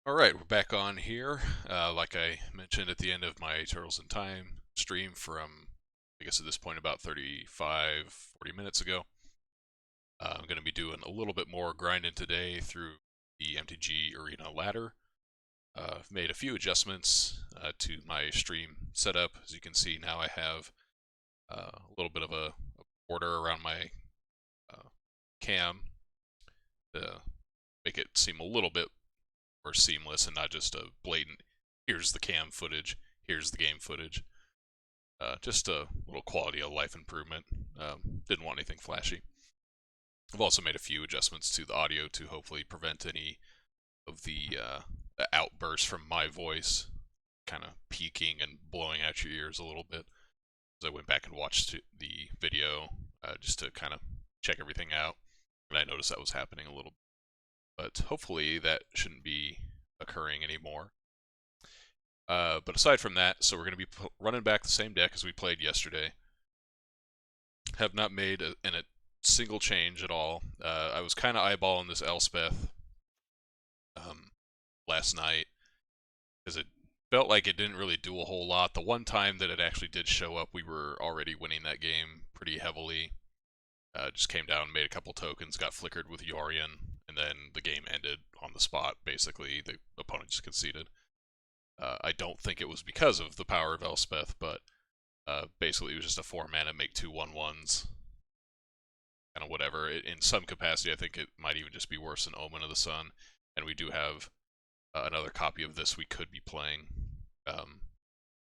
Alright, we're back on here. Like I mentioned at the end of my Turtles in Time stream from, I guess at this point, about 35, 40 minutes ago. I'm going to be doing a little bit more grinding today through the MTG Arena ladder. I've made a few adjustments to my stream setup. As you can see, now I have a little bit of a border around my cam to make it seem a little bit more seamless and not just a blatant, here's the cam footage, here's the game footage. Just a little quality of life improvement. Didn't want anything flashy. I've also made a few adjustments to the audio to hopefully prevent any of the outbursts from my voice kind of peaking and blowing out your ears a little bit. As I went back and watched the video just to kind of check everything out, and I noticed that was happening a little bit. But hopefully that shouldn't be occurring anymore. But aside from that, so we're going to be running back the same deck as we played yesterday. Have not made a single change at all. I was kind of eyeballing this Elspeth last night because it felt like it didn't really do a whole lot. The one time that it actually did show up, we were already winning that game pretty heavily. Just came down, made a couple tokens, got flickered with Yorion, and then the game ended on the spot, basically. The opponent just conceded. I don't think it was because of the power of Elspeth, but basically it was just a 4-mana make 2 1/1s. Kind of whatever. In some capacity, I think it might even just be worse than Omen of the Sun. And we do have another copy of this we could be playing.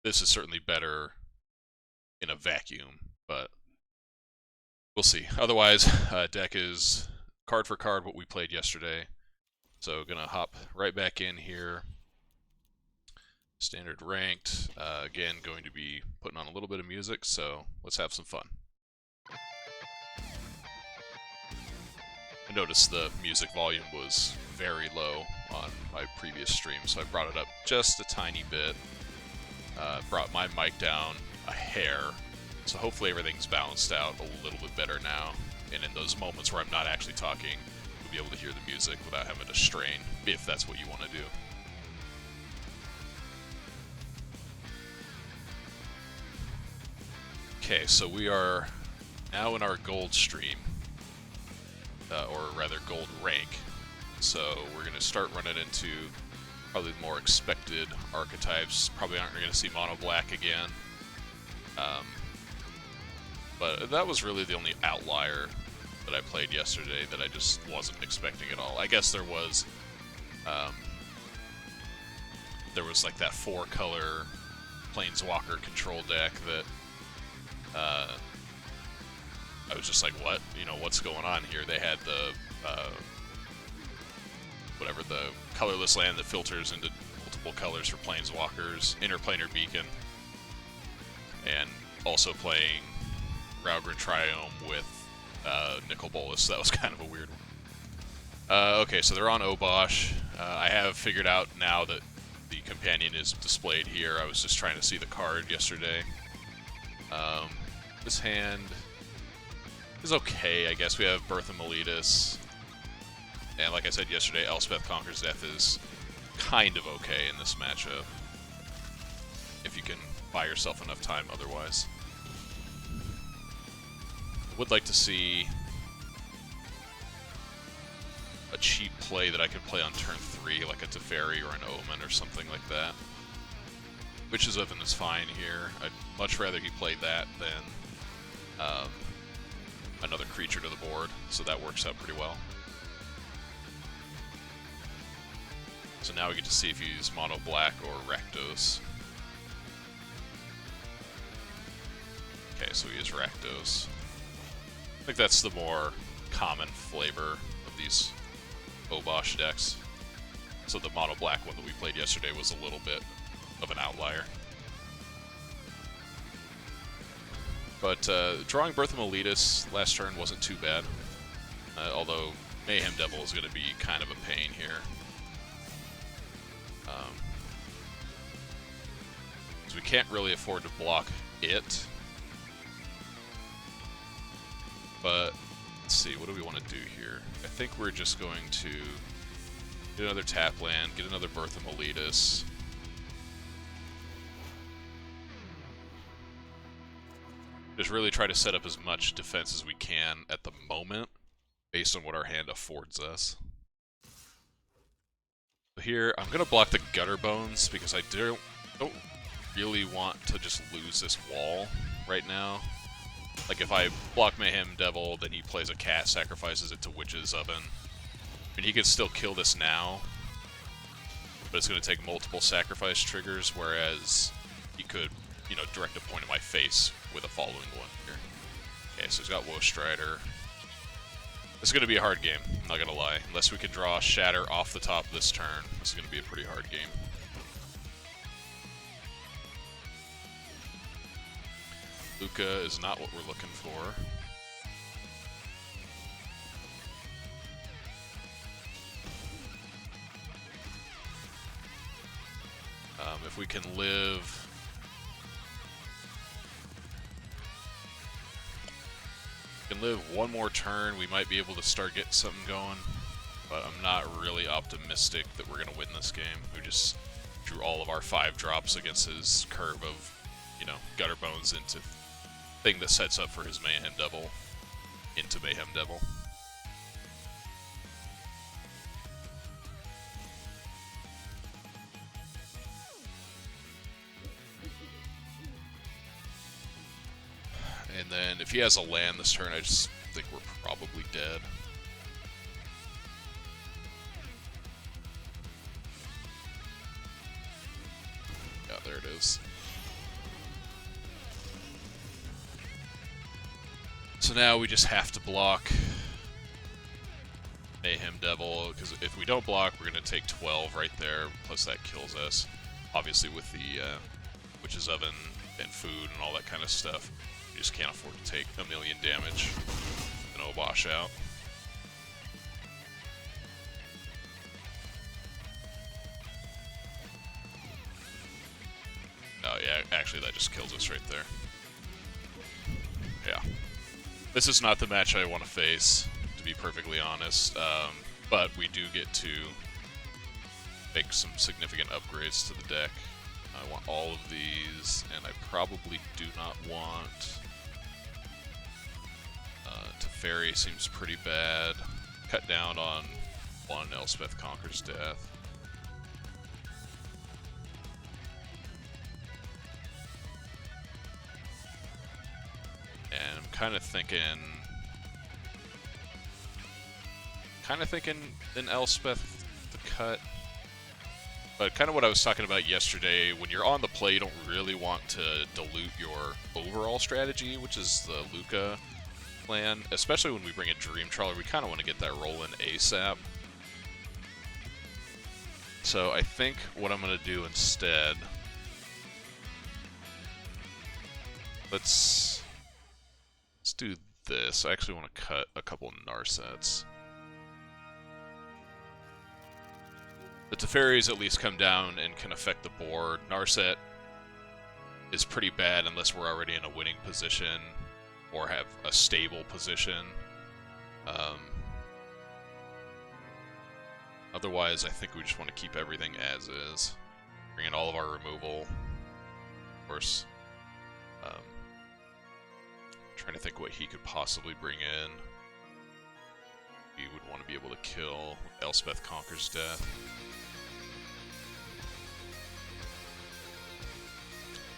This is certainly better in a vacuum, but we'll see. Otherwise, deck is card for card what we played yesterday. So gonna hop right back in here. Standard ranked. Again, going to be putting on a little bit of music, so let's have some fun. I noticed the music volume was very low on my previous stream, so I brought it up just a tiny bit. Brought my mic down a hair, so hopefully everything's balanced out a little bit better now. And in those moments where I'm not actually talking, you'll be able to hear the music without having to strain, if that's what you want to do. Okay, so we are now in our gold stream, or rather gold rank. So we're going to start running into probably the more expected archetypes. Probably aren't going to see mono black again. But that was really the only outlier that I played yesterday that I just wasn't expecting at all. I guess there was like that 4-color Planeswalker control deck that I was just like, what? You know, what's going on here? They had the whatever, the colorless land that filters into multiple colors for Planeswalkers, Interplanar Beacon, and also playing Raugrin Triome with Nicol Bolas. That was kind of a weird one. Okay, so they're on Obosh. I have figured out now that the companion is displayed here. I was just trying to see the card yesterday. This hand is okay, I guess. We have Birth of Meletus. And like I said yesterday, Elspeth Conquers Death is kind of okay in this matchup, if you can buy yourself enough time otherwise. I would like to see a cheap play that I could play on turn 3, like a Teferi or an Omen or something like that. Witch's Oven is fine here. I'd much rather he played that than another creature to the board, so that works out pretty well. So now we get to see if you use Mono Black or Rakdos. Okay, so we use Rakdos. I think that's the more common flavor of these Obosh decks. So the Mono Black one that we played yesterday was a little bit of an outlier. But drawing Birth of Meletus last turn wasn't too bad, although Mayhem Devil is going to be kind of a pain here. So we can't really afford to block it. But let's see, what do we want to do here? I think we're just going to Get another tap land, get another Birth of Meletus. Just really try to set up as much defense as we can at the moment, based on what our hand affords us. So here, I'm going to block the Gutter Bones, because I don't really want to just lose this wall right now. Like, if I block Mayhem Devil, then he plays a cat, sacrifices it to Witch's Oven. I mean, he could still kill this now, but it's going to take multiple sacrifice triggers, whereas he could, you know, direct a point at my face with a following one here. Okay, so he's got Woe Strider. This is going to be a hard game, I'm not going to lie. Unless we can draw Shatter off the top of this turn, this is going to be a pretty hard game. Lukka is not what we're looking for. If we can live... one more turn, we might be able to start getting something going. But I'm not really optimistic that we're going to win this game. We just drew all of our 5 drops against his curve of, you know, Gutter Bones into thing that sets up for his Mayhem Devil into Mayhem Devil. And then if he has a land this turn, I just think we're probably dead. Yeah, there it is. So now we just have to block Mayhem Devil, because if we don't block, we're going to take 12 right there, plus that kills us. Obviously with the Witch's Oven and food and all that kind of stuff, we just can't afford to take a million damage and a washout. Oh yeah, actually that just kills us right there. Yeah. This is not the match I want to face, to be perfectly honest, but we do get to make some significant upgrades to the deck. I want all of these, and I probably do not want... Teferi seems pretty bad. Cut down on 1 Elspeth Conquers Death. And I'm kind of thinking an Elspeth to cut. But kind of what I was talking about yesterday, when you're on the play, you don't really want to dilute your overall strategy, which is the Lukka plan. Especially when we bring a Dream Trawler, we kind of want to get that rolling ASAP. So I think what I'm going to do instead... Let's do this. I actually want to cut a couple Narsets. The Teferis at least come down and can affect the board. Narset is pretty bad unless we're already in a winning position or have a stable position. Otherwise, I think we just want to keep everything as is. Bring in all of our removal. Of course. Trying to think what he could possibly bring in. He would want to be able to kill Elspeth Conquers Death.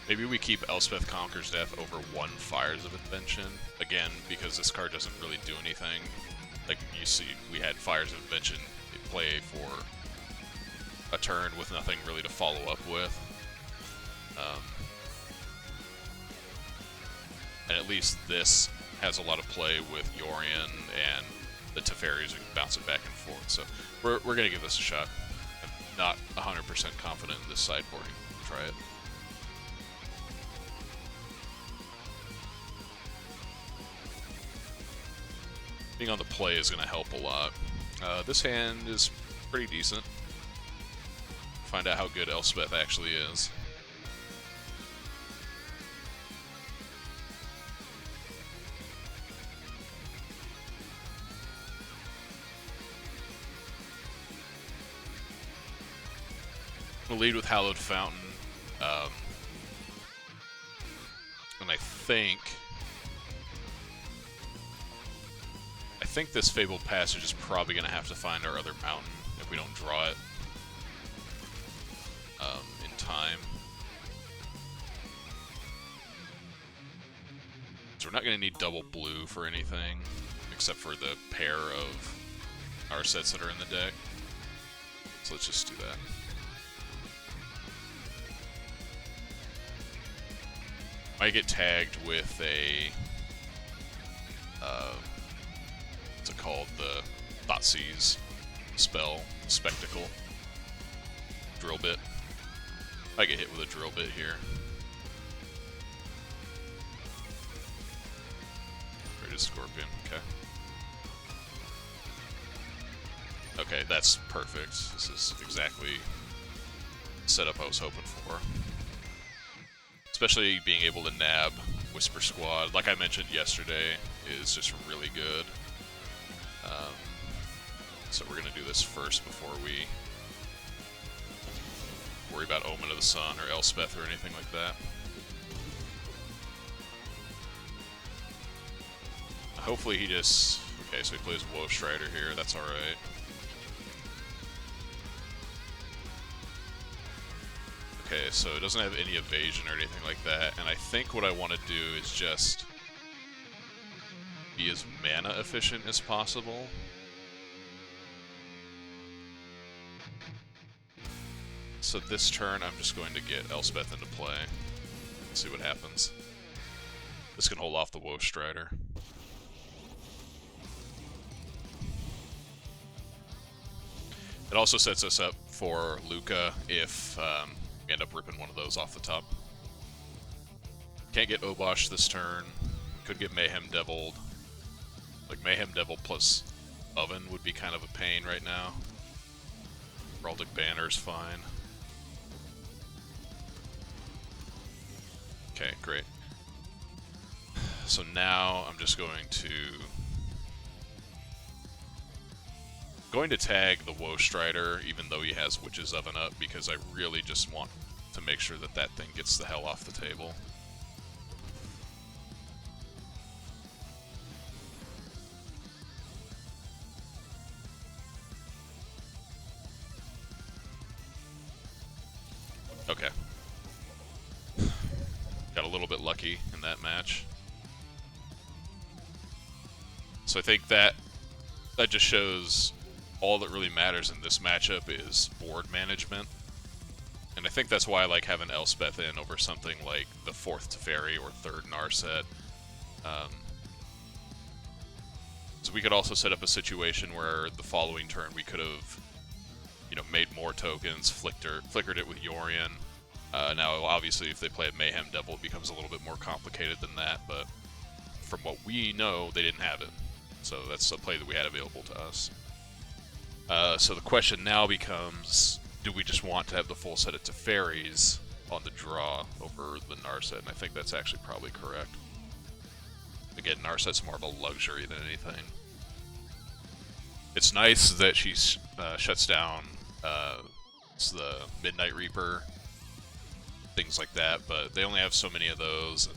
Maybe we keep Elspeth Conquers Death over 1 Fires of Invention. Again, because this card doesn't really do anything. Like you see, we had Fires of Invention play for a turn with nothing really to follow up with. And at least this has a lot of play with Yorion and the Teferis. We can bounce it back and forth. So we're going to give this a shot. I'm not 100% confident in this sideboarding. Try it. Being on the play is going to help a lot. This hand is pretty decent. Find out how good Elspeth actually is. We'll lead with Hallowed Fountain. And I think this Fabled Passage is probably going to have to find our other mountain if we don't draw it in time. So we're not going to need double blue for anything, except for the pair of our sets that are in the deck. So let's just do that. Might get tagged with a, what's it called? The Thoughtseize spell, Spectacle. Drill bit. I get hit with a drill bit here. Rated Scorpion, okay. Okay, that's perfect. This is exactly the setup I was hoping for. Especially being able to nab Whisper Squad, like I mentioned yesterday, is just really good. So we're going to do this first before we worry about Omen of the Sun or Elspeth or anything like that. Hopefully he just... Okay, so he plays Woe Strider here, that's alright. Okay, so it doesn't have any evasion or anything like that, and I think what I want to do is just be as mana efficient as possible. So this turn I'm just going to get Elspeth into play. See what happens. This can hold off the Woe Strider. It also sets us up for Lukka if we end up ripping one of those off the top. Can't get Obosh this turn. Could get Mayhem Deviled. Like Mayhem Devil plus Oven would be kind of a pain right now. Heraldic Banner's fine. Okay, great. So now I'm just going to tag the Woe Strider, even though he has Witch's Oven up, because I really just want to make sure that that thing gets the hell off the table. Okay. Got a little bit lucky in that match. So I think that just shows all that really matters in this matchup is board management. And I think that's why I like having Elspeth in over something like the 4th Teferi or 3rd Narset. So we could also set up a situation where the following turn we could have, you know, made more tokens, flickered it with Yorion. Now, obviously, if they play a Mayhem Devil, it becomes a little bit more complicated than that, but from what we know, they didn't have it. So that's a play that we had available to us. So the question now becomes, do we just want to have the full set of Teferis on the draw over the Narset? And I think that's actually probably correct. Again, Narset's more of a luxury than anything. It's nice that she shuts down the Midnight Reaper, things like that, but they only have so many of those, and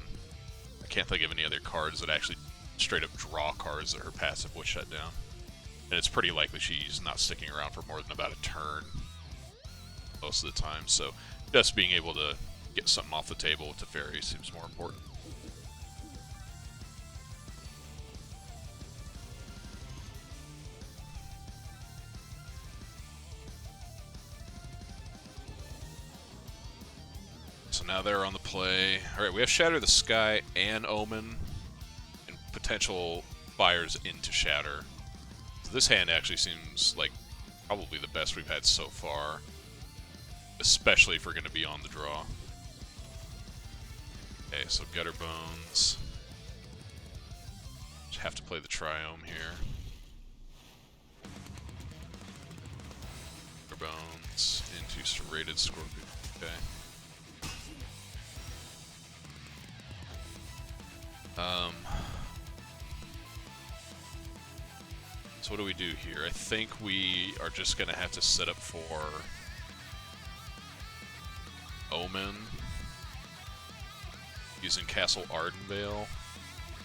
I can't think of any other cards that actually straight up draw cards that her passive would shut down. And it's pretty likely she's not sticking around for more than about a turn most of the time, so just being able to get something off the table with Teferi seems more important. So now they're on the play. Alright, we have Shatter the Sky and Omen, and potential fires into Shatter. So this hand actually seems like probably the best we've had so far, especially if we're going to be on the draw. Okay, so Gutter Bones. Just have to play the Triome here. Gutter Bones into Serrated Scorpion. Okay. So what do we do here? I think we are just going to have to set up for Omen using Castle Ardenvale.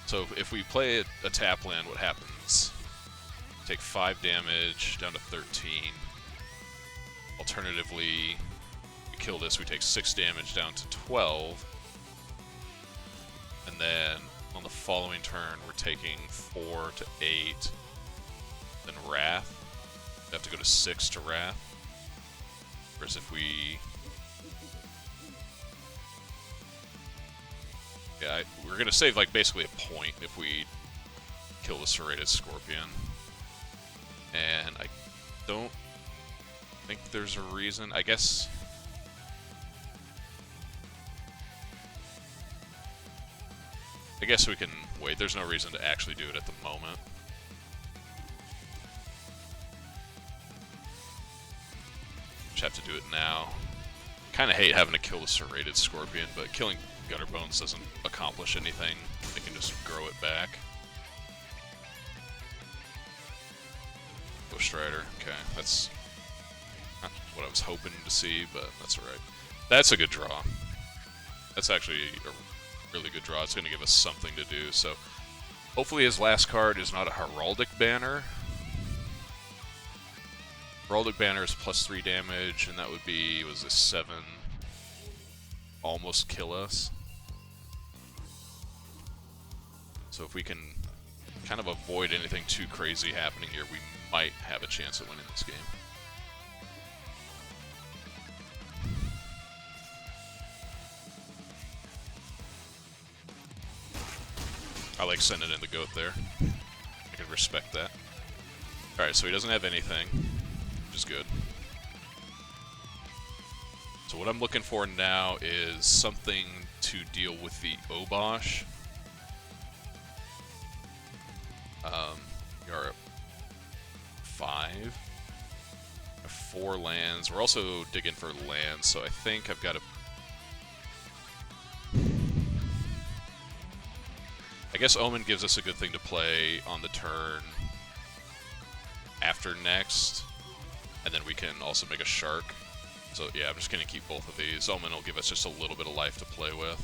So if we play a tap land, what happens? Take 5 damage down to 13. Alternatively, we kill this, we take 6 damage down to 12. And then on the following turn, we're taking 4 to 8. Then Wrath. We have to go to 6 to Wrath. Whereas if we... Yeah, we're going to save like basically a point if we kill the Serrated Scorpion. And I don't think there's a reason. I guess... we can wait. There's no reason to actually do it at the moment. Just have to do it now. Kind of hate having to kill the Serrated Scorpion, but killing Gutterbones doesn't accomplish anything. They can just grow it back. Ghost Rider. Okay, that's not what I was hoping to see, but that's alright. That's a good draw. That's actually a really good draw. It's going to give us something to do, so hopefully his last card is not a Heraldic Banner. Heraldic Banner is +3 damage, and that would be, was this 7? Almost kill us. So if we can kind of avoid anything too crazy happening here, we might have a chance at winning this game. I like sending in the goat there. I can respect that. Alright, so he doesn't have anything, which is good. So what I'm looking for now is something to deal with the Obosh. We are at 5. 4 lands. We're also digging for lands, so I think I've got to... I guess Omen gives us a good thing to play on the turn after next, and then we can also make a Shark. So yeah, I'm just going to keep both of these. Omen will give us just a little bit of life to play with.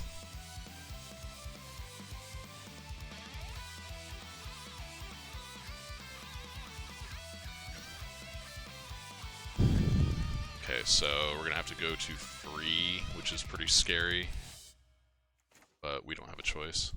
Okay, so we're going to have to go to 3, which is pretty scary, but we don't have a choice.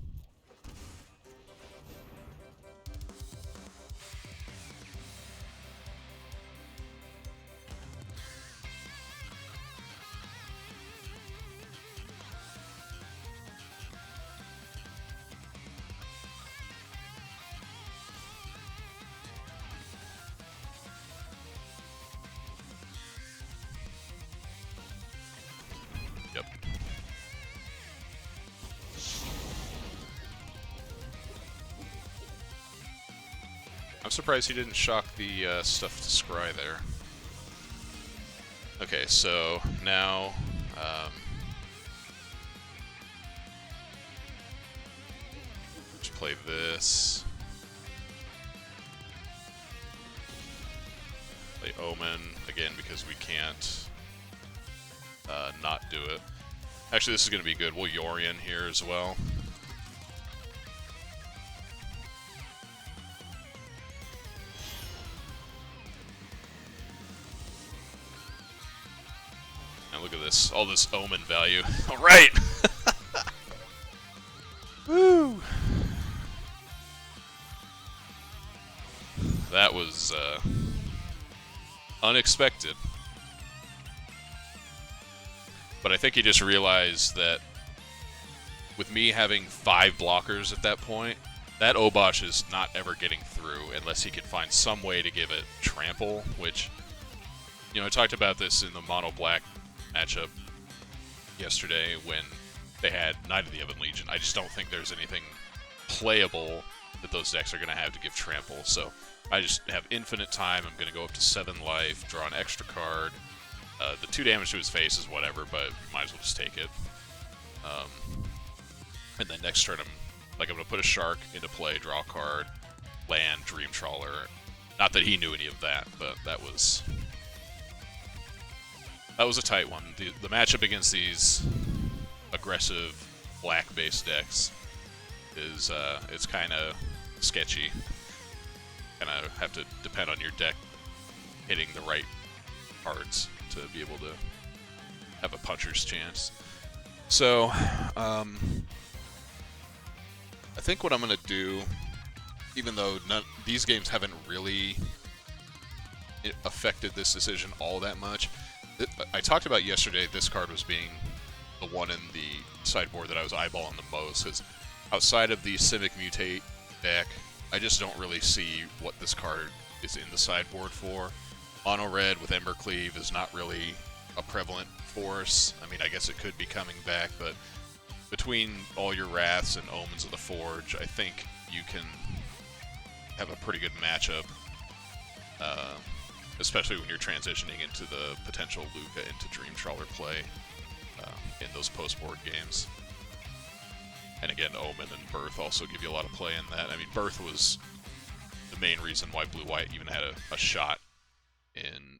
Yep. I'm surprised he didn't shock the stuff to scry there. Okay, so now just play this. Play Omen again because we can't not do it. Actually, this is going to be good. We'll Yorion here as well. Now look at this. All this Omen value. Alright! Woo! That was unexpected. But I think he just realized that with me having 5 blockers at that point, that Obosh is not ever getting through unless he can find some way to give it trample, which, you know, I talked about this in the mono-black matchup yesterday when they had Knight of the Ebon Legion. I just don't think there's anything playable that those decks are going to have to give trample. So I just have infinite time. I'm going to go up to 7 life, draw an extra card. The 2 damage to his face is whatever, but might as well just take it. And then next turn, I'm going to put a Shark into play, draw a card, land, Dream Trawler. Not that he knew any of that, but that was that was a tight one. The matchup against these aggressive black-based decks is it's kind of sketchy. Kind of have to depend on your deck hitting the right cards to be able to have a puncher's chance. So, I think what I'm going to do, even though these games haven't really affected this decision all that much, I talked about yesterday this card was being the one in the sideboard that I was eyeballing the most, because outside of the Simic Mutate deck, I just don't really see what this card is in the sideboard for. Mono Red with Embercleave is not really a prevalent force. I mean, I guess it could be coming back, but between all your Wraths and Omens of the Forge, I think you can have a pretty good matchup, especially when you're transitioning into the potential Lukka into Dream Trawler play in those post-board games. And again, Omen and Birth also give you a lot of play in that. I mean, Birth was the main reason why Blue-White even had a shot in,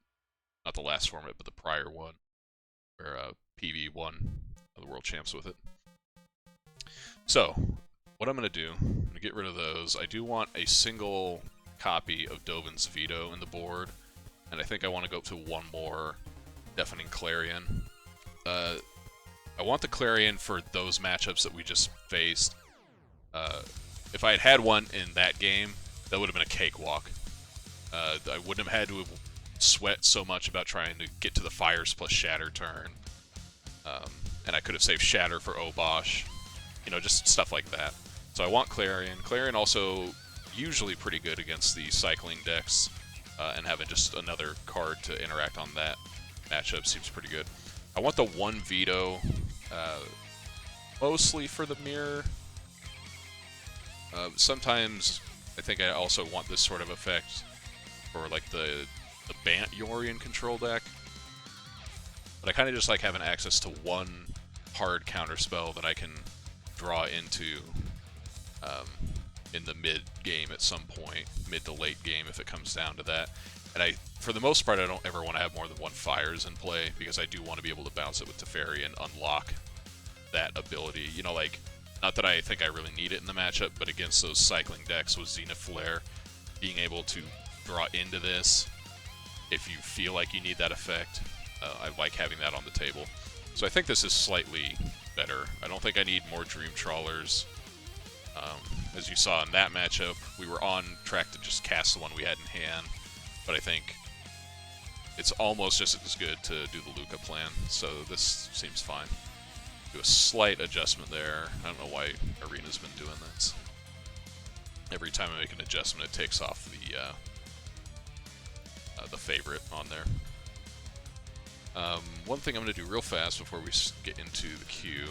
not the last format, but the prior one, where PV won the World Champs with it. So, what I'm going to do, I'm going to get rid of those. I do want a single copy of Dovin's Veto in the board, and I think I want to go up to one more Deafening Clarion. I want the Clarion for those matchups that we just faced. If I had had one in that game, that would have been a cakewalk. I wouldn't have had to sweat so much about trying to get to the Fires plus Shatter turn. And I could have saved Shatter for Obosh. You know, just stuff like that. So I want Clarion. Clarion also usually pretty good against the cycling decks, and having just another card to interact on that matchup seems pretty good. I want the one Veto, mostly for the mirror. Sometimes I think I also want this sort of effect for like the Bant Yorion control deck. But I kind of just like having access to one hard counterspell that I can draw into in the mid game at some point, mid to late game if it comes down to that. And for the most part, I don't ever want to have more than one Fires in play, because I do want to be able to bounce it with Teferi and unlock that ability. You know, like, not that I think I really need it in the matchup, but against those cycling decks with Zenith Flare, being able to draw into this, if you feel like you need that effect, I like having that on the table. So I think this is slightly better. I don't think I need more Dream Trawlers. As you saw in that matchup, we were on track to just cast the one we had in hand, but I think it's almost just as good to do the Lukka plan, so this seems fine. Do a slight adjustment there. I don't know why Arena's been doing this. Every time I make an adjustment, it takes off the favorite on there. One thing I'm going to do real fast before we get into the queue.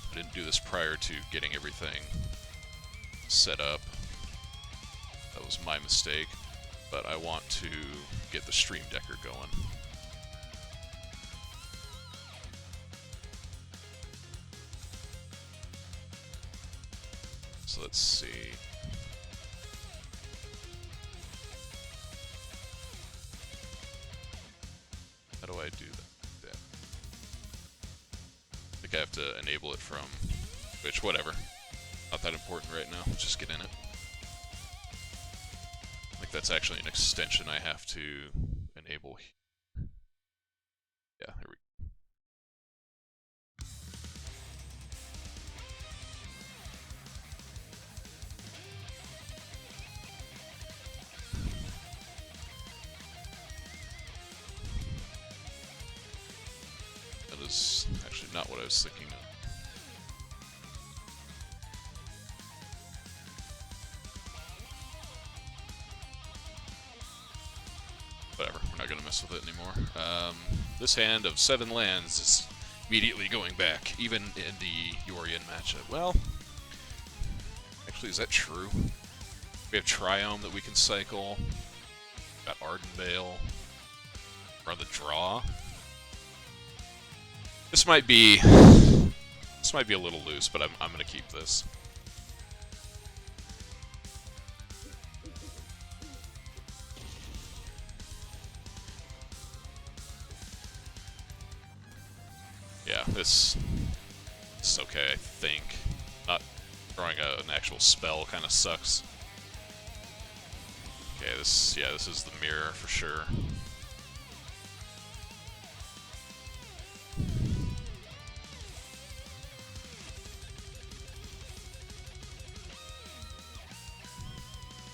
I didn't do this prior to getting everything set up. That was my mistake. But I want to get the Stream Decker going. So let's see. How do I do that? I think I have to enable it from Twitch, whatever. Not that important right now, let's just get in it. I think that's actually an extension I have to enable here. Yeah, there we go. That is actually not what I was thinking of. Whatever, we're not going to mess with it anymore. This hand of 7 lands is immediately going back, even in the Yorion matchup. Well, actually, is that true? We have Triome that we can cycle. Got Arden Veil. We're on the draw. This might be a little loose, but I'm going to keep this. Yeah, this is okay, I think. Not drawing an actual spell kind of sucks. Okay, this is the mirror for sure.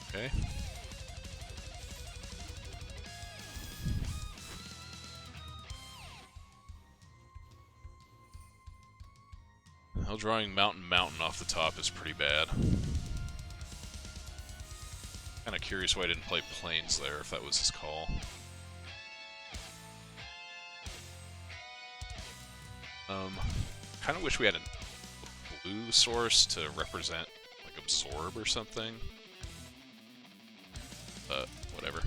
Okay. Well, drawing Mountain off the top is pretty bad. Kind of curious why I didn't play Plains there, if that was his call. Kind of wish we had a blue source to represent, like, Absorb or something. But, whatever.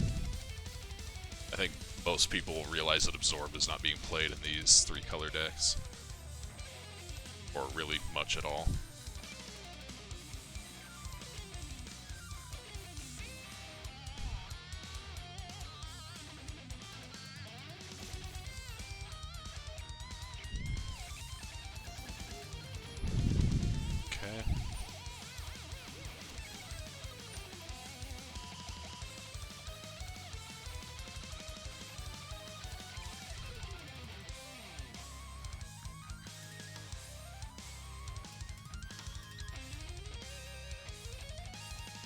I think most people realize that Absorb is not being played in these 3-color decks. Or really much at all. Okay.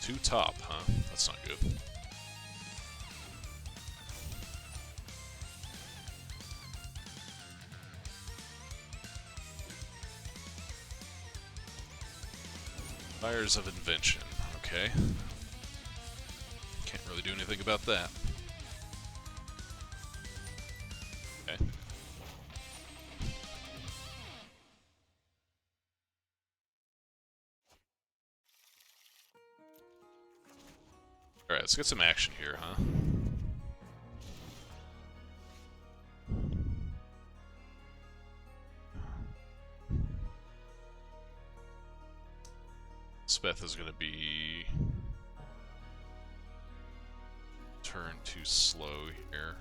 Two top, huh? That's not good. Fires of Invention, okay. Can't really do anything about that. Okay. Alright, let's get some action here, huh? Speth is gonna be... turn too slow here.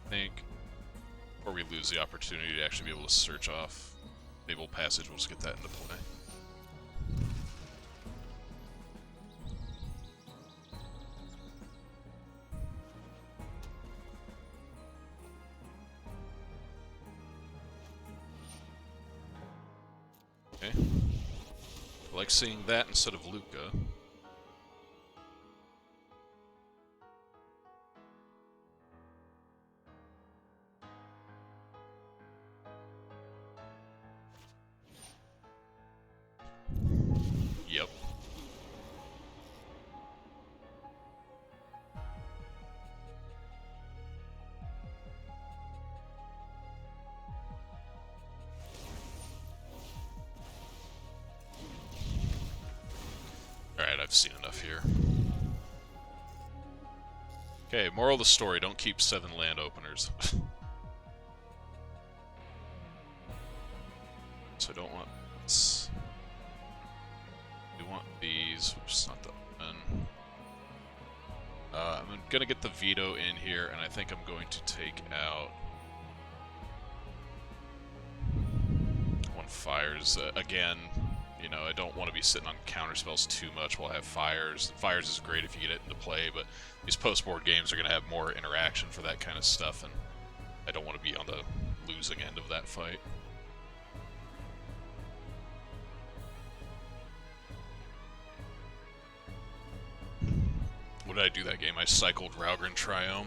I think before we lose the opportunity to actually be able to search off Fabled Passage, we'll just get that into play. Okay. I like seeing that instead of Lukka. Yep. Alright, I've seen enough here. Okay, moral of the story, don't keep 7 land openers. So I don't want this. We want these, which is not the one. I'm gonna get the veto in here, and I think I'm going to take out one fires. Again, you know, I don't want to be sitting on counter spells too much while I have fires. Fires is great if you get it into play, but these post-board games are going to have more interaction for that kind of stuff, and I don't want to be on the losing end of that fight. What did I do that game? I cycled Raugrin Triome.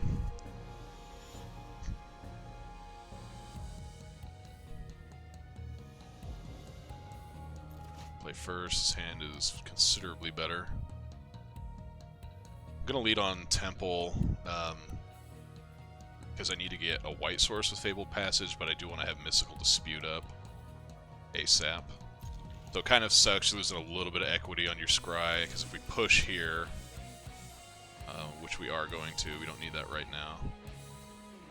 Play first. His hand is considerably better. I'm gonna lead on Temple because I need to get a white source with Fabled Passage, but I do want to have Mystical Dispute up ASAP. So it kind of sucks losing a little bit of equity on your Scry, because if we push here, which we are going to, we don't need that right now,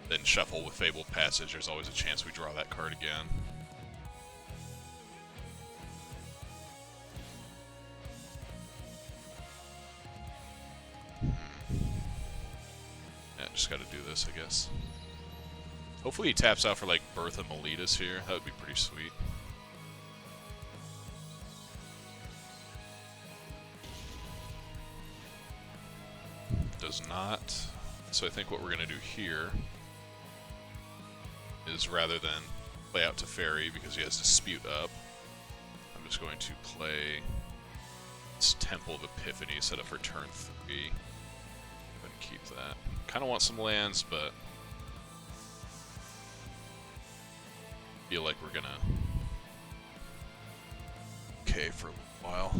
then shuffle with Fabled Passage, there's always a chance we draw that card again. just gotta do this, I guess. Hopefully he taps out for like Birth of Meletus here. That would be pretty sweet. Does not. So I think what we're gonna do here is, rather than play out Teferi because he has Dispute up, I'm just going to play this Temple of Epiphany set up for turn 3. Go ahead and keep that. Kind of want some lands, but feel like we're gonna okay for a little while.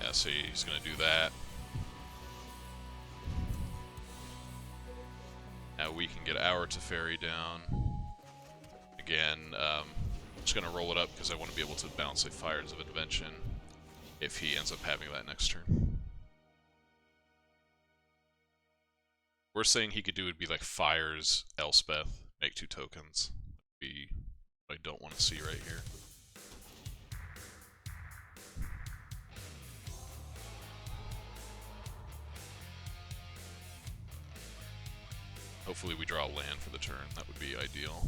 Yeah, so he's gonna do that. Now we can get our Teferi down. Again, I'm just gonna roll it up because I want to be able to bounce a Fires of Invention if he ends up having that next turn. Worst thing he could do would be like Fires Elspeth, make 2 tokens. That'd be what I don't want to see right here. Hopefully we draw a land for the turn. That would be ideal.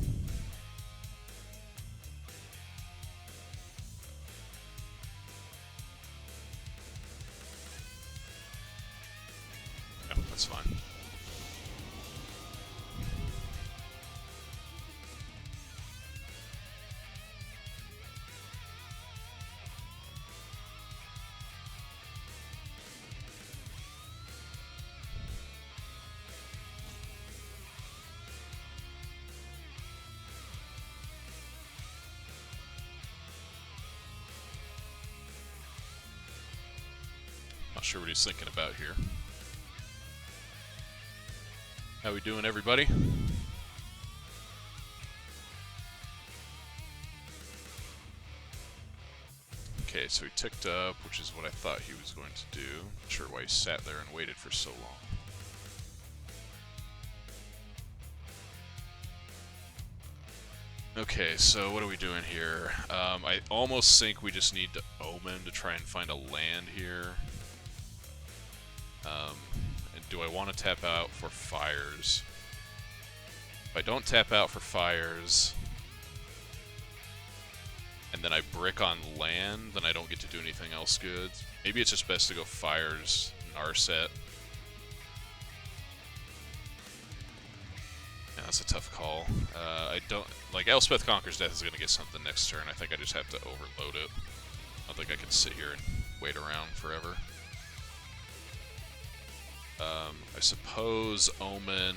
Yeah, that's fine. Not sure what he's thinking about here. How we doing, everybody? Okay, so he ticked up, which is what I thought he was going to do. Not sure why he sat there and waited for so long. Okay, so what are we doing here? I almost think we just need to Omen to try and find a land here. And do I want to tap out for Fires? If I don't tap out for Fires, and then I brick on land, then I don't get to do anything else good. Maybe it's just best to go Fires, Narset. Yeah, that's a tough call. I don't... Like, Elspeth Conquers Death is going to get something next turn. I think I just have to overload it. I don't think I can sit here and wait around forever. I suppose Omen...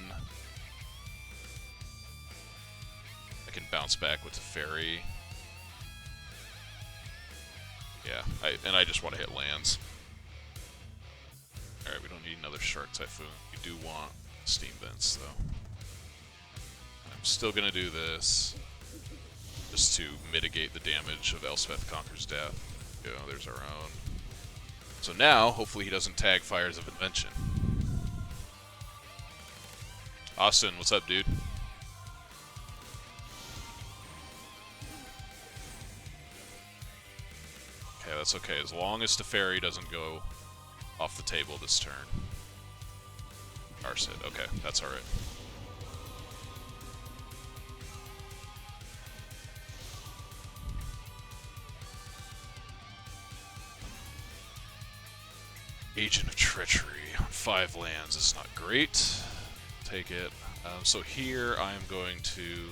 I can bounce back with the Fairy. Yeah, I just want to hit lands. Alright, we don't need another Shark Typhoon. We do want Steam Vents, though. I'm still going to do this, just to mitigate the damage of Elspeth Conquers Death. You know, there's our own. So now, hopefully he doesn't tag Fires of Invention. Austin, what's up, dude? Okay, that's okay, as long as the Fairy doesn't go off the table this turn. Narset, okay, that's alright. Agent of Treachery on 5 lands is not great. Take it. So here I'm going to...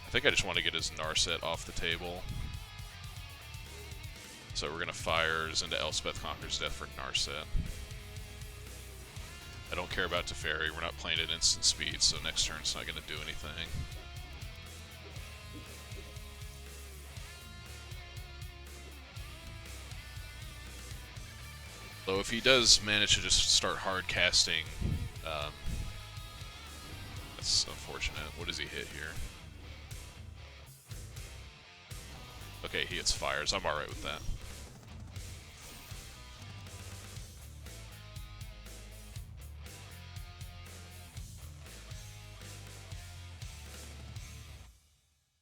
I think I just want to get his Narset off the table. So we're going to Fires into Elspeth Conquers Death for Narset. I don't care about Teferi. We're not playing at instant speed, so next turn it's not going to do anything. Though if he does manage to just start hard casting, that's unfortunate. What does he hit here? Okay, he hits Fires. I'm alright with that.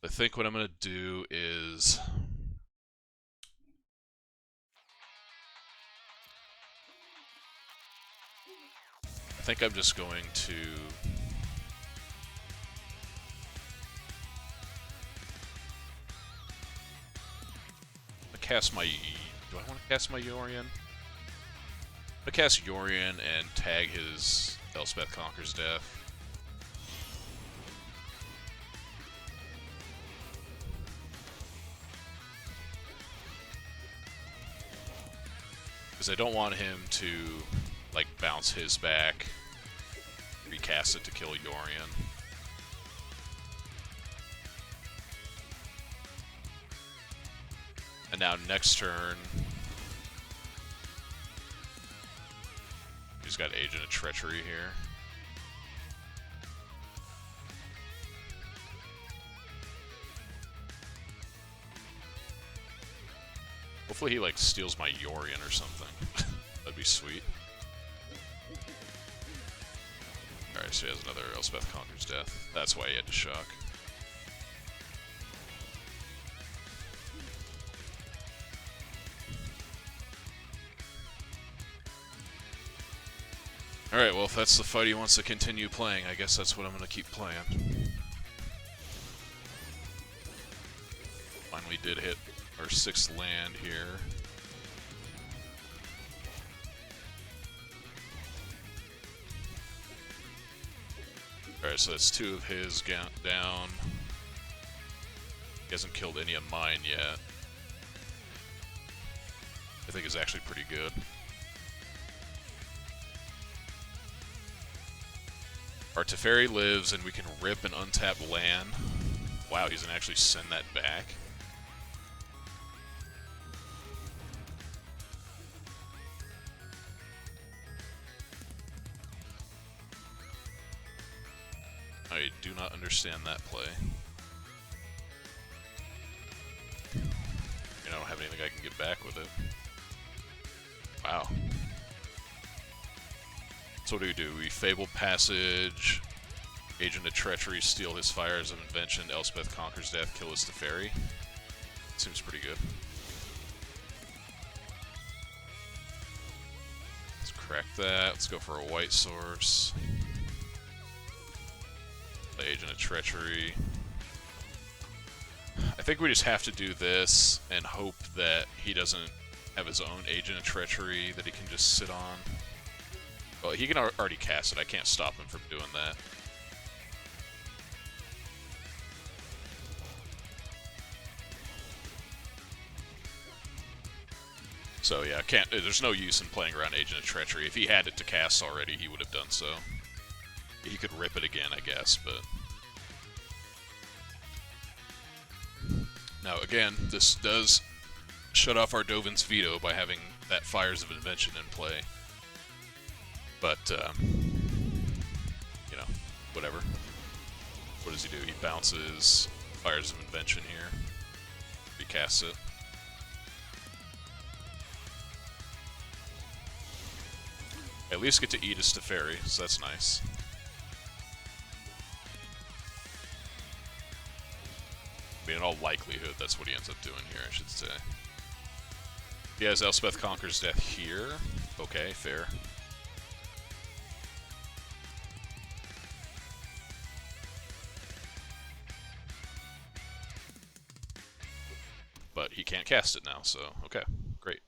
I think what I'm going to do is... think I'm just going to... cast my... Do I want to cast my Yorion? I'm gonna cast Yorion and tag his Elspeth Conquers Death. Because I don't want him to, like, bounce his back, recast it to kill Yorion. And now next turn, he's got Agent of Treachery here. Hopefully he, like, steals my Yorion or something. That'd be sweet. Alright, so he has another Elspeth Conquers Death. That's why he had to shock. Alright, well, if that's the fight he wants to continue playing, I guess that's what I'm going to keep playing. Finally did hit our 6th land here. Alright, so that's 2 of his down. He hasn't killed any of mine yet. I think it's actually pretty good. Our Teferi lives, and we can rip and untap land. Wow, he's gonna actually send that back. I do not understand that play. I mean, I don't have anything I can get back with it. Wow. So what do? We Fabled Passage, Agent of Treachery, steal his Fires of Invention, Elspeth Conquers Death, kill his Teferi. Seems pretty good. Let's crack that. Let's go for a white source. Play Agent of Treachery. I think we just have to do this and hope that he doesn't have his own Agent of Treachery that he can just sit on. Well, he can already cast it. I can't stop him from doing that. So yeah, there's no use in playing around Agent of Treachery. If he had it to cast already, he would have done so. He could rip it again, I guess, but... Now, again, this does shut off our Dovin's Veto by having that Fires of Invention in play. But, you know, whatever. What does he do? He bounces Fires of Invention here. Recasts it. At least get to eat his Teferi, so that's nice. I mean, in all likelihood, that's what he ends up doing here, I should say. He has Elspeth Conquers Death here. Okay, fair. But he can't cast it now, so okay, great.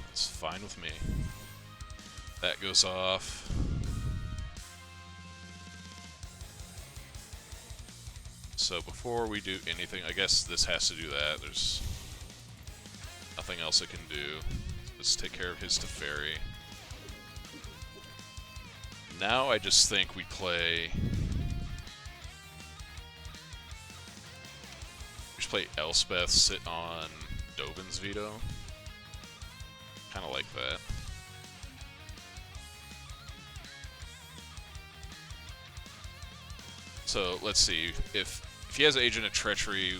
That's fine with me. That goes off. So before we do anything, I guess this has to do that. There's nothing else it can do. Let's take care of his Teferi. Now I just think we play... We should play Elspeth, sit on Dovin's Veto. Kind of like that. So let's see, if he has Agent of Treachery,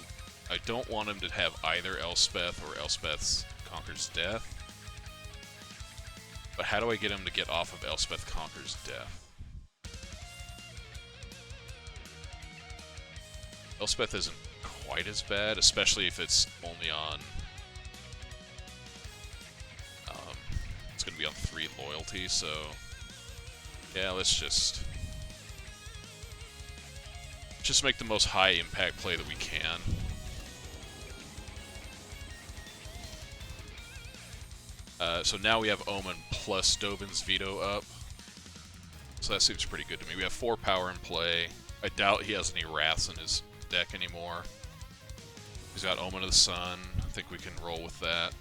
I don't want him to have either Elspeth or Elspeth's Conquers Death. But how do I get him to get off of Elspeth Conquers Death? Elspeth isn't quite as bad, especially if it's only on going to be on 3 loyalty, so yeah, let's just make the most high impact play that we can. So now we have Omen plus Dovin's Veto up. So that seems pretty good to me. We have 4 power in play. I doubt he has any Wraths in his deck anymore. He's got Omen of the Sun. I think we can roll with that.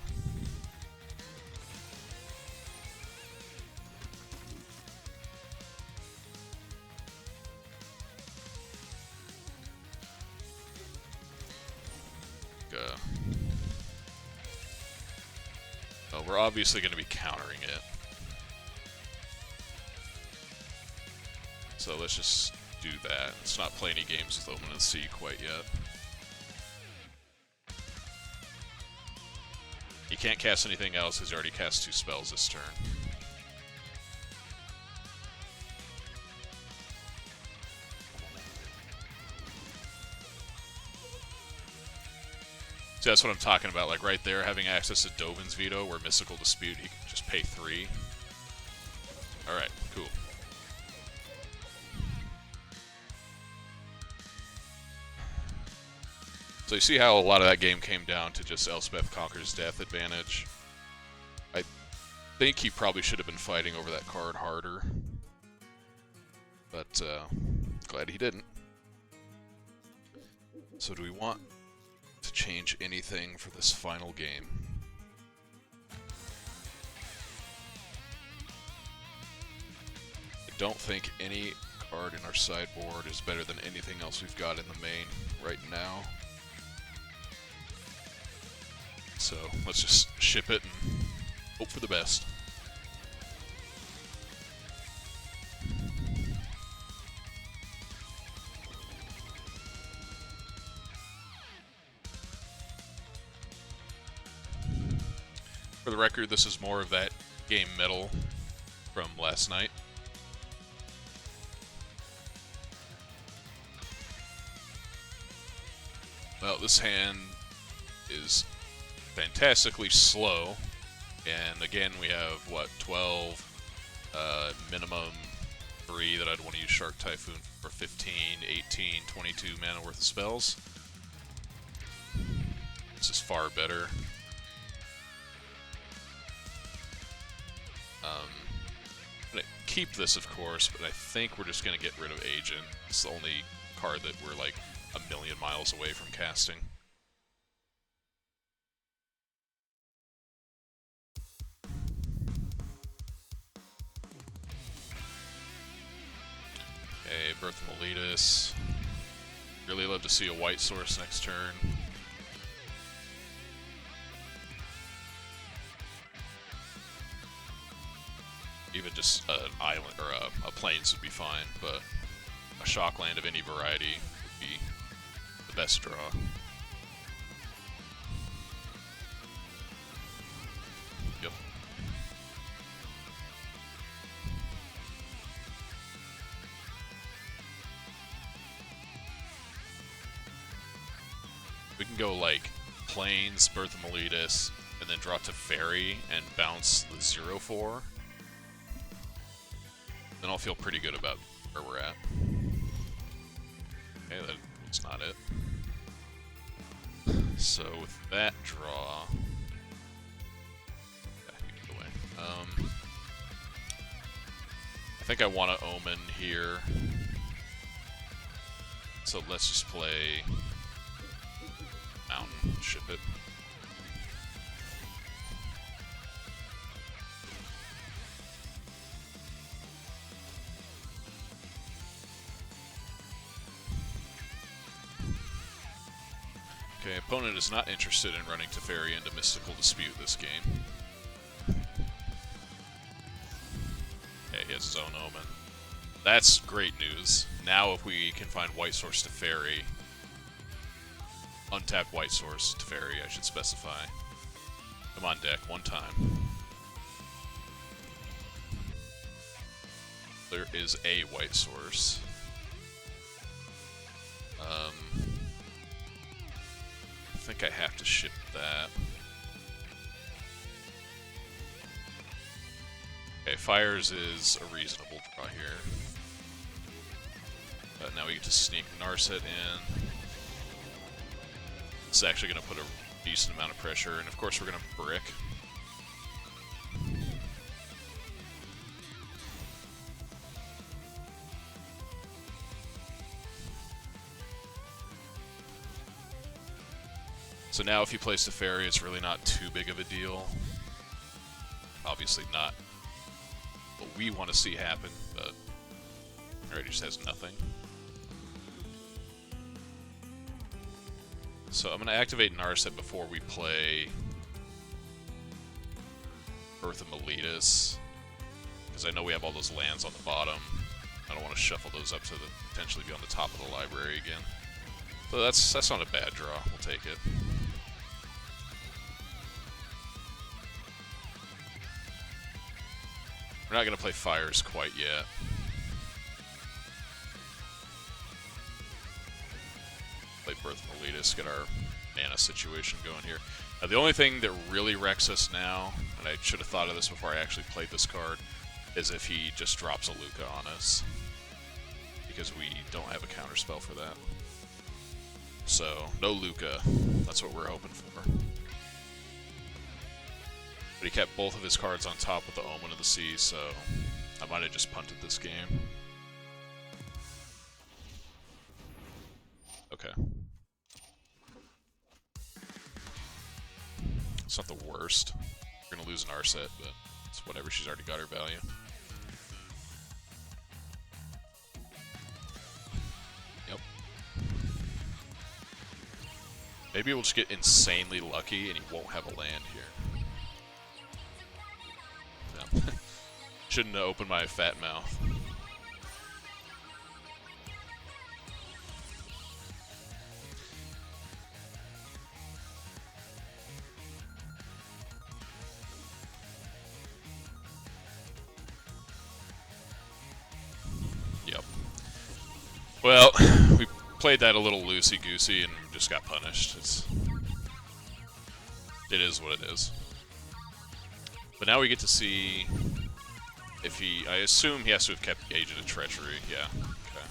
Oh, we're obviously going to be countering it. So let's just do that. Let's not play any games with Omen of the Sea quite yet. He can't cast anything else. He's already cast 2 spells this turn. So that's what I'm talking about. Like right there, having access to Dovin's Veto, where Mystical Dispute, he can just pay 3. Alright, cool. So you see how a lot of that game came down to just Elspeth Conquer's Death advantage. I think he probably should have been fighting over that card harder. But, glad he didn't. So do we want to change anything for this final game? I don't think any card in our sideboard is better than anything else we've got in the main right now. So let's just ship it and hope for the best. For the record, this is more of that game metal from last night. Well, this hand is fantastically slow, and again we have, what, 12, minimum 3 that I'd want to use Shark Typhoon for 15, 18, 22 mana worth of spells. This is far better. I'm going to keep this, of course, but I think we're just going to get rid of Agent. It's the only card that we're like a million miles away from casting. Okay, Birth of Meletus. Really love to see a white source next turn. Even just an island or a plains would be fine, but a shockland of any variety would be the best draw. Yep. We can go like plains, Birth of Meletus, and then draw to Fairy and bounce the 0/4. Then I'll feel pretty good about where we're at. Okay, that's not it. So with that draw, yeah, you can go away. I think I want to Omen here. So let's just play Mountain, ship it. Okay, opponent is not interested in running Teferi into Mystical Dispute this game. Okay, he has his own Omen. That's great news. Now if we can find White Source Teferi, untapped White Source Teferi, I should specify. Come on deck, one time. There is a White Source. I think I have to ship that. Okay, fires is a reasonable draw here. Now we get to sneak Narset in. This is actually going to put a decent amount of pressure, and of course we're going to brick. So now if you place the Fairy, it's really not too big of a deal. Obviously not what we want to see happen, but alright, he just has nothing. So I'm going to activate Narset before we play Birth of Meletus, because I know we have all those lands on the bottom. I don't want to shuffle those up to potentially be on the top of the library again. So that's not a bad draw. We'll take it. We're not going to play fires quite yet. Play Birth of Meletus, get our mana situation going here. Now the only thing that really wrecks us now, and I should have thought of this before I actually played this card, is if he just drops a Lukka on us. Because we don't have a counterspell for that. So, no Lukka. That's what we're hoping for. But he kept both of his cards on top with the Omen of the Sea, so I might have just punted this game. Okay. It's not the worst. We're going to lose an Narset, but it's whatever. She's already got her value. Yep. Maybe we'll just get insanely lucky and he won't have a land here. Shouldn't have opened my fat mouth. Yep. Well, we played that a little loosey-goosey and just got punished. It is what it is. But now we get to see if he... I assume he has to have kept Agent of Treachery. Yeah. Okay.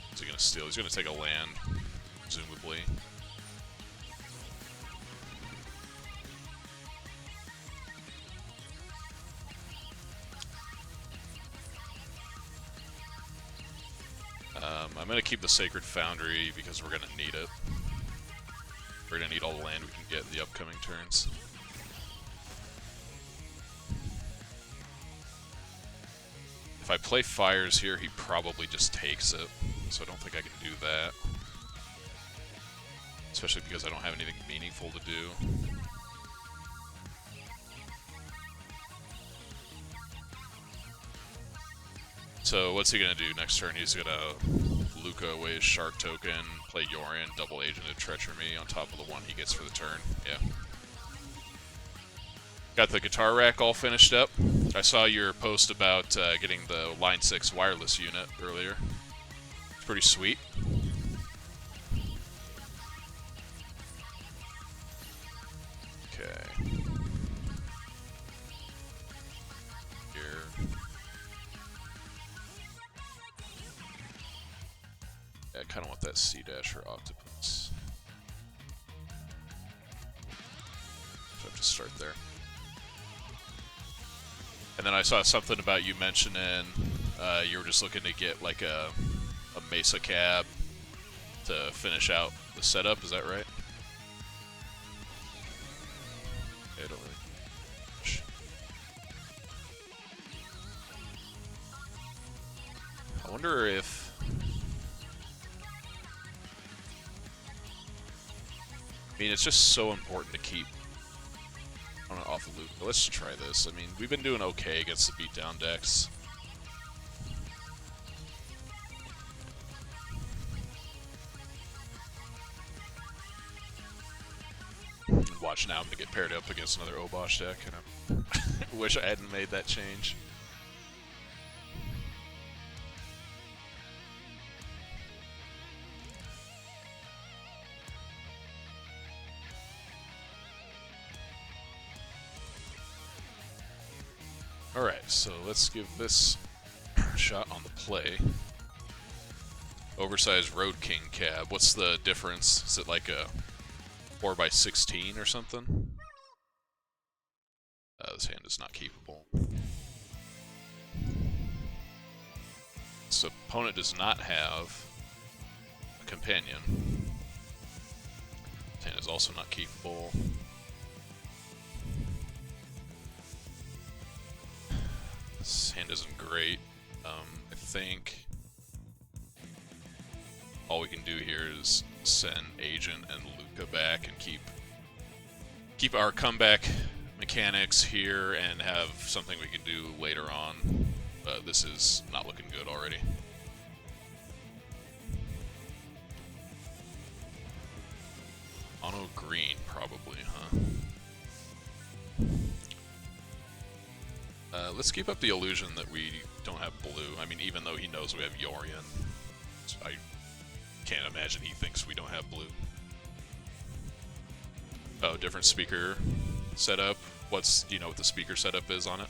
What's he going to steal? He's going to take a land, presumably. I'm going to keep the Sacred Foundry because we're going to need it. We're going to need all the land we can get in the upcoming turns. If I play fires here, he probably just takes it, so I don't think I can do that. Especially because I don't have anything meaningful to do. So what's he gonna do next turn? He's gonna Lukka away his Shark token, play Yorion, double Agent of Treachery on top of the one he gets for the turn. Yeah. Got the guitar rack all finished up. I saw your post about getting the Line 6 wireless unit earlier. It's pretty sweet. Okay. Here. Yeah, I kind of want that C-dash for Octopus. So I have to start there. And then I saw something about you mentioning you were just looking to get like a Mesa cab to finish out the setup. Is that right? I don't really. I wonder if. I mean, it's just so important to keep on an off loop. But let's try this. I mean, we've been doing okay against the beatdown decks. Watch now, I'm gonna get paired up against another Obosh deck, and I wish I hadn't made that change. Alright, so let's give this a shot on the play. Oversized Road King cab. What's the difference? Is it like a 4x16 or something? This hand is not keepable. This opponent does not have a companion. This hand is also not keepable. This hand isn't great. I think all we can do here is send Agent and Lukka back and keep our comeback mechanics here and have something we can do later on. But this is not looking good already. Mono green, probably, huh? Let's keep up the illusion that we don't have blue. I mean, even though he knows we have Yorion, I can't imagine he thinks we don't have blue. Oh, different speaker setup. Do you know what the speaker setup is on it?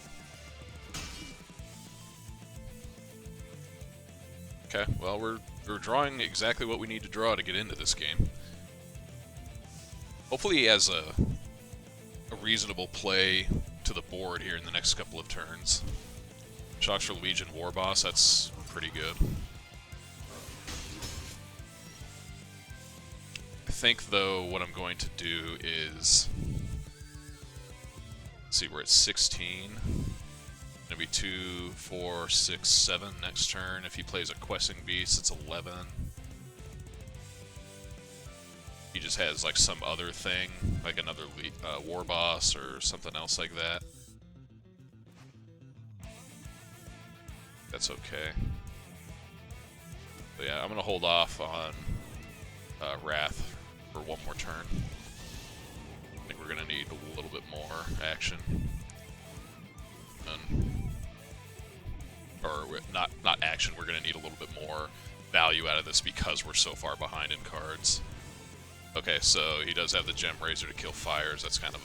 Okay, well, we're drawing exactly what we need to draw to get into this game. Hopefully he has a reasonable play to the board here in the next couple of turns. Shocks for Legion War Boss, that's pretty good. I think, though, what I'm going to do is... Let's see, we're at 16. Gonna be 2, 4, 6, 7 next turn. If he plays a Questing Beast, it's 11. He just has like some other thing, like another War Boss or something else like that. That's okay. But yeah, I'm gonna hold off on Wrath for one more turn. I think we're gonna need a little bit more action. Or not action, we're gonna need a little bit more value out of this because we're so far behind in cards. Okay, so he does have the Gem Razor to kill fires. That's kind of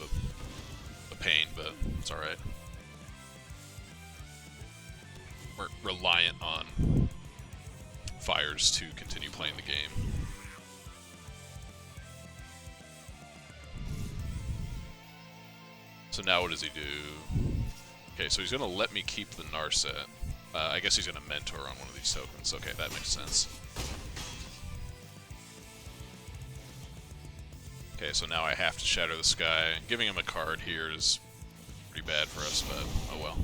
a pain, but it's alright. We're reliant on fires to continue playing the game. So now what does he do? Okay, so he's going to let me keep the Narset. I guess he's going to mentor on one of these tokens. Okay, that makes sense. Okay, so now I have to Shatter the Sky. Giving him a card here is pretty bad for us, but oh well.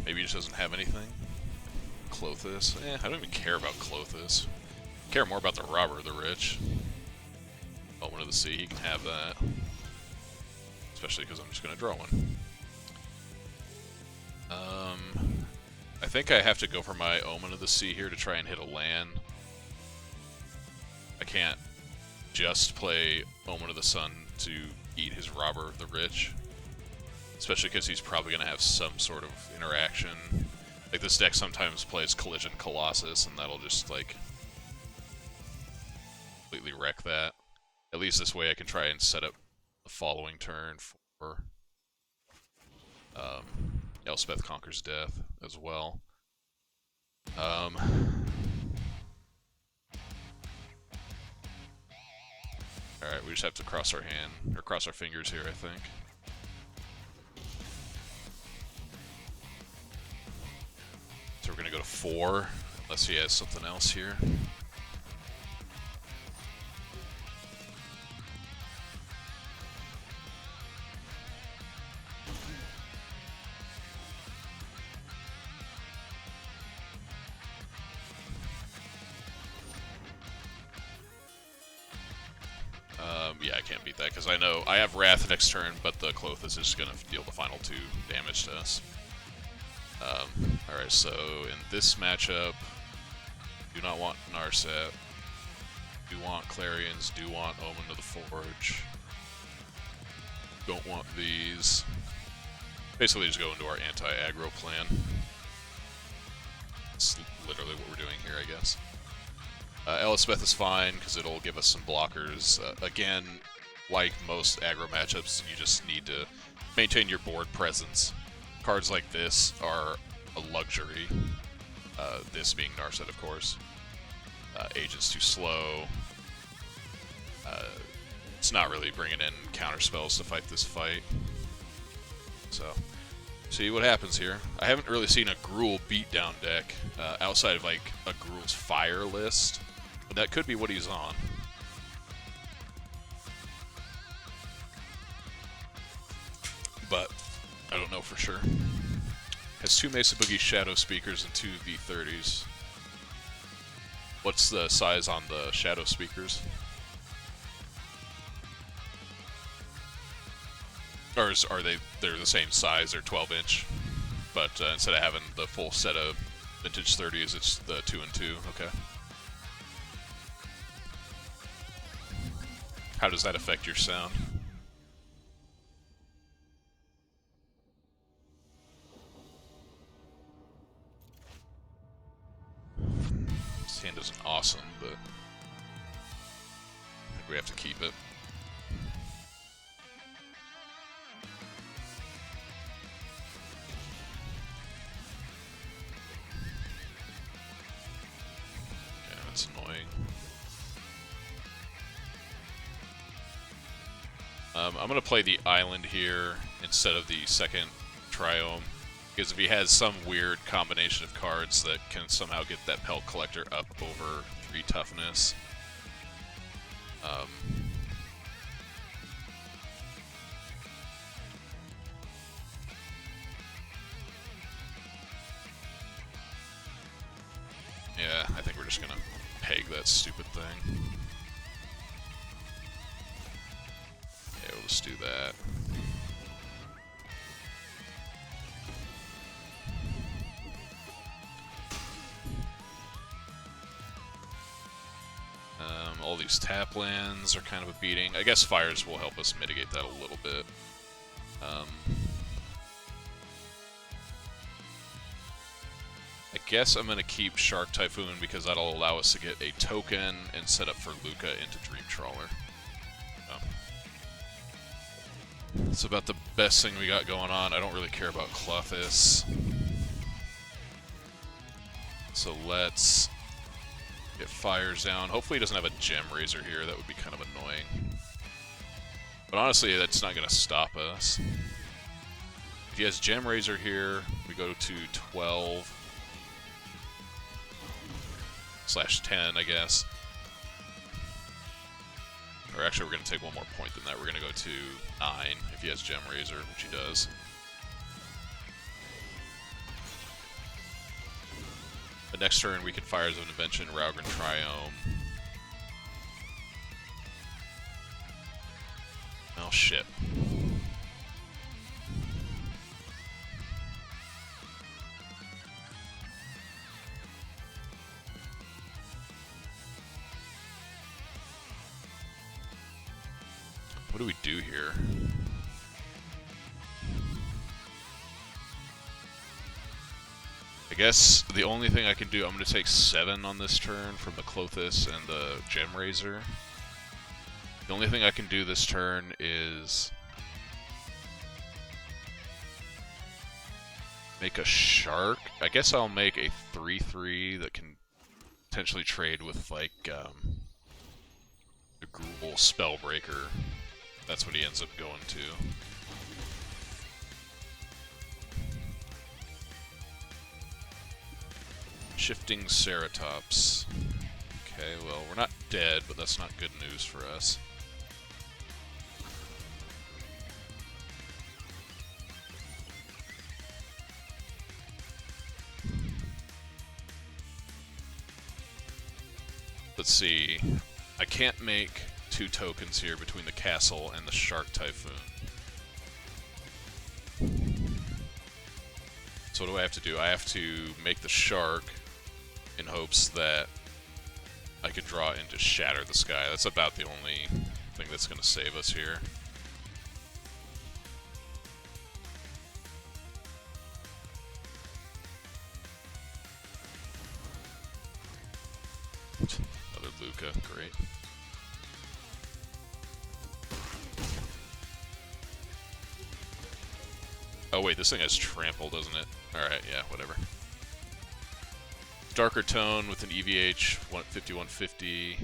Maybe he just doesn't have anything. Clothis. I don't even care about Clothis. I care more about the Robber of the Rich. Omen of the Sea, he can have that. Especially because I'm just going to draw one. I think I have to go for my Omen of the Sea here to try and hit a land. I can't just play Omen of the Sun to eat his Robber of the Rich. Especially because he's probably going to have some sort of interaction. Like, this deck sometimes plays Collision Colossus, and that'll just, like, completely wreck that. At least this way I can try and set up the following turn for Elspeth Conquers Death as well. Alright, we just have to cross our fingers here, I think. So we're gonna go to 4, unless he has something else here. Yeah, I can't beat that because I know I have Wrath next turn, but the Clothis is just going to deal the final 2 damage to us. Alright, so in this matchup, do not want Narset, do want Clarions, do want Omen of the Forge, don't want these. Basically just go into our anti-aggro plan. That's literally what we're doing here, I guess. Elspeth is fine because it'll give us some blockers. Again, like most aggro matchups, you just need to maintain your board presence. Cards like this are a luxury. This being Narset, of course. Agent's too slow. It's not really bringing in counter spells to fight this fight. So, see what happens here. I haven't really seen a Gruul beatdown deck outside of like a Gruul's Fire list. But that could be what he's on. But I don't know for sure. Has 2 Mesa Boogie Shadow Speakers and 2 V30s. What's the size on the Shadow Speakers? Or are they're the same size, they're 12-inch, but instead of having the full set of vintage 30s, it's the 2 and 2, okay. How does that affect your sound? This hand isn't awesome, but I think we have to keep it. Yeah, that's annoying. I'm going to play the island here instead of the second Triome, because if he has some weird combination of cards that can somehow get that Pelt Collector up over 3 toughness. Yeah, I think we're just going to peg that stupid thing. Yeah, we'll just do that. All these tap lands are kind of a beating. I guess fires will help us mitigate that a little bit. I guess I'm going to keep Shark Typhoon because that'll allow us to get a token and set up for Lukka into Dream Trawler. It's about the best thing we got going on. I don't really care about Clothis. So let's get fires down. Hopefully he doesn't have a Gem Razor here. That would be kind of annoying. But honestly, that's not going to stop us. If he has Gem Razor here, we go to 12/10, I guess. Or actually, we're going to take one more point than that. We're going to go to 9 if he has Gem Razor, which he does. The next turn, we can fire Zone Invention, Raugrin Triome. Oh, shit. What do we do here? I guess the only thing I can do, I'm going to take 7 on this turn from the Clothis and the Gem Razor. The only thing I can do this turn is make a Shark. I guess I'll make a 3/3 that can potentially trade with, like, the Gruul Spellbreaker. That's what he ends up going to. Shifting Ceratops. Okay, well, we're not dead, but that's not good news for us. Let's see. I can't make 2 tokens here between the castle and the Shark Typhoon. So what do I have to do? I have to make the Shark in hopes that I could draw into Shatter the Sky. That's about the only thing that's going to save us here. Another Lukka, great. Oh wait, this thing has trample, doesn't it? Alright, yeah, whatever. Darker tone with an EVH 150.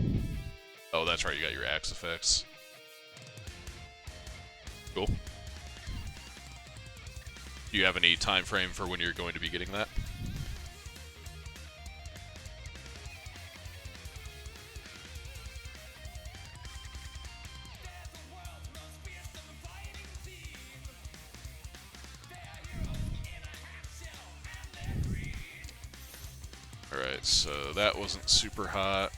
Oh, that's right, you got your axe effects. Cool. Do you have any time frame for when you're going to be getting that? Alright, so that wasn't super hot.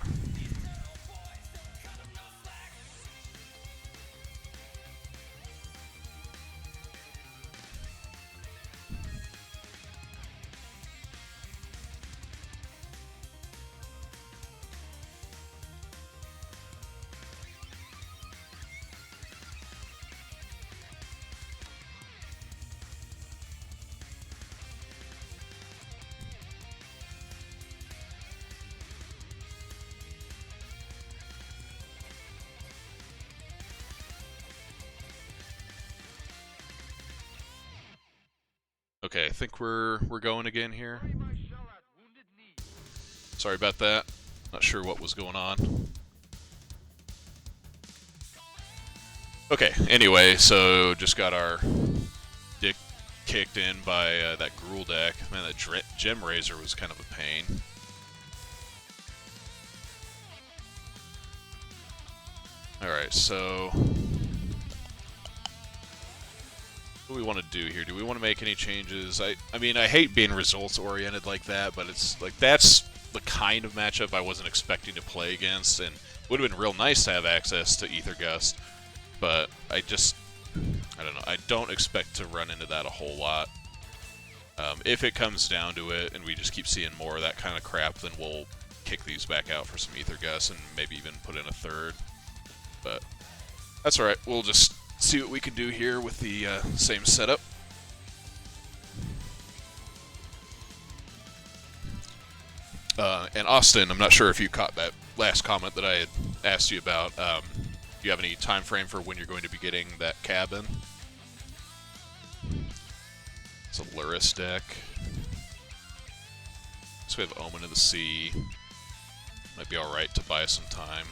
Okay, I think we're going again here. Sorry about that. Not sure what was going on. Okay, anyway, so just got our dick kicked in by that Gruul deck. Man, that Gem Razor was kind of a pain. Alright, so what do we want to do here? Do we want to make any changes? I mean, I hate being results-oriented like that, but it's like that's the kind of matchup I wasn't expecting to play against, and it would have been real nice to have access to Aether Gust, but I don't know. I don't expect to run into that a whole lot. If it comes down to it, and we just keep seeing more of that kind of crap, then we'll kick these back out for some Aether Gust and maybe even put in a third. But that's alright. We'll just see what we can do here with the same setup. And Austin, I'm not sure if you caught that last comment that I had asked you about. Do you have any time frame for when you're going to be getting that cabin? It's a Luris deck. So we have Omen of the Sea. Might be alright to buy some time.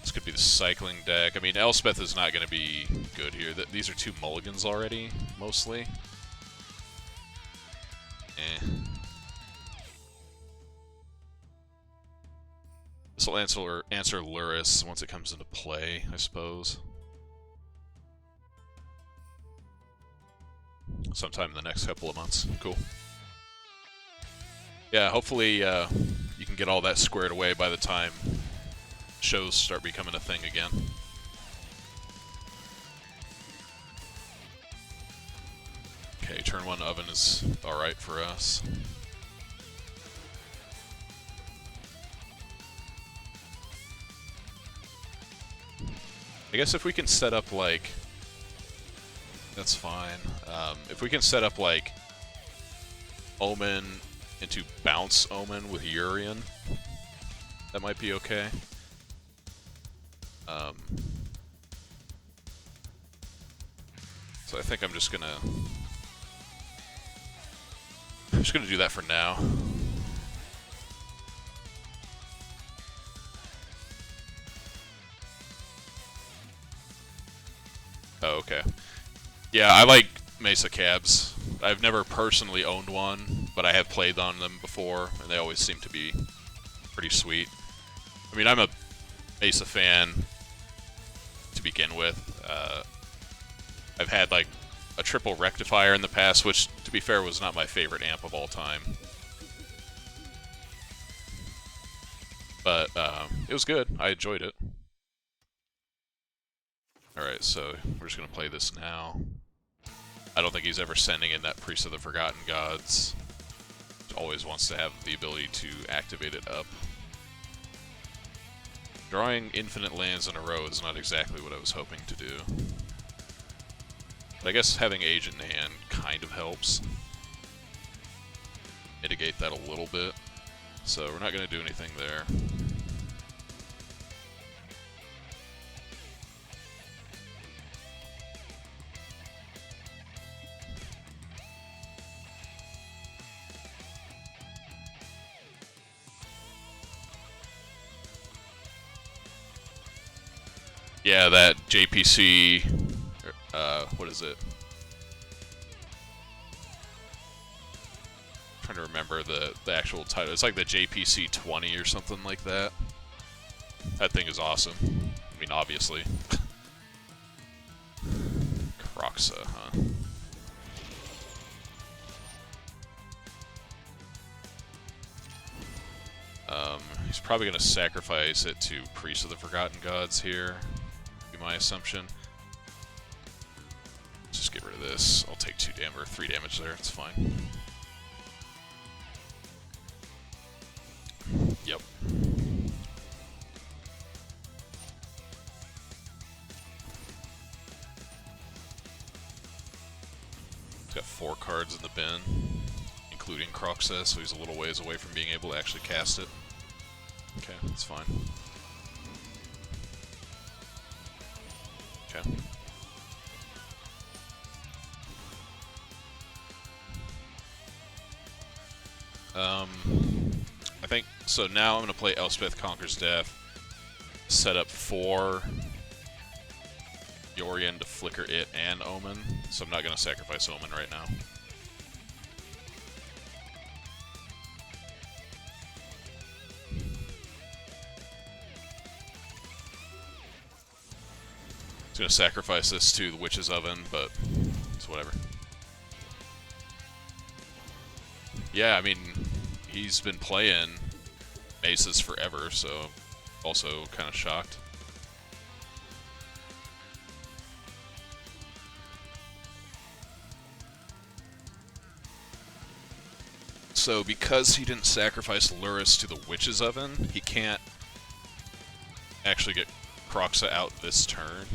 This could be the cycling deck. I mean, Elspeth is not going to be good here. These are 2 mulligans already, mostly. This will answer Luris once it comes into play, I suppose. Sometime in the next couple of months. Cool. Yeah, hopefully you can get all that squared away by the time shows start becoming a thing again. Okay, turn 1 oven is alright for us. I guess if we can set up like... That's fine. If we can set up like Omen into bounce Omen with Yorion, that might be okay. So I think I'm just gonna do that for now. Oh, okay. Yeah, I like Mesa cabs. I've never personally owned one, but I have played on them before, and they always seem to be pretty sweet. I mean, I'm a Mesa fan to begin with. I've had like a triple rectifier in the past, which, to be fair, was not my favorite amp of all time. But it was good. I enjoyed it. Alright, so we're just going to play this now. I don't think he's ever sending in that Priest of the Forgotten Gods. He always wants to have the ability to activate it up. Drawing infinite lands in a row is not exactly what I was hoping to do. But I guess having Age in hand kind of helps mitigate that a little bit. So we're not going to do anything there. Yeah, that JPC, what is it? I'm trying to remember the actual title. It's like the JPC 20 or something like that. That thing is awesome. I mean, obviously. Croxa, huh? He's probably going to sacrifice it to Priest of the Forgotten Gods here, be my assumption. Let's just get rid of this. I'll take 2 damage, or 3 damage there, it's fine. Yep. He's got 4 cards in the bin, including Croxa, so he's a little ways away from being able to actually cast it. Okay, that's fine. Okay. I think, so now I'm going to play Elspeth Conquers Death, set up 4 Yorion to flicker it and Omen, so I'm not going to sacrifice Omen right now. I was going to sacrifice this to the Witch's Oven, but it's whatever. Yeah, I mean, he's been playing Maces forever, so also kind of shocked. So because he didn't sacrifice Luris to the Witch's Oven, he can't actually get Croxa out this turn.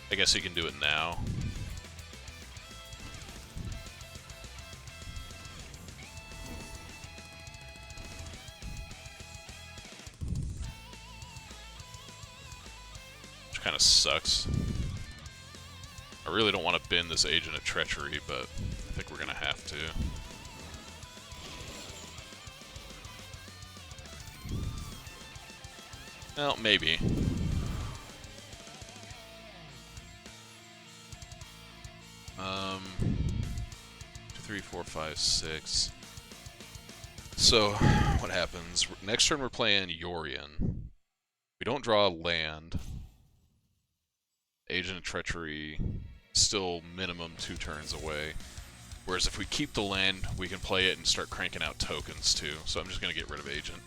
I guess he can do it now. Which kind of sucks. I really don't want to bin this Agent of Treachery, but I think we're going to have to. Well, maybe. 2, 3, 4, 5, 6. So, what happens? Next turn we're playing Yorion. We don't draw a land. Agent of Treachery, still minimum 2 turns away. Whereas if we keep the land, we can play it and start cranking out tokens too. So I'm just going to get rid of Agent.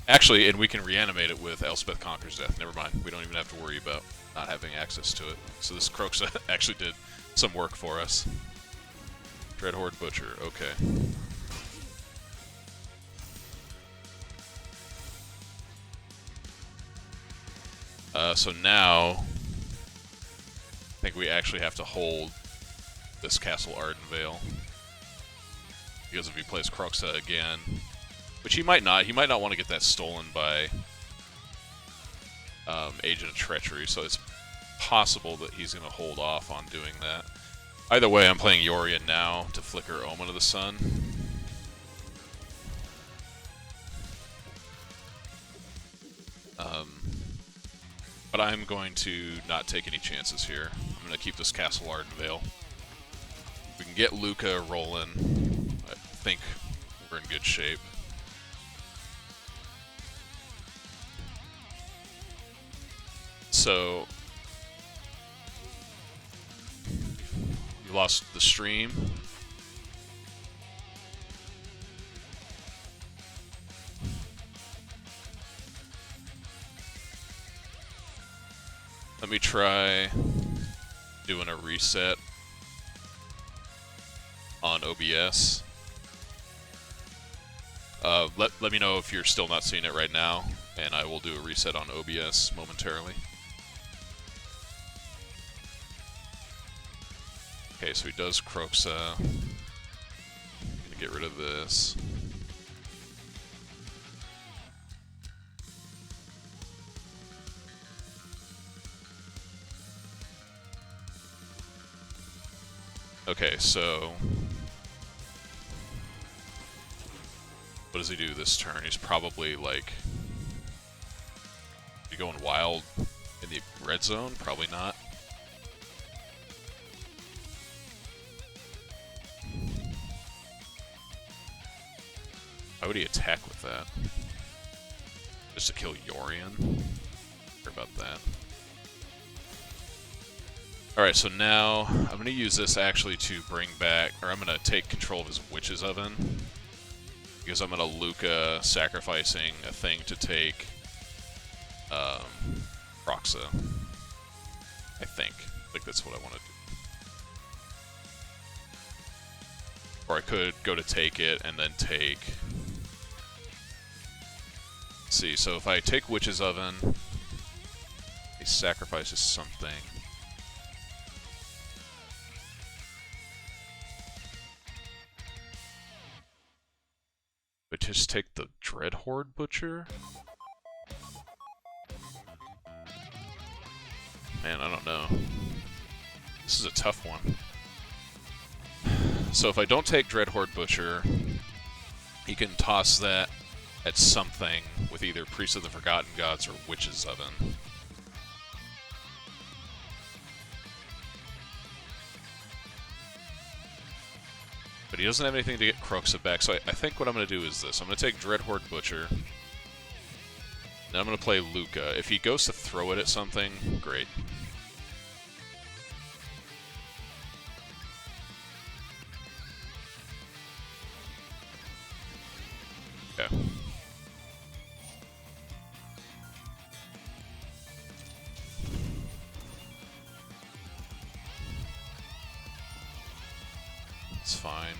Actually, and we can reanimate it with Elspeth Conquers Death. Never mind. We don't even have to worry about not having access to it. So this Croxa actually did some work for us. Dreadhorde Butcher. Okay. So now, I think we actually have to hold this Castle Ardenvale. Because if he plays Croxa again, which he might not want to get that stolen by Agent of Treachery, so it's possible that he's going to hold off on doing that. Either way, I'm playing Yorion now to flicker Omen of the Sun. But I'm going to not take any chances here. I'm going to keep this Castle Ardenvale. We can get Lukka rolling. I think we're in good shape. So, you lost the stream. Let me try doing a reset on OBS. Let me know if you're still not seeing it right now, and I will do a reset on OBS momentarily. Okay, so he does Croxa. I'm gonna get rid of this. Okay, so what does he do this turn? He's probably like, is he going wild in the red zone? Probably not. Why would he attack with that? Just to kill Yorion? Sorry about that. Alright, so now I'm going to use this actually to bring back, or I'm going to take control of his Witch's Oven. Because I'm going to Lukka sacrificing a thing to take Proxa. I think. Like that's what I want to do. Or I could go to take it and then take... Let's see, so if I take Witch's Oven, he sacrifices something. But just take the Dreadhorde Butcher? Man, I don't know. This is a tough one. So if I don't take Dreadhorde Butcher, he can toss that at something with either Priest of the Forgotten Gods or Witch's Oven. But he doesn't have anything to get Kroxa back, so I think what I'm going to do is this. I'm going to take Dreadhorde Butcher. Then I'm going to play Lukka. If he goes to throw it at something, great. Okay. It's fine.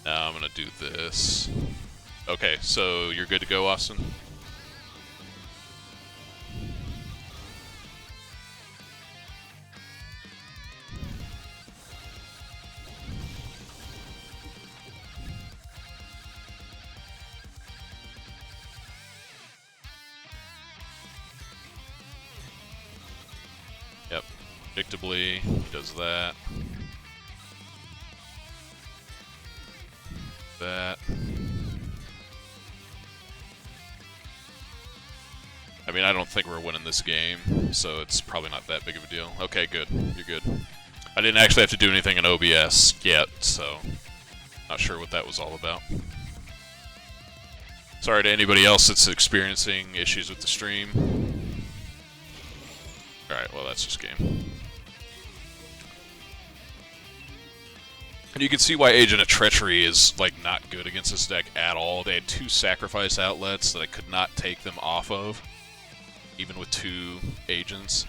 Now I'm gonna do this. Okay, so you're good to go, Austin? Yep, predictably, he does that. That. I mean, I don't think we're winning this game, so it's probably not that big of a deal. Okay, good. You're good. I didn't actually have to do anything in OBS yet, so not sure what that was all about. Sorry to anybody else that's experiencing issues with the stream. Alright, well that's just game. And you can see why Agent of Treachery is, like, not good against this deck at all. They had 2 sacrifice outlets that I could not take them off of, even with 2 agents.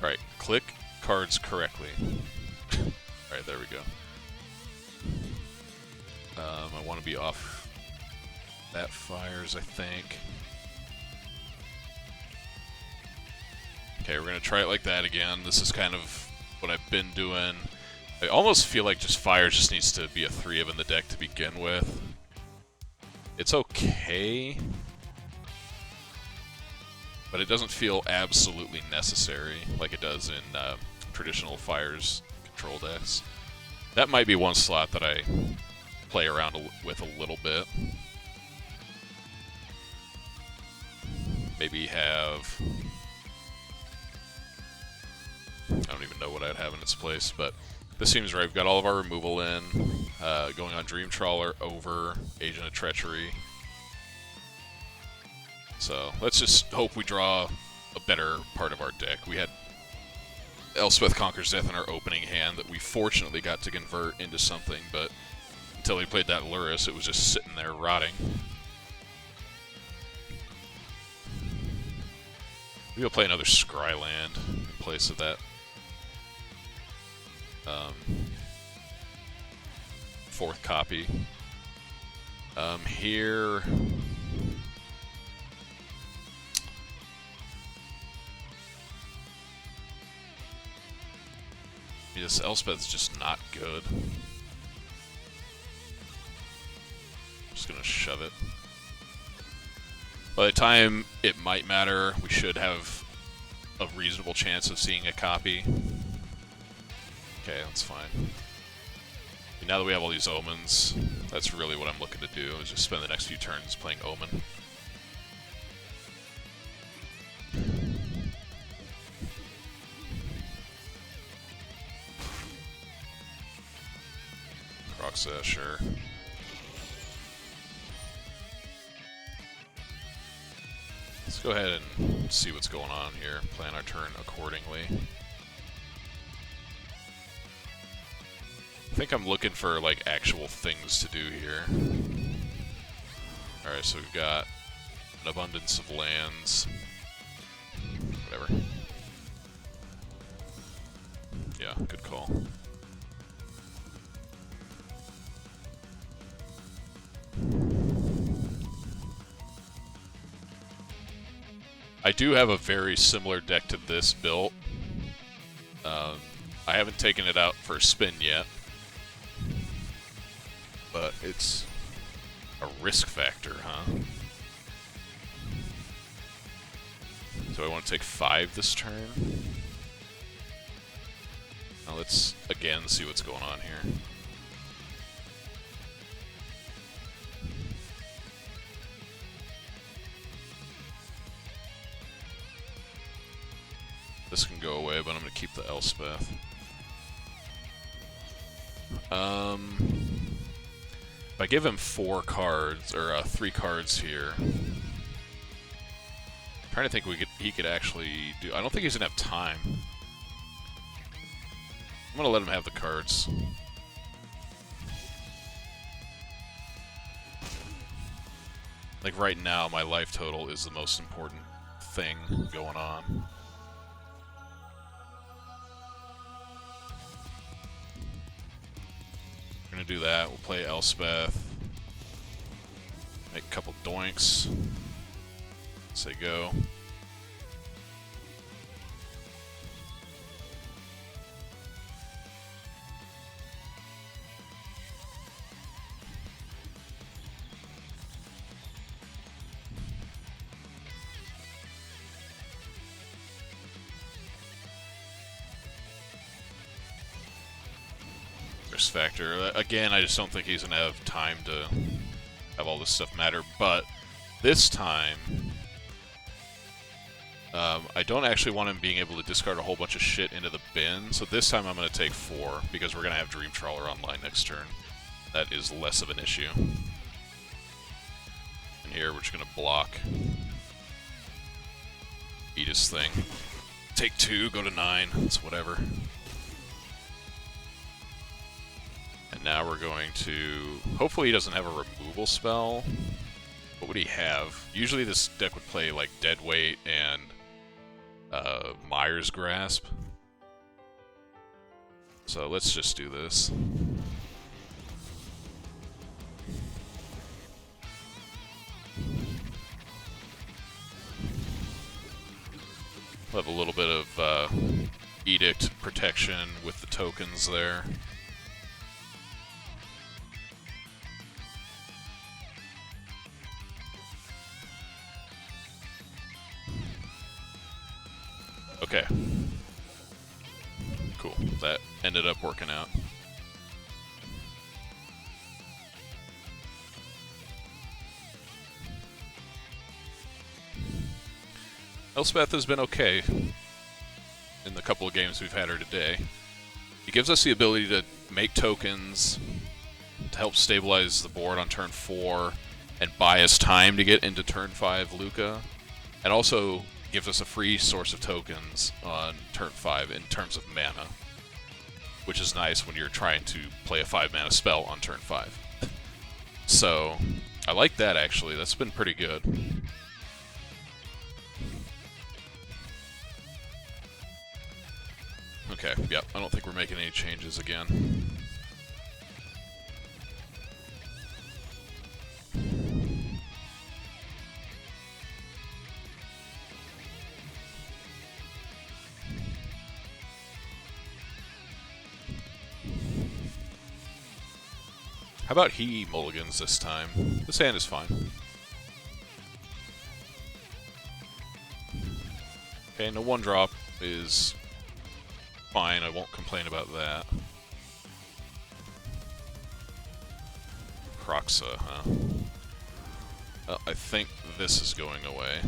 Alright, click cards correctly. Alright, there we go. I want to be off that fires, I think. Okay, we're going to try it like that again. This is kind of what I've been doing. I almost feel like just fire just needs to be a 3-of in the deck to begin with. It's okay, but it doesn't feel absolutely necessary like it does in traditional fires control decks. That might be one slot that I play around with a little bit. Maybe have... I don't even know what I'd have in its place, but this seems right. We've got all of our removal in, going on Dream Trawler over Agent of Treachery. So let's just hope we draw a better part of our deck. We had Elspeth Conquers Death in our opening hand that we fortunately got to convert into something, but until he played that Lurrus, it was just sitting there rotting. Maybe I'll play another Scryland in place of that. 4th copy. Here... This Elspeth's just not good. Just gonna shove it. By the time it might matter, we should have a reasonable chance of seeing a copy. Okay, that's fine. And now that we have all these omens, that's really what I'm looking to do, is just spend the next few turns playing Omen. Roxa, sure. Let's go ahead and see what's going on here, plan our turn accordingly. I think I'm looking for, like, actual things to do here. Alright, so we've got an abundance of lands. Whatever. Yeah, good call. I do have a very similar deck to this built. I haven't taken it out for a spin yet. But it's a risk factor, huh? So I want to take 5 this turn. Now let's again see what's going on here. This can go away, but I'm going to keep the Elspeth. If I give him 4 cards, or 3 cards here, I'm trying to think he could actually do. I don't think he's gonna have time. I'm gonna let him have the cards. Like right now, my life total is the most important thing going on. We're gonna do that. We'll play Elspeth. Make a couple doinks. Say go. Factor. Again, I just don't think he's gonna have time to have all this stuff matter, but this time I don't actually want him being able to discard a whole bunch of shit into the bin, so this time I'm gonna take 4 because we're gonna have Dream Trawler online next turn. That is less of an issue. And here we're just gonna block. Eat his thing. Take 2, go to 9, it's whatever. Now we're going to... Hopefully he doesn't have a removal spell. What would he have? Usually this deck would play like Deadweight and Mire's Grasp. So let's just do this. We'll have a little bit of Edict protection with the tokens there. Okay. Cool. That ended up working out. Elspeth has been okay in the couple of games we've had her today. It gives us the ability to make tokens to help stabilize the board on turn 4 and buy us time to get into turn 5 Lukka. And also gives us a free source of tokens on turn 5 in terms of mana, which is nice when you're trying to play a 5-mana spell on turn 5. So, I like that actually, that's been pretty good. Okay, yep, I don't think we're making any changes again. How about he mulligans this time? This hand is fine. Okay, no 1-drop is fine. I won't complain about that. Kroxa, huh? Oh, I think this is going away.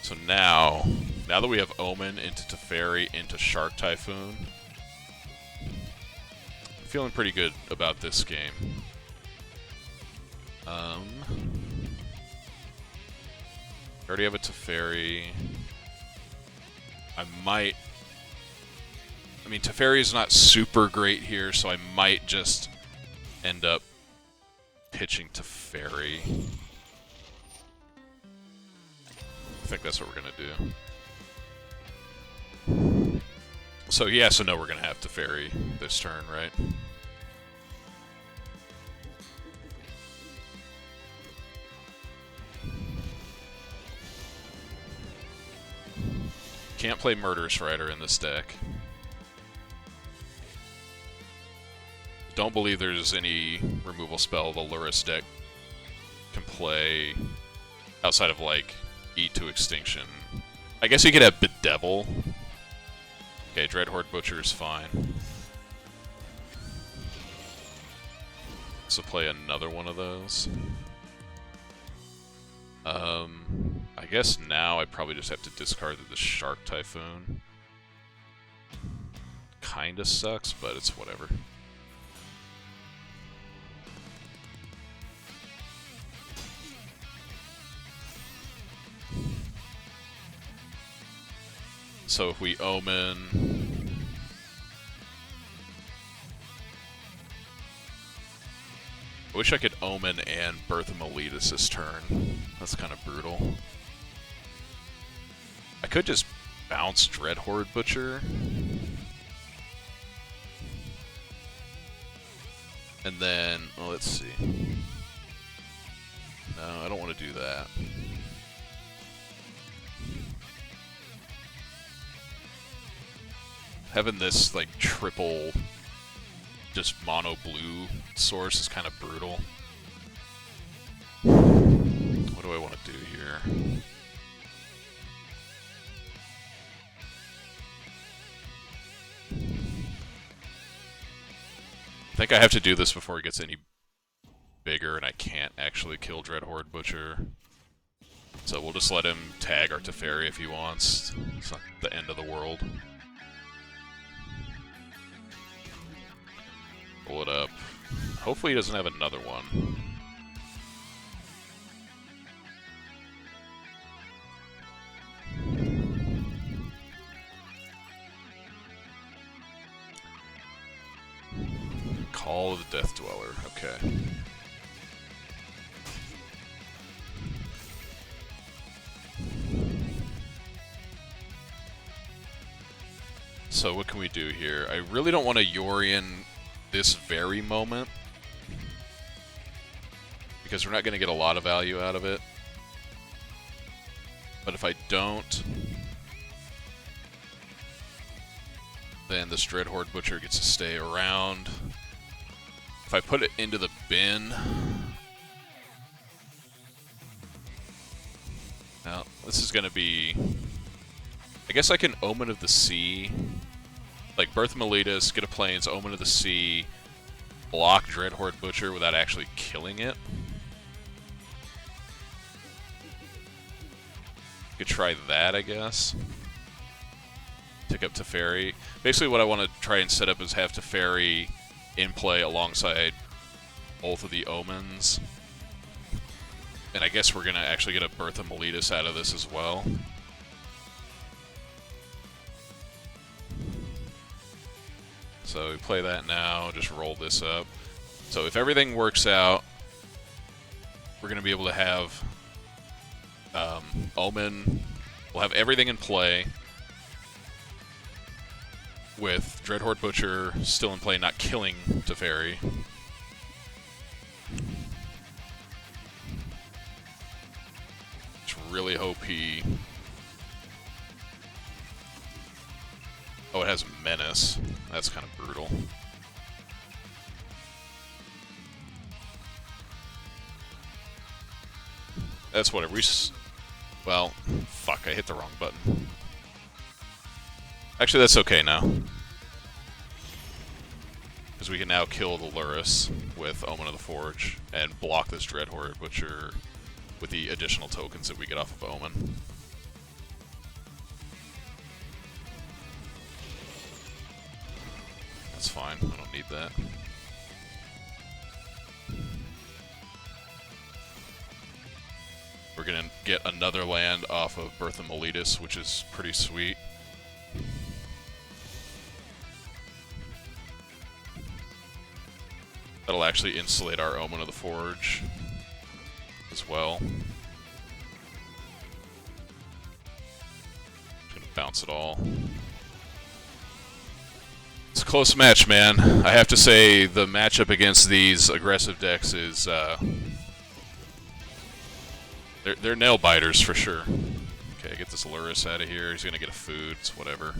So now that we have Omen into Teferi into Shark Typhoon, I'm feeling pretty good about this game. I already have a Teferi. I mean, Teferi is not super great here, so I might just end up pitching Teferi. I think that's what we're gonna do. So yes and no, we're gonna have Teferi this turn, right? Can't play Murderous Rider in this deck. Don't believe there's any removal spell the Lurrus deck can play outside of, like, Eat to Extinction. I guess you could have Bedevil. Okay, Dreadhorde Butcher is fine. So play another one of those. I guess now I probably just have to discard the Shark Typhoon. Kinda sucks, but it's whatever. So if we Omen... I wish I could Omen and Birth of Meletus this turn. That's kind of brutal. I could just bounce Dreadhorde Butcher. And then, well, let's see. No, I don't want to do that. Having this, like, triple, just mono blue source is kind of brutal. What do I want to do here? I think I have to do this before it gets any bigger, and I can't actually kill Dreadhorde Butcher. So we'll just let him tag our Teferi if he wants. It's not the end of the world. Pull it up. Hopefully he doesn't have another one. Call of the Death Dweller, okay. So what can we do here? I really don't want to Yorion this very moment, because we're not going to get a lot of value out of it. But if I don't, then this Dreadhorde Butcher gets to stay around. If I put it into the bin... Now, this is going to be... I guess I can Omen of the Sea. Like, Birth of Meletus, get a Plains, Omen of the Sea, block Dreadhorde Butcher without actually killing it. Could try that, I guess. Pick up Teferi. Basically what I want to try and set up is have Teferi in play alongside both of the Omens. And I guess we're going to actually get a Birth of Meletus out of this as well. So we play that now, just roll this up. So if everything works out, we're going to be able to have Omen. We'll have everything in play with Dreadhorde Butcher still in play, not killing Teferi. Just really hope he Oh, it has Menace. That's kind of brutal. That's whatever. Well, fuck, I hit the wrong button. Actually, that's okay now. Because we can now kill the Lurrus with Omen of the Forge and block this Dreadhorde, which are with the additional tokens that we get off of Omen. That's fine, I don't need that. We're gonna get another land off of Bertha Meletus, which is pretty sweet. That'll actually insulate our Omen of the Forge as well. Just gonna bounce it all. It's a close match, man. I have to say the matchup against these aggressive decks is they're nail biters for sure. Okay, get this Lurrus out of here. He's gonna get a food. It's whatever.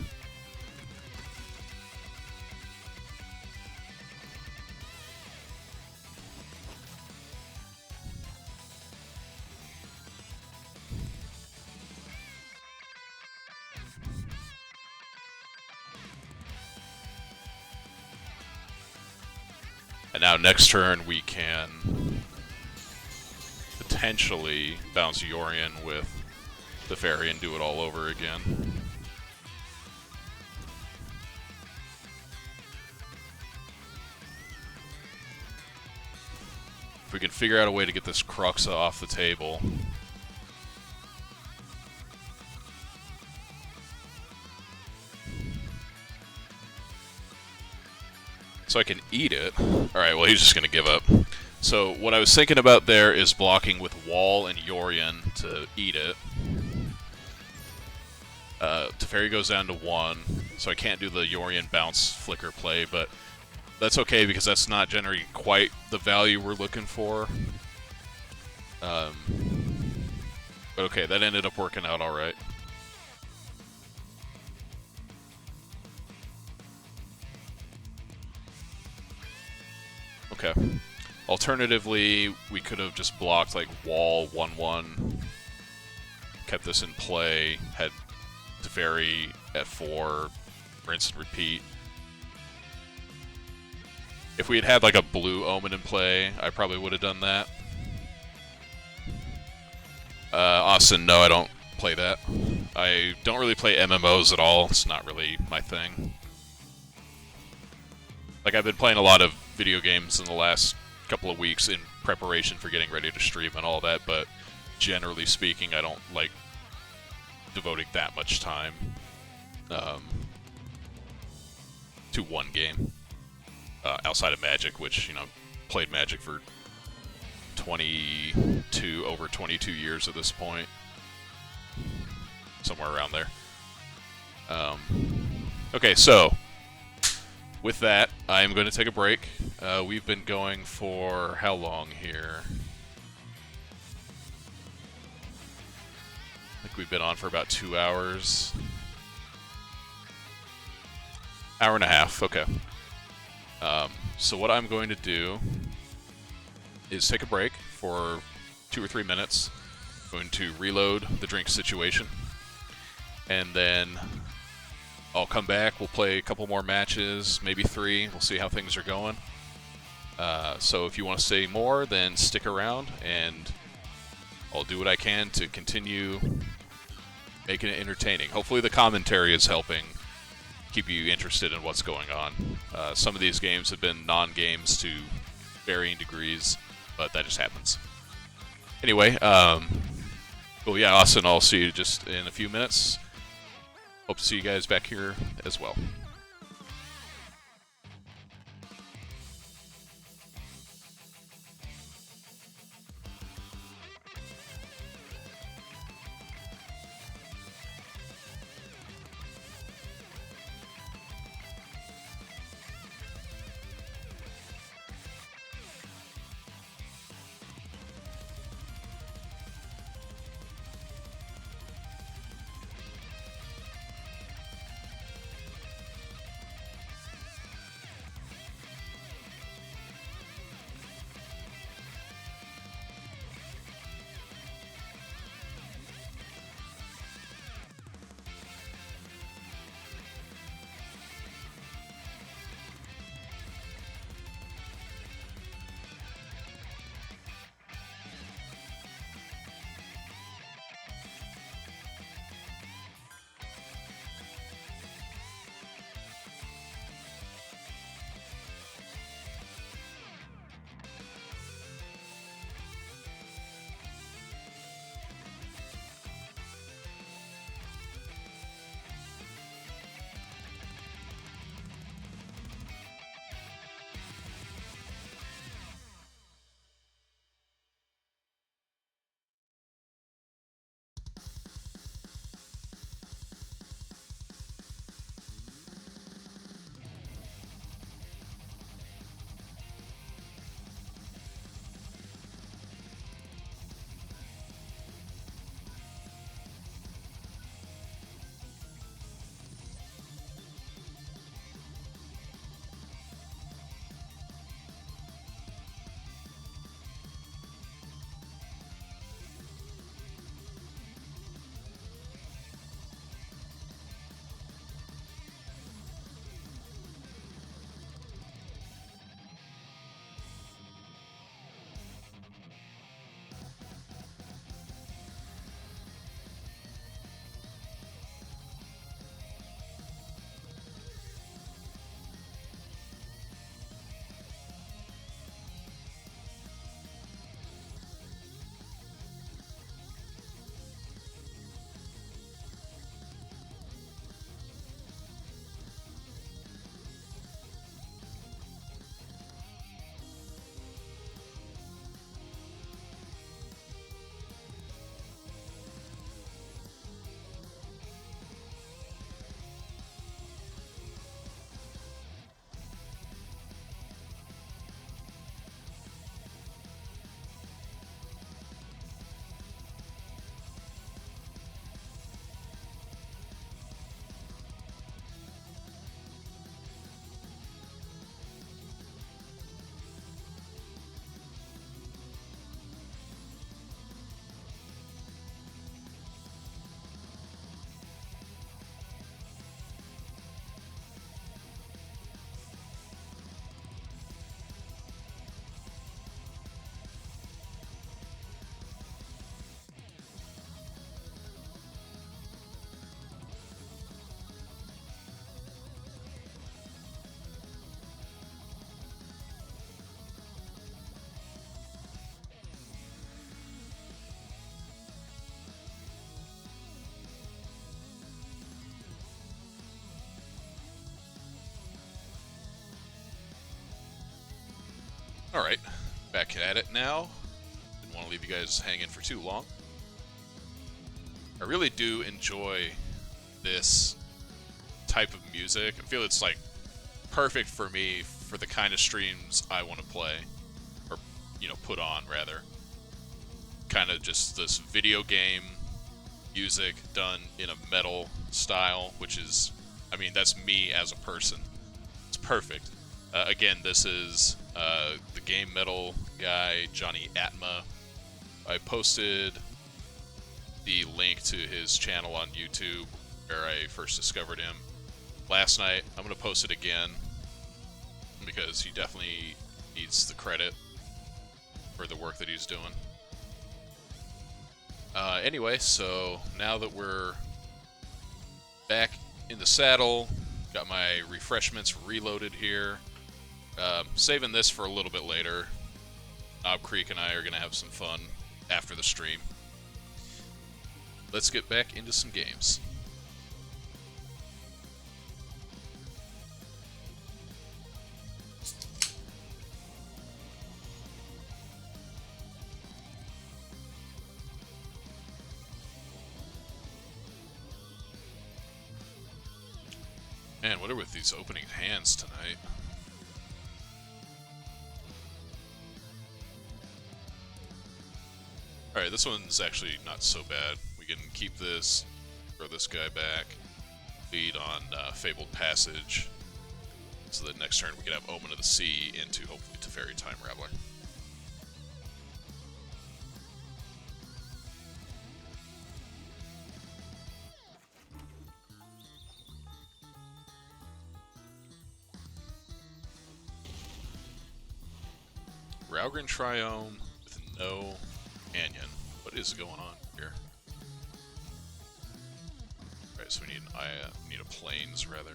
And now next turn we can potentially bounce Yorion with the Fairy and do it all over again. If we can figure out a way to get this Cruxa off the table. So I can eat it. Alright, well he's just going to give up. So what I was thinking about there is blocking with Wall and Yorion to eat it. Teferi goes down to 1, so I can't do the Yorion bounce flicker play, but that's okay because that's not generating quite the value we're looking for. But okay, that ended up working out alright. Okay. Alternatively, we could have just blocked like Wall 1/1, kept this in play, had Teferi at 4, rinse and repeat. If we had had like a blue Omen in play, I probably would have done that. Austin, no, I don't play that. I don't really play MMOs at all. It's not really my thing. Like, I've been playing a lot of video games in the last couple of weeks in preparation for getting ready to stream and all that, but generally speaking, I don't like devoting that much time to one game outside of Magic, which, you know, played Magic for over 22 years at this point, somewhere around there. Okay, so with that, I'm going to take a break. We've been going for how long here? I think we've been on for about 2 hours. Hour and a half, okay. So what I'm going to do is take a break for 2 or 3 minutes. I'm going to reload the drink situation. And then I'll come back, we'll play a couple more matches, maybe 3, we'll see how things are going. So if you want to say more, then stick around, and I'll do what I can to continue making it entertaining. Hopefully the commentary is helping keep you interested in what's going on. Some of these games have been non-games to varying degrees, but that just happens. Anyway, well, yeah, Austin, I'll see you just in a few minutes. Hope to see you guys back here as well. Alright, back at it now. Didn't want to leave you guys hanging for too long. I really do enjoy this type of music. I feel it's like perfect for me for the kind of streams I want to play. Or, you know, put on, rather. Kind of just this video game music done in a metal style, which is, I mean, that's me as a person. It's perfect. Again, this is the game metal guy, Johnny Atma. I posted the link to his channel on YouTube where I first discovered him last night. I'm going to post it again because he definitely needs the credit for the work that he's doing. Anyway, so now that we're back in the saddle, got my refreshments reloaded here. Saving this for a little bit later. Knob Creek and I are going to have some fun after the stream. Let's get back into some games. Man, what are with these opening hands tonight? Alright, this one's actually not so bad. We can keep this, throw this guy back, lead on Fabled Passage, so that next turn we can have Omen of the Sea into, hopefully, Teferi Time Raveler. Raugrin Triome with no Canyon. What is going on here? Right, so we need a Plains rather.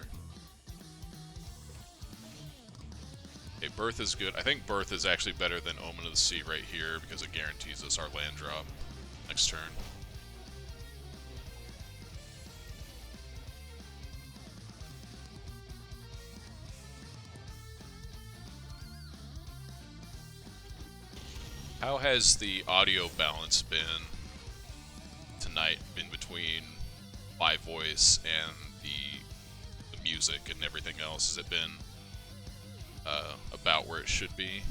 Okay, Birth is good. I think Birth is actually better than Omen of the Sea right here because it guarantees us our land drop next turn. How has the audio balance been tonight in between my voice and the music and everything else? Has it been about where it should be?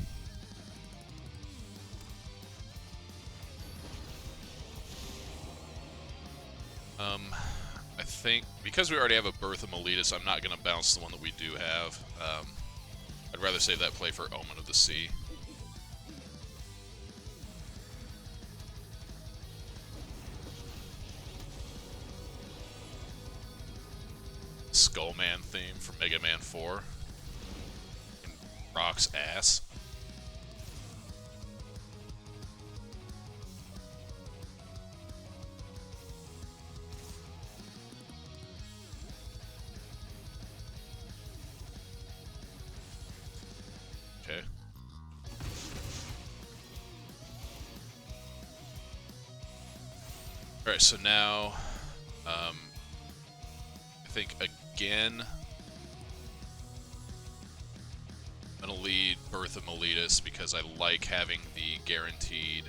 I think because we already have a Birth of Meletus, I'm not going to bounce the one that we do have. I'd rather save that play for Omen of the Sea. Skullman theme from Mega Man 4. Rocks ass. Okay. Alright, so now I think again I'm gonna lead Birth of Meletus because I like having the guaranteed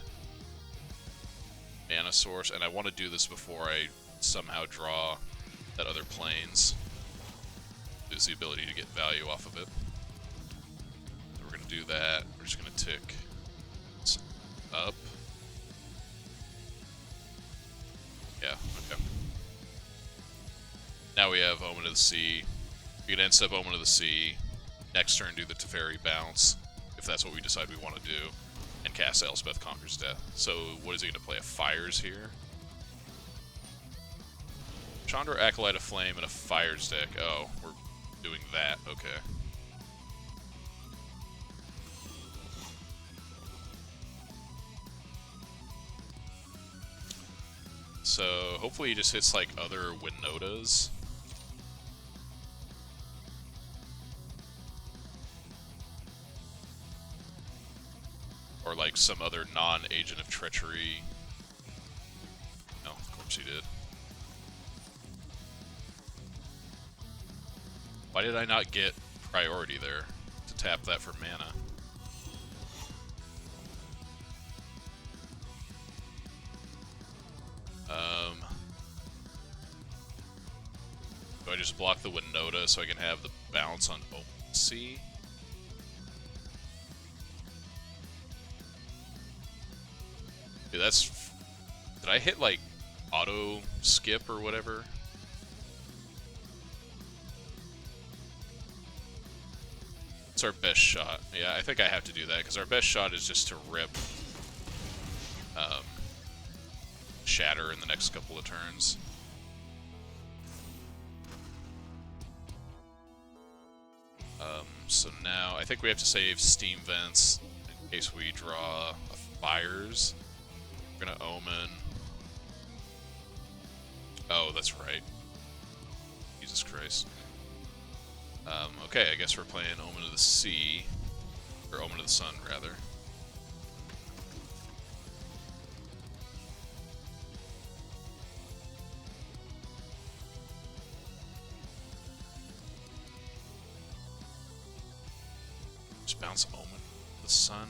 mana source, and I want to do this before I somehow draw that other Plains. Lose the ability to get value off of it. So we're gonna do that. We're just gonna tick this up. Yeah, okay. Now we have Omen of the Sea. We can end step Omen of the Sea. Next turn do the Teferi bounce, if that's what we decide we want to do, and cast Elspeth Conquers Death. So what is he going to play? A Fires here? Chandra, Acolyte of Flame, and a Fires deck. Oh, we're doing that. Okay. So hopefully he just hits like other Winotas. Or like some other non-Agent of Treachery. No, of course he did. Why did I not get priority there to tap that for mana? Do I just block the Winota so I can have the bounce on Omen C? Dude, that's... Did I hit, like, auto skip or whatever? It's our best shot. Yeah, I think I have to do that, because our best shot is just to rip Shatter in the next couple of turns. So now, I think we have to save Steam Vents in case we draw Fires. We're gonna Omen. Oh, that's right. Jesus Christ. Okay, I guess we're playing Omen of the Sea. Or Omen of the Sun, rather. Just bounce Omen of the Sun.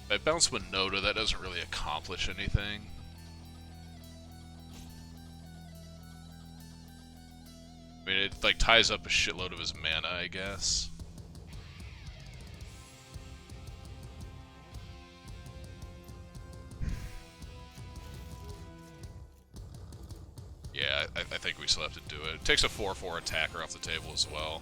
If I bounce Winota, that doesn't really accomplish anything. I mean, it like ties up a shitload of his mana, I guess. Yeah, I think we still have to do it. It takes a 4/4 attacker off the table as well.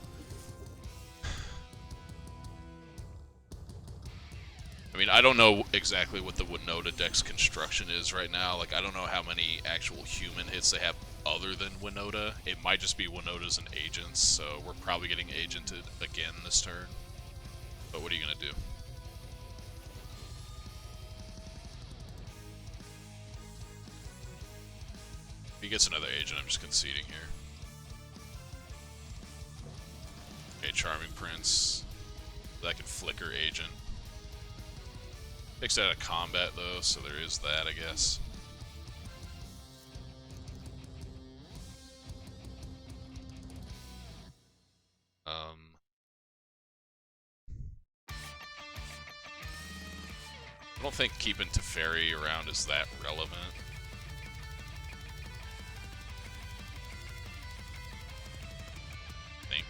I mean, I don't know exactly what the Winota deck's construction is right now. Like, I don't know how many actual human hits they have other than Winota. It might just be Winotas and agents, so we're probably getting agented again this turn. But what are you going to do? If he gets another agent, I'm just conceding here. Okay, Charming Prince. That can flicker agent. Takes out of combat though, so there is that, I guess. I don't think keeping Teferi around is that relevant. I think.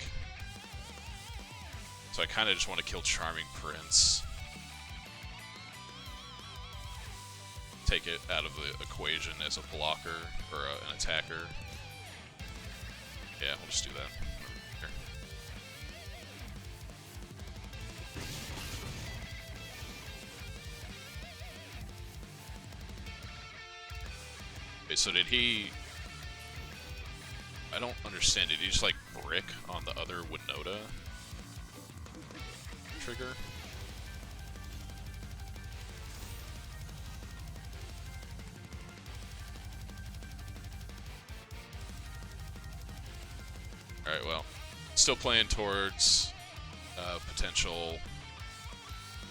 So I kind of just want to kill Charming Prince. Take it out of the equation as a blocker or an attacker. Yeah, we'll just do that. Here. Okay, so did he... I don't understand. Did he just like brick on the other Winota trigger? Alright, well, still playing towards potential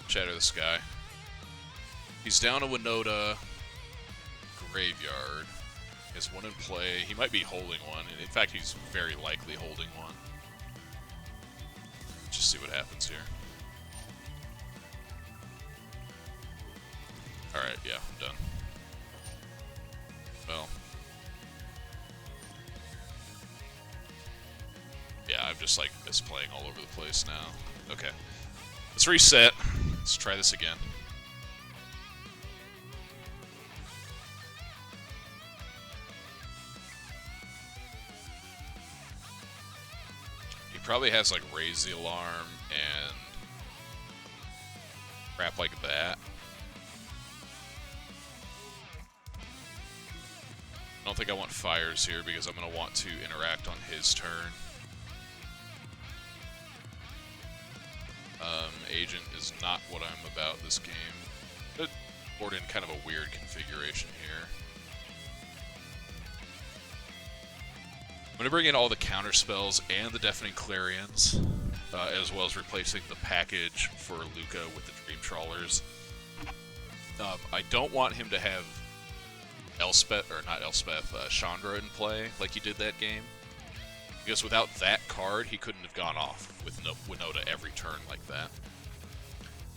Shatter the Sky. He's down a Winota Graveyard. He has one in play. He might be holding one. In fact, he's very likely holding one. Just see what happens here. Alright, yeah, I'm done. Well. Yeah, I'm just like misplaying all over the place now. Okay. Let's reset. Let's try this again. He probably has like Raise the Alarm and crap like that. I don't think I want Fires here because I'm going to want to interact on his turn. Agent is not what I'm about this game. But board in kind of a weird configuration here. I'm going to bring in all the counter spells and the Deafening Clarions, as well as replacing the package for Lukka with the Dream Trawlers. I don't want him to have Elspeth, or not Elspeth, Chandra in play like he did that game. Because without that card, he couldn't have gone off with Winota every turn like that.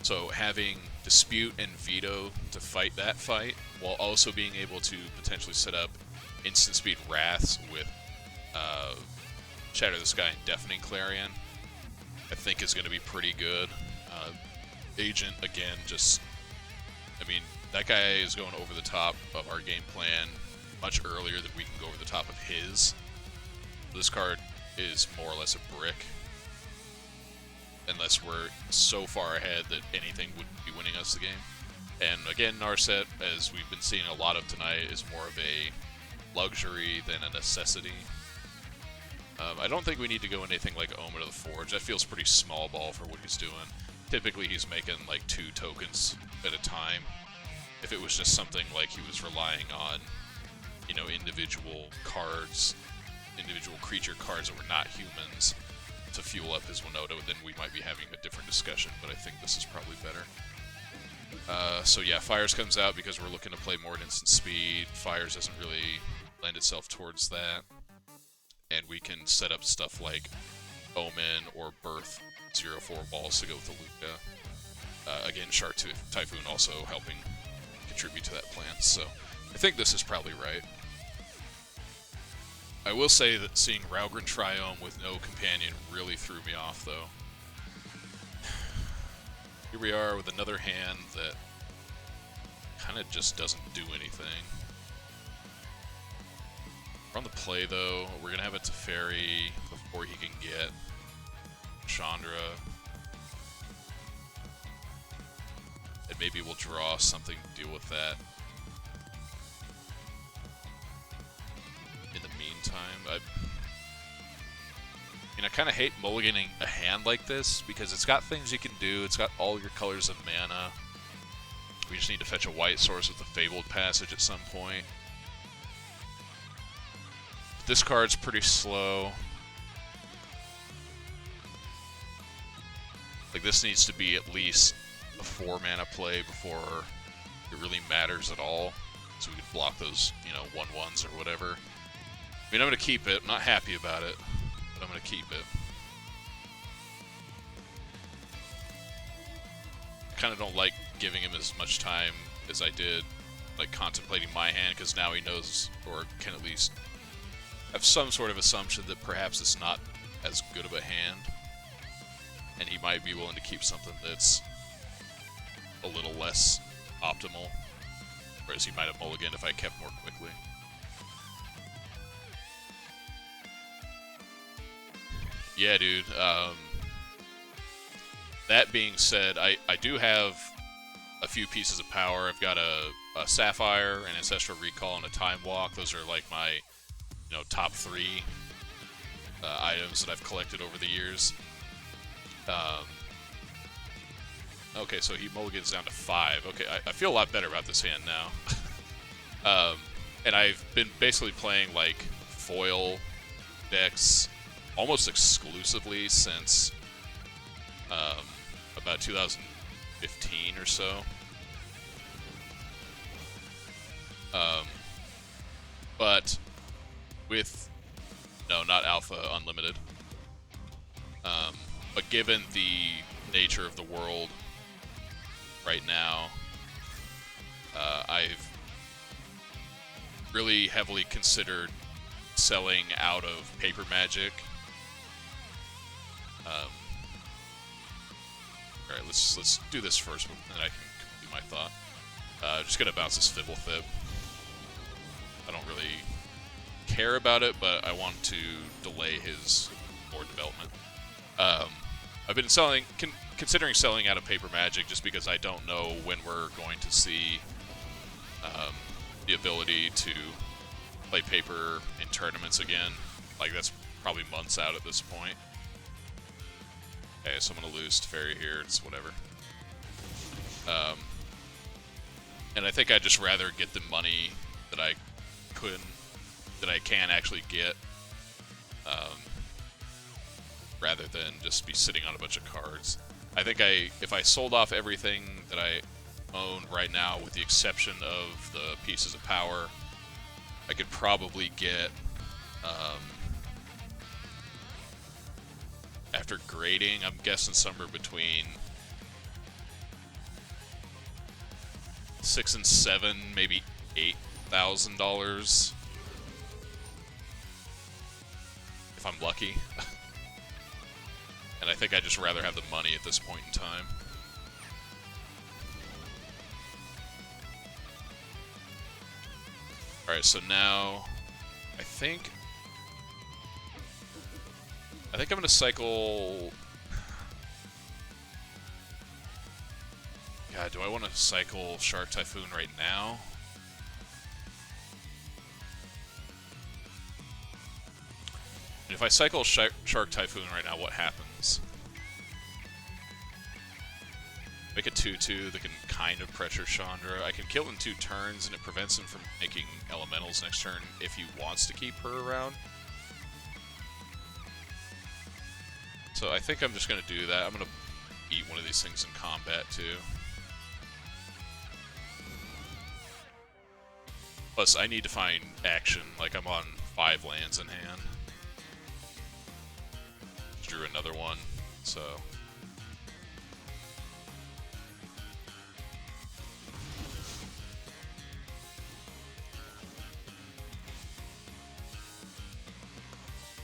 So having Dispute and Veto to fight that fight, while also being able to potentially set up instant speed Wraths with Shatter the Sky and Deafening Clarion, I think is going to be pretty good. Agent, again, just, I mean, that guy is going over the top of our game plan much earlier than we can go over the top of his. This card is more or less a brick, unless we're so far ahead that anything would be winning us the game. And again, Narset, as we've been seeing a lot of tonight, is more of a luxury than a necessity. I don't think we need to go anything like Omen of the Forge. That feels pretty small ball for what he's doing. Typically he's making like 2 tokens at a time. If it was just something like he was relying on, you know, individual cards, individual creature cards that were not humans to fuel up his Winota, then we might be having a different discussion, but I think this is probably better. So yeah, Fires comes out because we're looking to play more at instant speed. Fires doesn't really lend itself towards that. And we can set up stuff like Omen or Birth 0-4 balls to go with the Lukka. Again, Shark Typhoon also helping contribute to that plan, so I think this is probably right. I will say that seeing Raugrin Triome with no companion really threw me off, though. Here we are with another hand that kind of just doesn't do anything. We're on the play, though. We're going to have a Teferi before he can get Chandra. And maybe we'll draw something to deal with that. In the meantime, I kind of hate mulliganing a hand like this because it's got things you can do. It's got all your colors of mana. We just need to fetch a white source with the Fabled Passage at some point. This card's pretty slow. Like, this needs to be at least a 4-mana play before it really matters at all. So we can block those, you know, 1/1s or whatever. I mean, I'm going to keep it. I'm not happy about it, but I'm going to keep it. I kind of don't like giving him as much time as I did, like, contemplating my hand, because now he knows, or can at least have some sort of assumption that perhaps it's not as good of a hand, and he might be willing to keep something that's a little less optimal, whereas he might have mulliganed if I kept more quickly. Yeah, dude. That being said, I do have a few pieces of power. I've got a Sapphire, an Ancestral Recall, and a Time Walk. Those are like my, you know, top 3 items that I've collected over the years. Okay, so he mulligans down to 5. Okay, I feel a lot better about this hand now. And I've been basically playing like foil decks almost exclusively since about 2015 or so. But with, no, not Alpha Unlimited. But given the nature of the world right now, I've really heavily considered selling out of Paper Magic. Alright, let's do this first, and then I can do my thought. Just gonna bounce this Fibblethip. I don't really care about it, but I want to delay his board development. I've been considering selling out of Paper Magic just because I don't know when we're going to see the ability to play Paper in tournaments again. Like, that's probably months out at this point. Okay, so I'm going to lose Teferi here. It's whatever. And I think I'd just rather get the money that I can actually get, rather than just be sitting on a bunch of cards. I think if I sold off everything that I own right now, with the exception of the pieces of power, I could probably get, after grading, I'm guessing somewhere between $6,000 and $7,000, maybe $8,000. If I'm I'm lucky. And I think I'd just rather have the money at this point in time. Alright, so now I think I'm gonna cycle. God, do I want to cycle Shark Typhoon right now? And if I cycle Shark Typhoon right now, what happens? Make a 2/2 that can kind of pressure Chandra. I can kill in 2 turns, and it prevents him from making elementals next turn if he wants to keep her around. So I think I'm just going to do that. I'm going to eat one of these things in combat, too. Plus, I need to find action. Like, I'm on 5 lands in hand. Drew another one, so...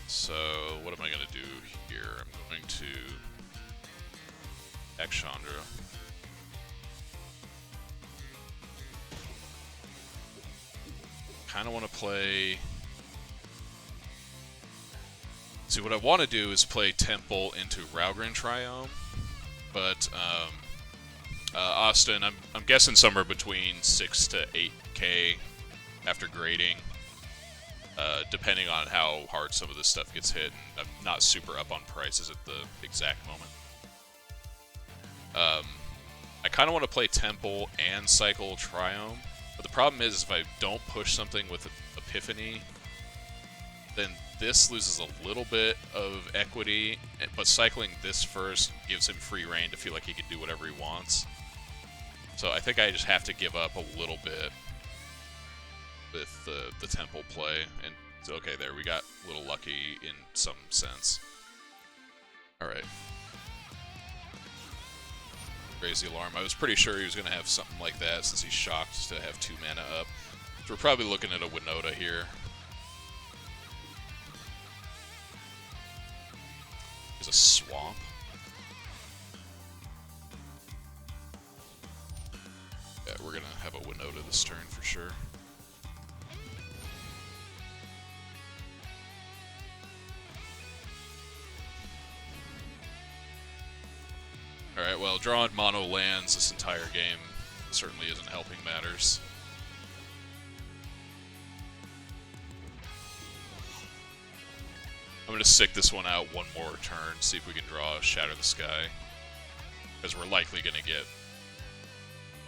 So, what am I going to do here? I'm going to attack Chandra. Kind of want to play... See, what I want to do is play Temple into Raugrin Triome, but Austin, I'm guessing somewhere between 6 to 8K after grading, depending on how hard some of this stuff gets hit. And I'm not super up on prices at the exact moment. I kind of want to play Temple and cycle Triome, but the problem is if I don't push something with Epiphany, then this loses a little bit of equity, but cycling this first gives him free reign to feel like he can do whatever he wants. So I think I just have to give up a little bit with the Temple play. And so, okay, there, we got a little lucky in some sense. Alright. Raise the alarm. I was pretty sure he was going to have something like that since he's shocked to have 2 mana up. So we're probably looking at a Winota here. There's a swamp. Yeah, we're gonna have a Winota this turn for sure. Alright, well, drawing mono lands this entire game certainly isn't helping matters. I'm going to stick this one out one more turn, see if we can draw Shatter the Sky. Because we're likely going to get,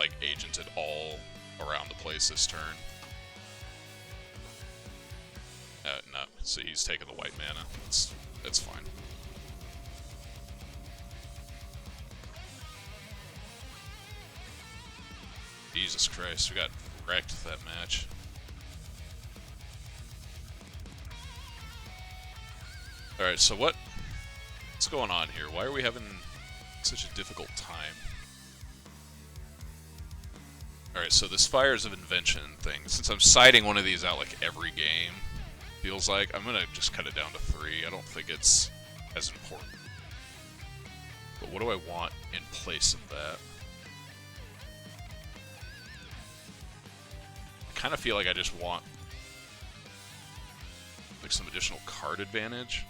like, agented all around the place this turn. No, so he's taking the white mana. It's fine. Jesus Christ, we got wrecked that match. Alright, so what's going on here? Why are we having such a difficult time? Alright, so this Fires of Invention thing, since I'm citing one of these out like every game, feels like, I'm gonna just cut it down to 3. I don't think it's as important. But what do I want in place of that? I kind of feel like I just want like some additional card advantage.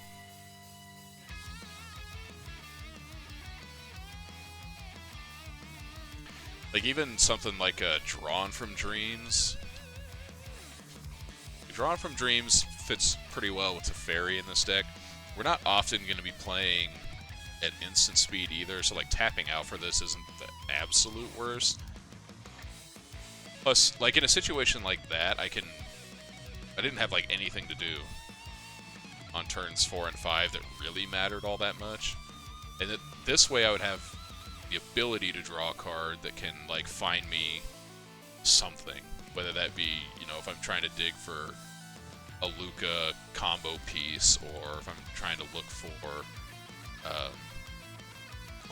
Like even something like Drawn from Dreams. Drawn from Dreams fits pretty well with Teferi in this deck. We're not often going to be playing at instant speed either, so like tapping out for this isn't the absolute worst. Plus, like in a situation like that, I didn't have like anything to do on turns 4 and 5 that really mattered all that much. And this way I would have the ability to draw a card that can like find me something, whether that be, you know, if I'm trying to dig for a Lukka combo piece, or if I'm trying to look for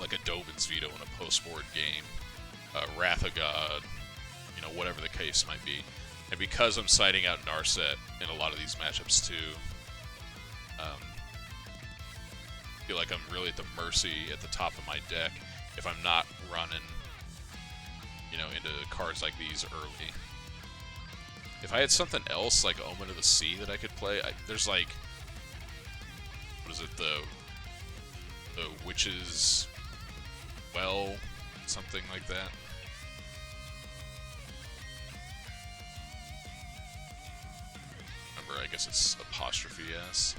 like a Dovin's Veto in a post-board game, Wrath of God, you know, whatever the case might be. And because I'm citing out Narset in a lot of these matchups too, feel like I'm really at the mercy at the top of my deck if I'm not running, you know, into cards like these early. If I had something else like Omen of the Sea that I could play, there's like, what is it, the Witch's Well, something like that. Remember, I guess it's apostrophe S,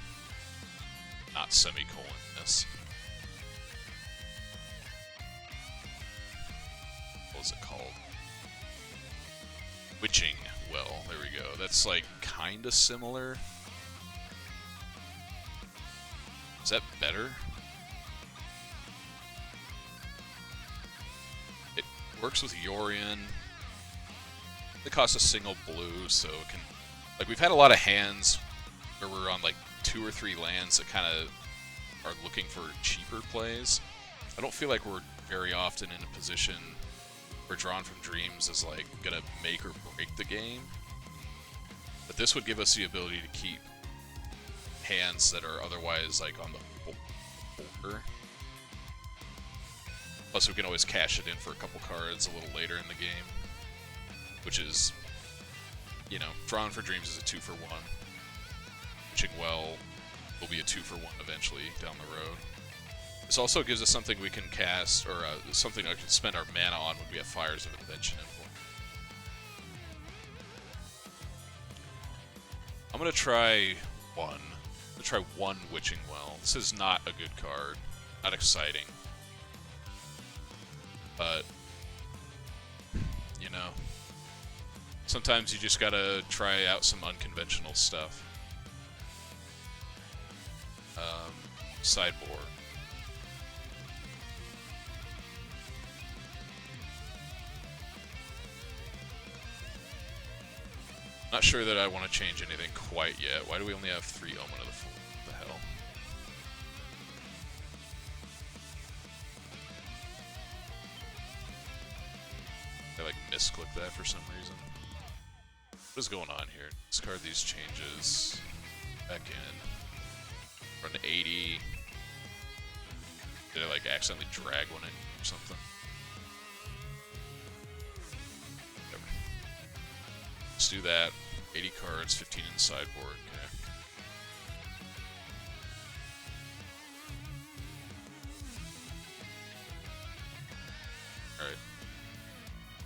not semicolon S. What is it called? Witching Well, there we go. That's like kinda similar. Is that better? It works with Yorion. It costs a single blue, so it can... Like, we've had a lot of hands where we're on like 2 or 3 lands that kind of are looking for cheaper plays. I don't feel like we're very often in a position where Drawn from Dreams is like gonna make or break the game. But this would give us the ability to keep hands that are otherwise like on the border. Plus we can always cash it in for a couple cards a little later in the game. Which is, you know, Drawn for Dreams is a 2-for-1. Witching Well will be a 2-for-1 eventually down the road. This also gives us something we can cast, or something I can spend our mana on when we have Fires of Invention in play. I'm gonna try one. I'm gonna try one Witching Well. This is not a good card. Not exciting. But, you know, sometimes you just gotta try out some unconventional stuff. Sideboard. Not sure that I want to change anything quite yet. Why do we only have 3 Omen of the Fool? What the hell? I like misclick that for some reason. What is going on here? Discard these changes. Back in. Run 80. Did I like accidentally drag one in or something? Whatever. Let's do that. 80 cards, 15 in the sideboard. Okay. Alright.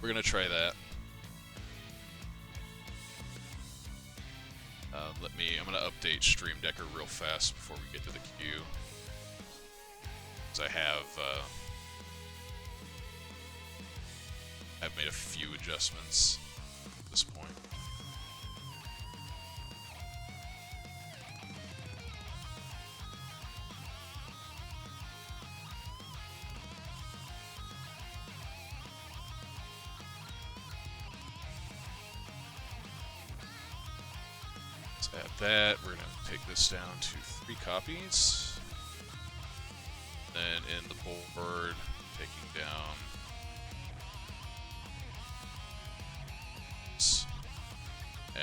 We're gonna try that. I'm gonna update Stream Decker real fast before we get to the queue. Because I've made a few adjustments at this point. Add that. We're going to take this down to 3 copies. Then in the board, taking down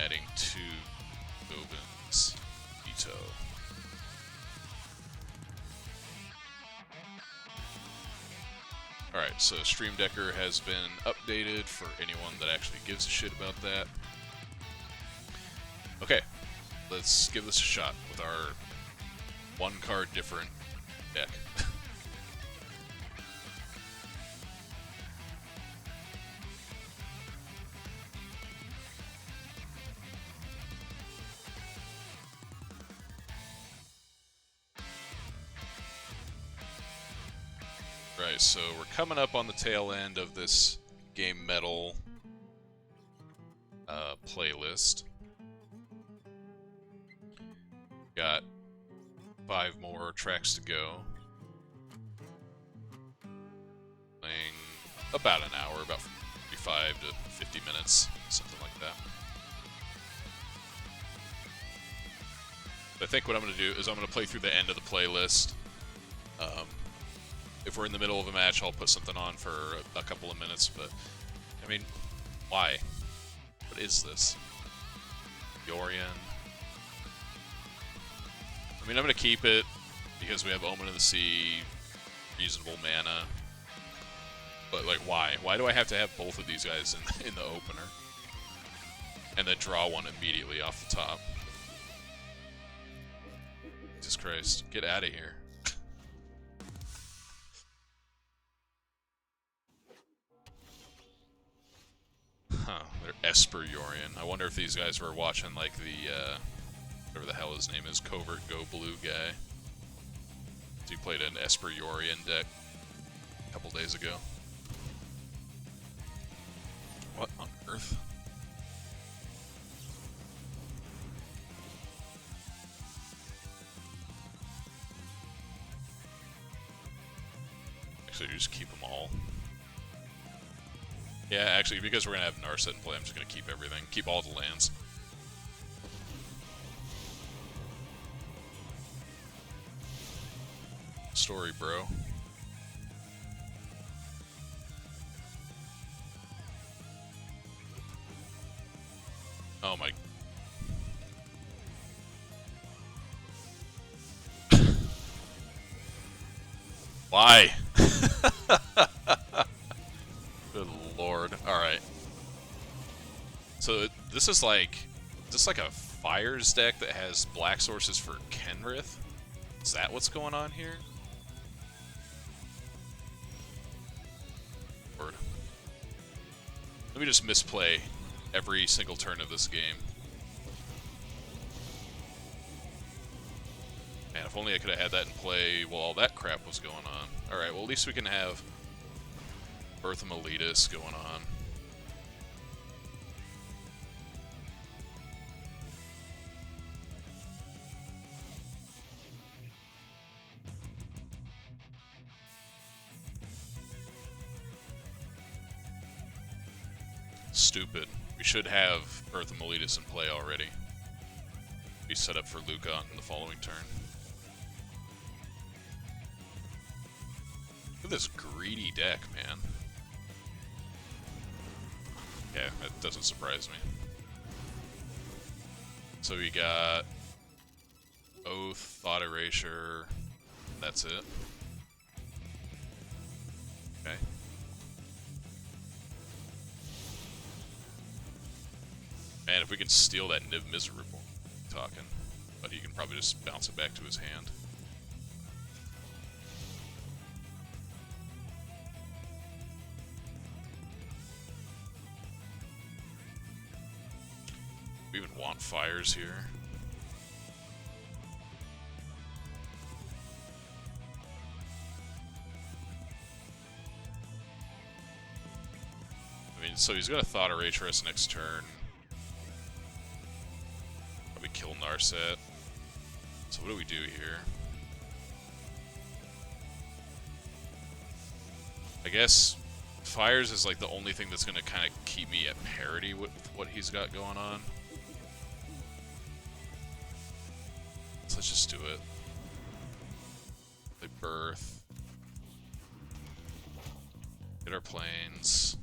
adding 2 Gobins Veto. Alright, so Stream Decker has been updated for anyone that actually gives a shit about that. Okay. Let's give this a shot with our 1 card different deck. Right, so we're coming up on the tail end of this Game Metal playlist. Got 5 more tracks to go. Playing about an hour, about 45 to 50 minutes, something like that. But I think what I'm going to do is I'm going to play through the end of the playlist. If we're in the middle of a match, I'll put something on for a couple of minutes, but, I mean, why? What is this? Yorion. I mean, I'm going to keep it. because we have Omen of the Sea, reasonable mana. But like, why? Why do I have to have both of these guys in the opener? And then draw one immediately off the top. Jesus Christ. Get out of here. Huh. They're Esper Yorion. I wonder if these guys were watching like the, whatever the hell his name is, Covert Go Blue guy. He played an Esper Yorion deck a couple days ago. What on earth? Actually, just keep them all. Yeah, actually, because we're gonna have Narset in play, I'm just gonna keep everything. Keep all the lands. Story, bro. Oh my. Why? Good lord. Alright. So this is like a Fires deck that has black sources for Kenrith? Is that what's going on here? Lord. Let me just misplay every single turn of this game. Man, if only I could have had that in play while all that crap was going on. Alright, well at least we can have Birth of Meletus going on. Stupid. We should have Birth of Meletus in play already. Be set up for Lukka on the following turn. Look at this greedy deck, man. Yeah, that doesn't surprise me. So we got Oath, Thought Erasure, that's it. Okay. Man, if we can steal that Niv Miserable, talking. But he can probably just bounce it back to his hand. We even want Fires here. I mean, so he's got a Thought Erasure us next turn. Probably kill Narset. So what do we do here? I guess Fires is like the only thing that's going to kind of keep me at parity with what he's got going on. So let's just do it. Play Birth. Get our planes.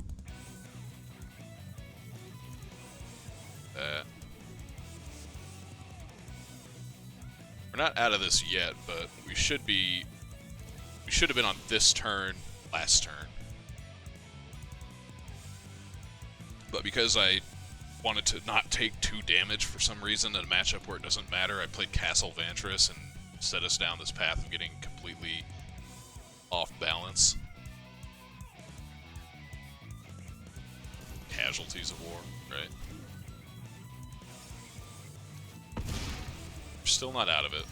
That. We're not out of this yet, but we should be. We should have been on this turn last turn. But because I wanted to not take 2 damage for some reason in a matchup where it doesn't matter, I played Castle Vantress and set us down this path of getting completely off balance. Casualties of war, right? We're still not out of it.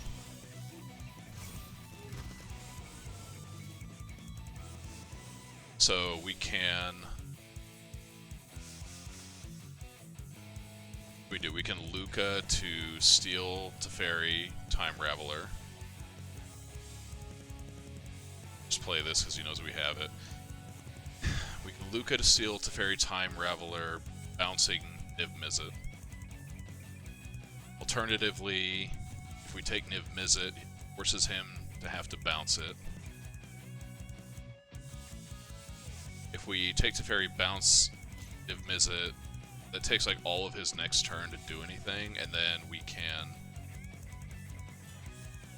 So we can... We can Lukka to steal Teferi, Time Raveler. Just play this because he knows we have it. We can Lukka to steal Teferi, Time Raveler, bouncing Niv Mizzet. Alternatively, if we take Niv Mizzet, it forces him to have to bounce it. If we take Teferi, bounce Niv Mizzet, that takes like all of his next turn to do anything, and then we can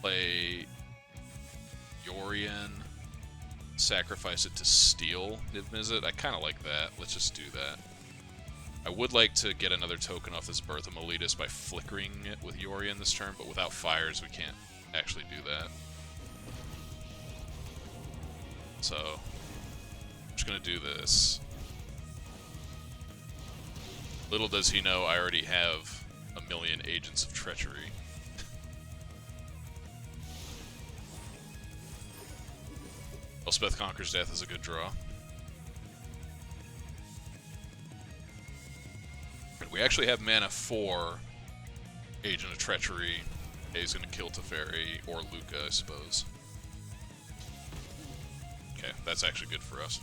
play Yorion, sacrifice it to steal Niv Mizzet. I kind of like that. Let's just do that. I would like to get another token off this Birth of Meletus by flickering it with Yorion this turn, but without fires we can't actually do that. So, I'm just going to do this. Little does he know I already have a million Agents of Treachery. Elspeth Conquers Death is a good draw. And we actually have mana for Agent of Treachery. He's going to kill Teferi or Lukka, I suppose. Okay, that's actually good for us.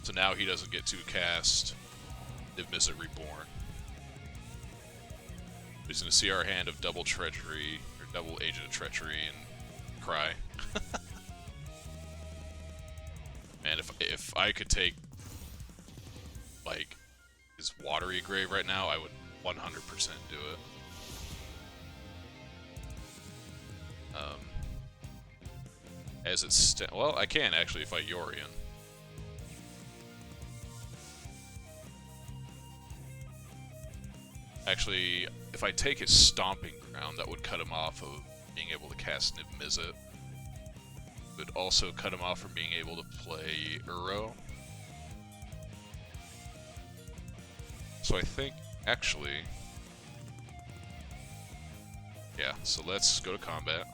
So now he doesn't get to cast Niv Mizzet Reborn. He's going to see our hand of double Treachery, or double Agent of Treachery, and cry. Man, if I could take, like, his Watery Grave right now, I would 100% do it. As it's well, I can actually fight Yorion. Actually, if I take his Stomping Ground, that would cut him off of being able to cast Niv Mizzet. It would also cut him off from being able to play Uro. So I think, actually... Yeah, so let's go to combat.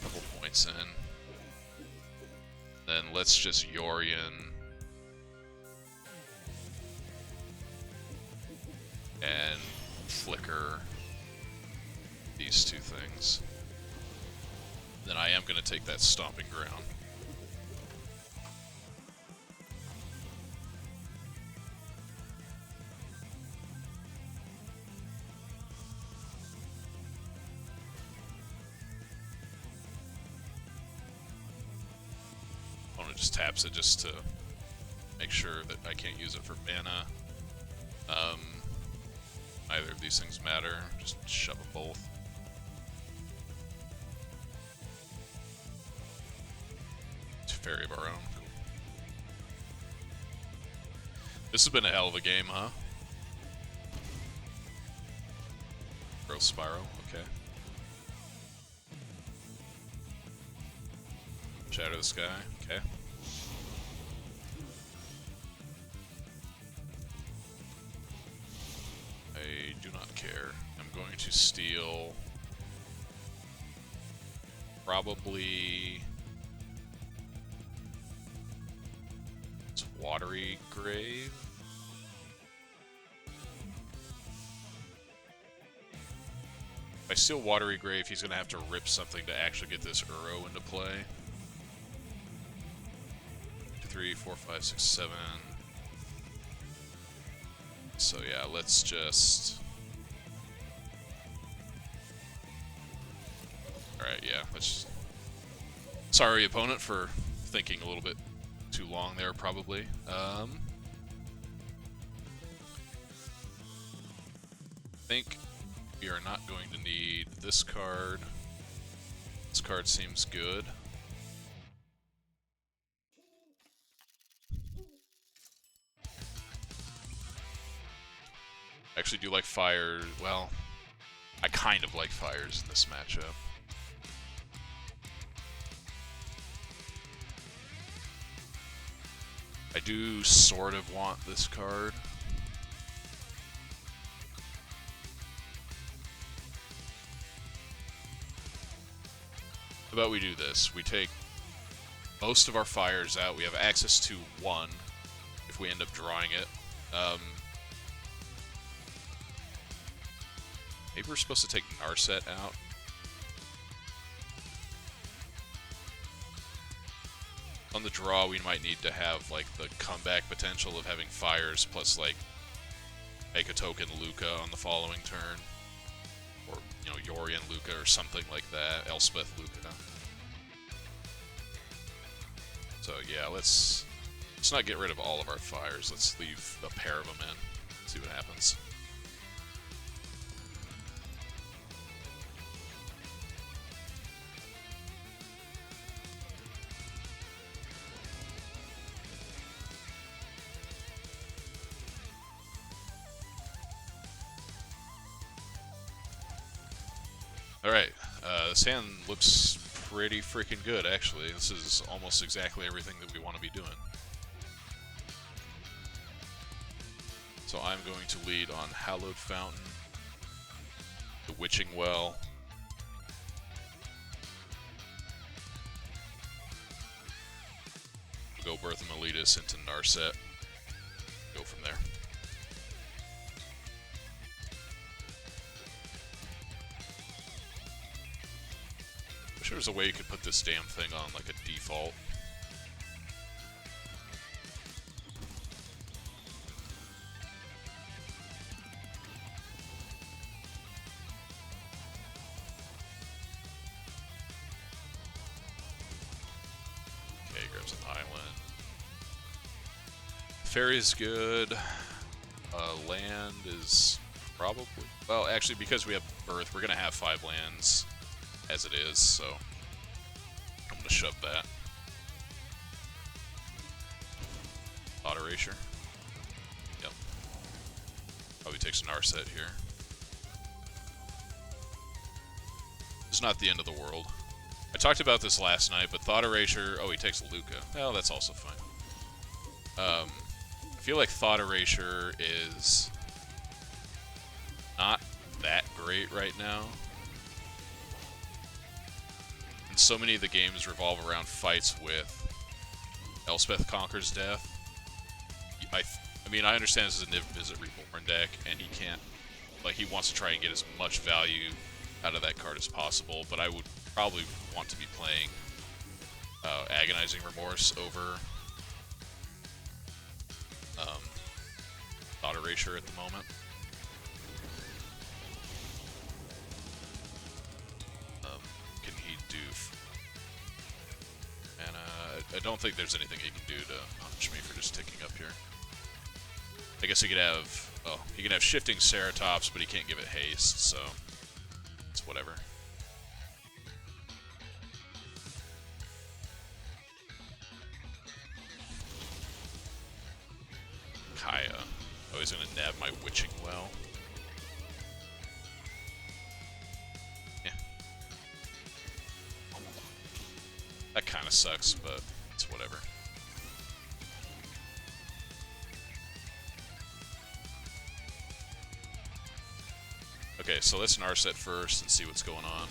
Couple points in. Then let's just Yorion. And flicker these two things. Then I am going to take that Stomping Ground. Opponent just taps it just to make sure that I can't use it for mana. Neither of these things matter. Just shove them both. Fairy of our own. Cool. This has been a hell of a game, huh? Growth Spiral, okay. Shatter the Sky, okay. I do not care. I'm going to steal... probably... Watery Grave. If I steal Watery Grave, he's going to have to rip something to actually get this Uro into play. 2, 3, 4, 5, 6, 7. So yeah, let's just... Alright, yeah, let's... Sorry, opponent, for thinking a little bit too long there, probably. I think we are not going to need this card. This card seems good. I actually do like fire. Well, I kind of like fires in this matchup. I do sort of want this card. How about we do this? We take most of our fires out. We have access to one if we end up drawing it. Maybe we're supposed to take Narset out. On the draw, we might need to have like the comeback potential of having fires plus like make a token Lukka on the following turn, or you know Yorion Lukka or something like that. Elspeth Lukka. So yeah, let's not get rid of all of our fires. Let's leave a pair of them in. See what happens. Alright, this hand looks pretty freaking good, actually. This is almost exactly everything that we want to be doing. So I'm going to lead on Hallowed Fountain, the Witching Well, we'll go Bertham Elitis into Narset, go from there. Wish there was a way you could put this damn thing on like a default. Okay, grabs an island. Fairy's good. Land is probably... Well, actually, because we have Earth, we're going to have 5 lands as it is, so I'm going to shove that. Auto Erasure. Yep. Probably takes an Narset here. It's not the end of the world. I talked about this last night, but Thought Erasure... Oh, he takes Lukka. Well, that's also fine. I feel like Thought Erasure is not that great right now. And so many of the games revolve around fights with Elspeth Conquers Death. I mean, I understand this is a Niv Visit Reborn deck, and he can't... Like, he wants to try and get as much value out of that card as possible, but I would probably want to be playing Agonizing Remorse over Thought Erasure at the moment. Can he do... And I don't think there's anything he can do to punish me for just ticking up here. I guess he could have... Oh, he can have Shifting Ceratops, but he can't give it haste, so... It's whatever. Kaya. Oh, he's gonna nab my Witching Well. Yeah. That kinda sucks, but it's whatever. Okay, so let's Narset first and see what's going on.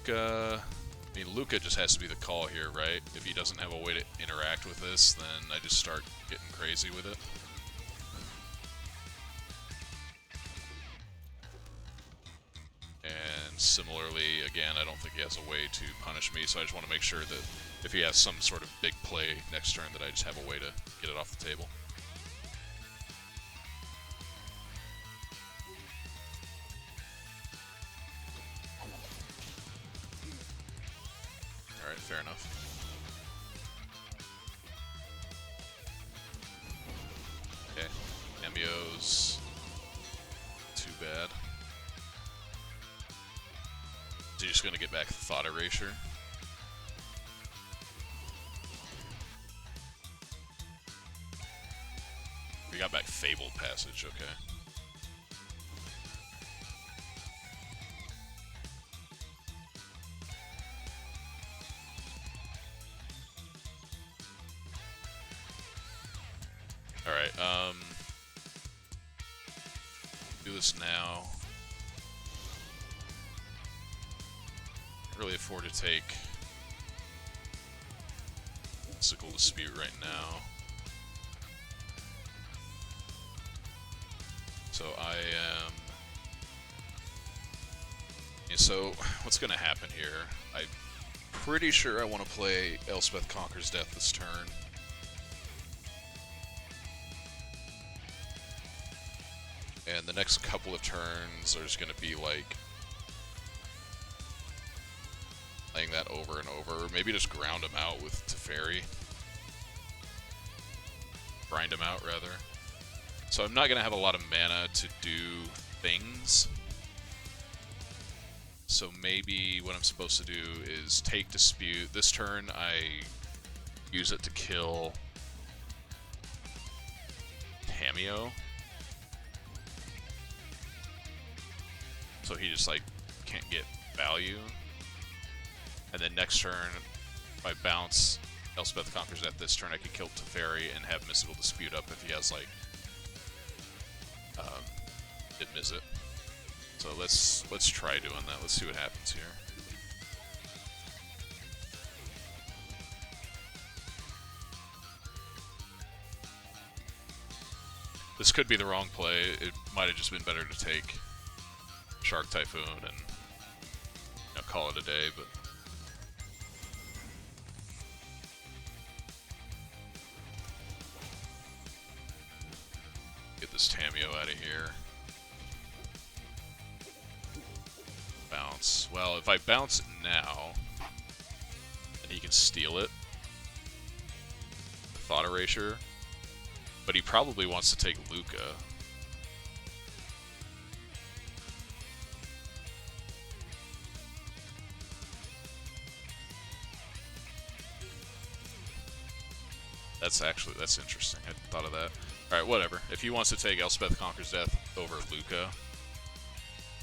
I mean, Lukka just has to be the call here, right? If he doesn't have a way to interact with this, then I just start getting crazy with it. And similarly, again, I don't think he has a way to punish me, so I just want to make sure that if he has some sort of big play next turn, that I just have a way to get it off the table. Alright, fair enough. Okay, Amio's too bad. Is he just gonna get back Thought Erasure? We got back Fabled Passage, okay. Alright, do this now. Can't really afford to take Sickle Dispute right now. So I am... Yeah, so what's gonna happen here? I'm pretty sure I want to play Elspeth Conquers Death this turn. And the next couple of turns are just going to be like playing that over and over. Maybe just ground him out with Teferi. Grind him out, rather. So I'm not going to have a lot of mana to do things. So maybe what I'm supposed to do is take Dispute. This turn I use it to kill Tamio. so he just like can't get value. And then next turn, if I bounce Elspeth Conquers Death this turn, I can kill Teferi and have Mystical Dispute up if he has like didn't miss it. So let's try doing that. Let's see what happens here. This could be the wrong play. It might have just been better to take Shark Typhoon and call it a day, but get this Tameo out of here. Bounce. Well, if I bounce it now, then he can steal it. Thought Erasure. But he probably wants to take Lukka. That's interesting. I hadn't thought of that. Alright, whatever. If he wants to take Elspeth Conquers Death over Lukka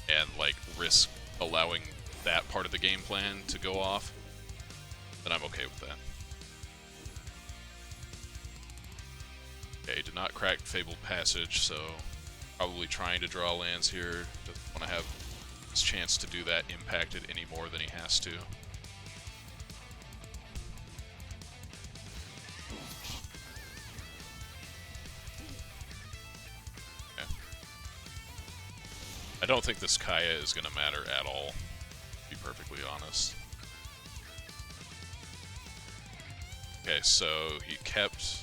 and like risk allowing that part of the game plan to go off, then I'm okay with that. Okay, did not crack Fabled Passage, so probably trying to draw lands here. Doesn't want to have his chance to do that impacted any more than he has to. Okay. I don't think this Kaya is going to matter at all, to be perfectly honest. Okay, so he kept...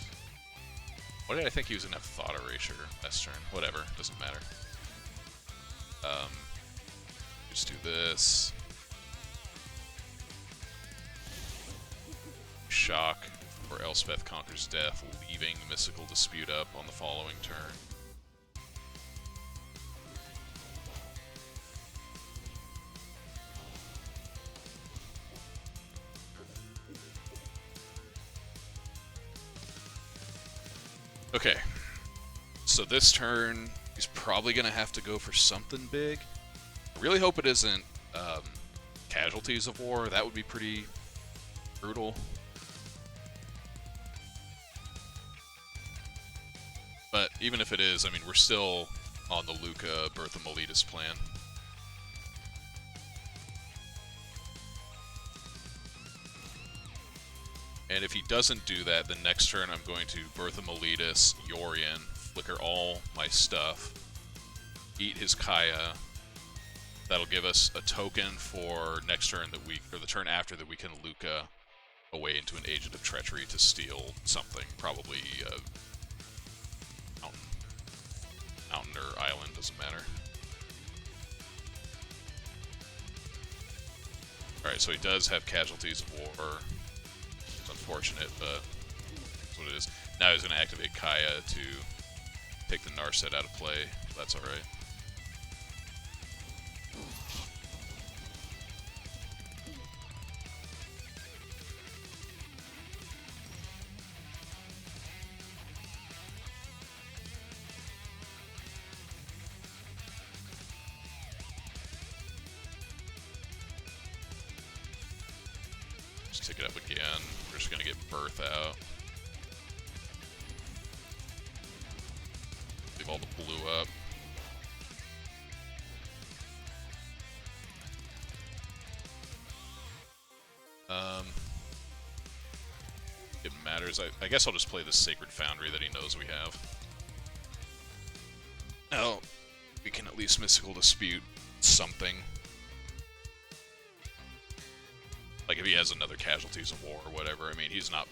What did I think he was gonna have Thought Erasure last turn? Whatever, doesn't matter. Just do this. Shock for Elspeth Conquers Death, leaving Mystical Dispute up on the following turn. Okay, so this turn, he's probably going to have to go for something big. I really hope it isn't Casualties of War. That would be pretty brutal. But even if it is, I mean, we're still on the Lukka Birth of Meletus plan. And if he doesn't do that, then next turn I'm going to Birth of Meletus, Yorion, flicker all my stuff, eat his Kaya. That'll give us a token for next turn that we, or the turn after, that we can Lukka away into an Agent of Treachery to steal something, probably mountain or island, doesn't matter. Alright, so he does have Casualties of War. Unfortunate, but that's what it is. Now he's going to activate Kaya to take the Narset out of play. That's alright. Just take it up again. We're just going to get Birth out. Leave all the blue up. It matters. I guess I'll just play this Sacred Foundry that he knows we have. Now, we can at least Mystical Dispute something. Like, if he has another Casualties of War or whatever, I mean, he's not...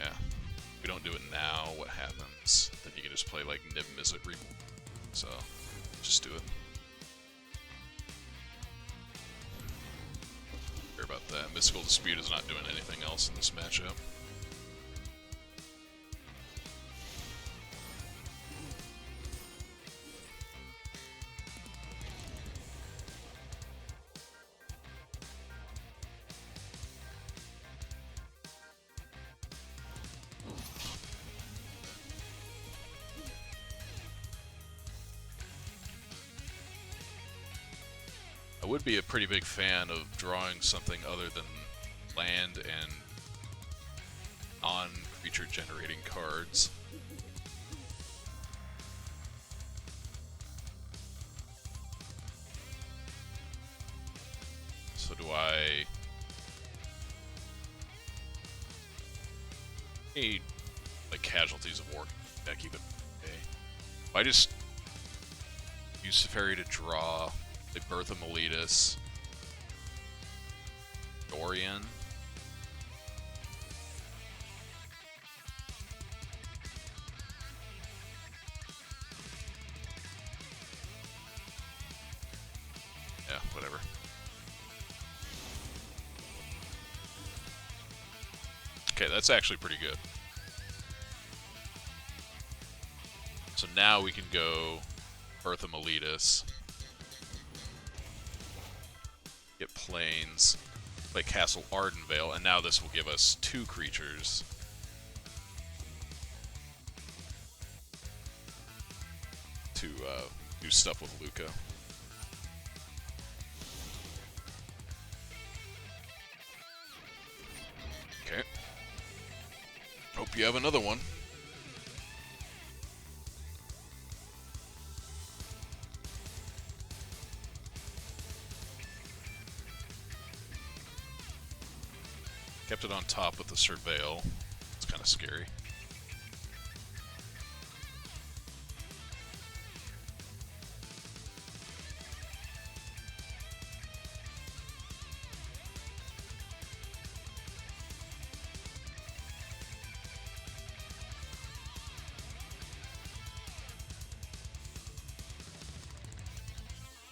Yeah. If we don't do it now, what happens? Then you can just play, like, Nib Mizzet Removal. So, just do it. Care about that. Mystical Dispute is not doing anything else in this matchup. would be a pretty big fan of drawing something other than land and non-creature generating cards. So do I need like Casualties of War deck even? Okay. If I just use Safari to draw like Bertha Miletus, Dorian. Yeah, whatever. Okay, that's actually pretty good. So now we can go Bertha Miletus, get Plains, play Castle Ardenvale, and now this will give us 2 creatures. To do stuff with Lukka. Okay. Hope you have another one. Kept it on top with the Surveil. It's kind of scary.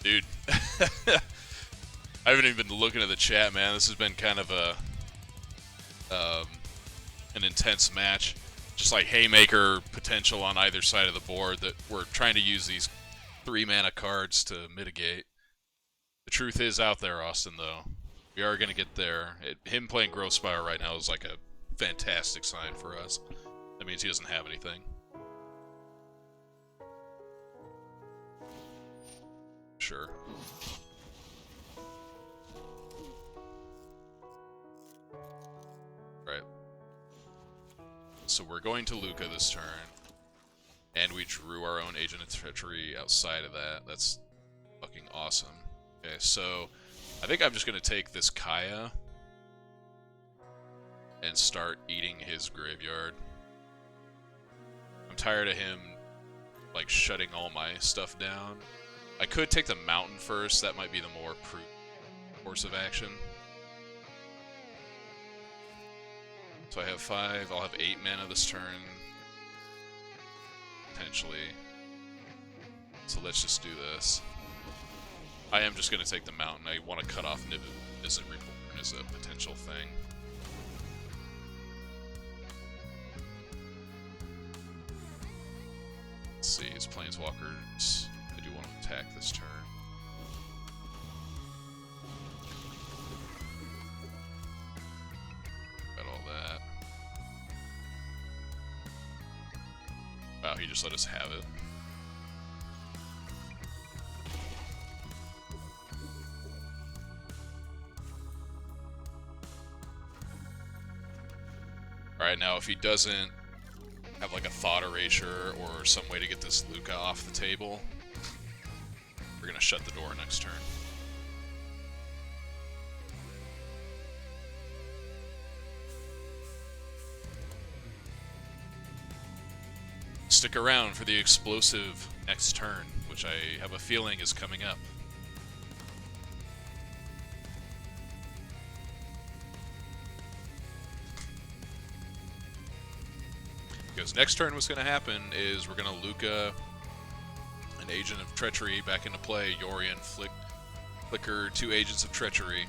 Dude, I haven't even been looking at the chat, man. This has been kind of a an intense match. Just like haymaker potential on either side of the board that we're trying to use these 3-mana cards to mitigate. The truth is out there, Austin, though. We are going to get there. Him playing Growth Spire right now is like a fantastic sign for us. That means he doesn't have anything. Sure. Right. So we're going to Lukka this turn. And we drew our own Agent of Treachery outside of that. That's fucking awesome. Okay, so I think I'm just going to take this Kaya and start eating his graveyard. I'm tired of him, like, shutting all my stuff down. I could take the mountain first. That might be the more prudent course of action. So I have 5. I'll have 8 mana this turn. Potentially. So let's just do this. I am just going to take the mountain. I want to cut off Visit Reborn as a potential thing. Let's see, his Planeswalkers. I do want to attack this turn. Got all that. Wow, he just let us have it. Alright, now if he doesn't have like a Thought Erasure or some way to get this Lukka off the table, we're gonna shut the door next turn. Stick around for the explosive next turn, which I have a feeling is coming up. Because next turn what's going to happen is we're going to Lukka an Agent of Treachery back into play. Yorion flicker 2 Agents of Treachery.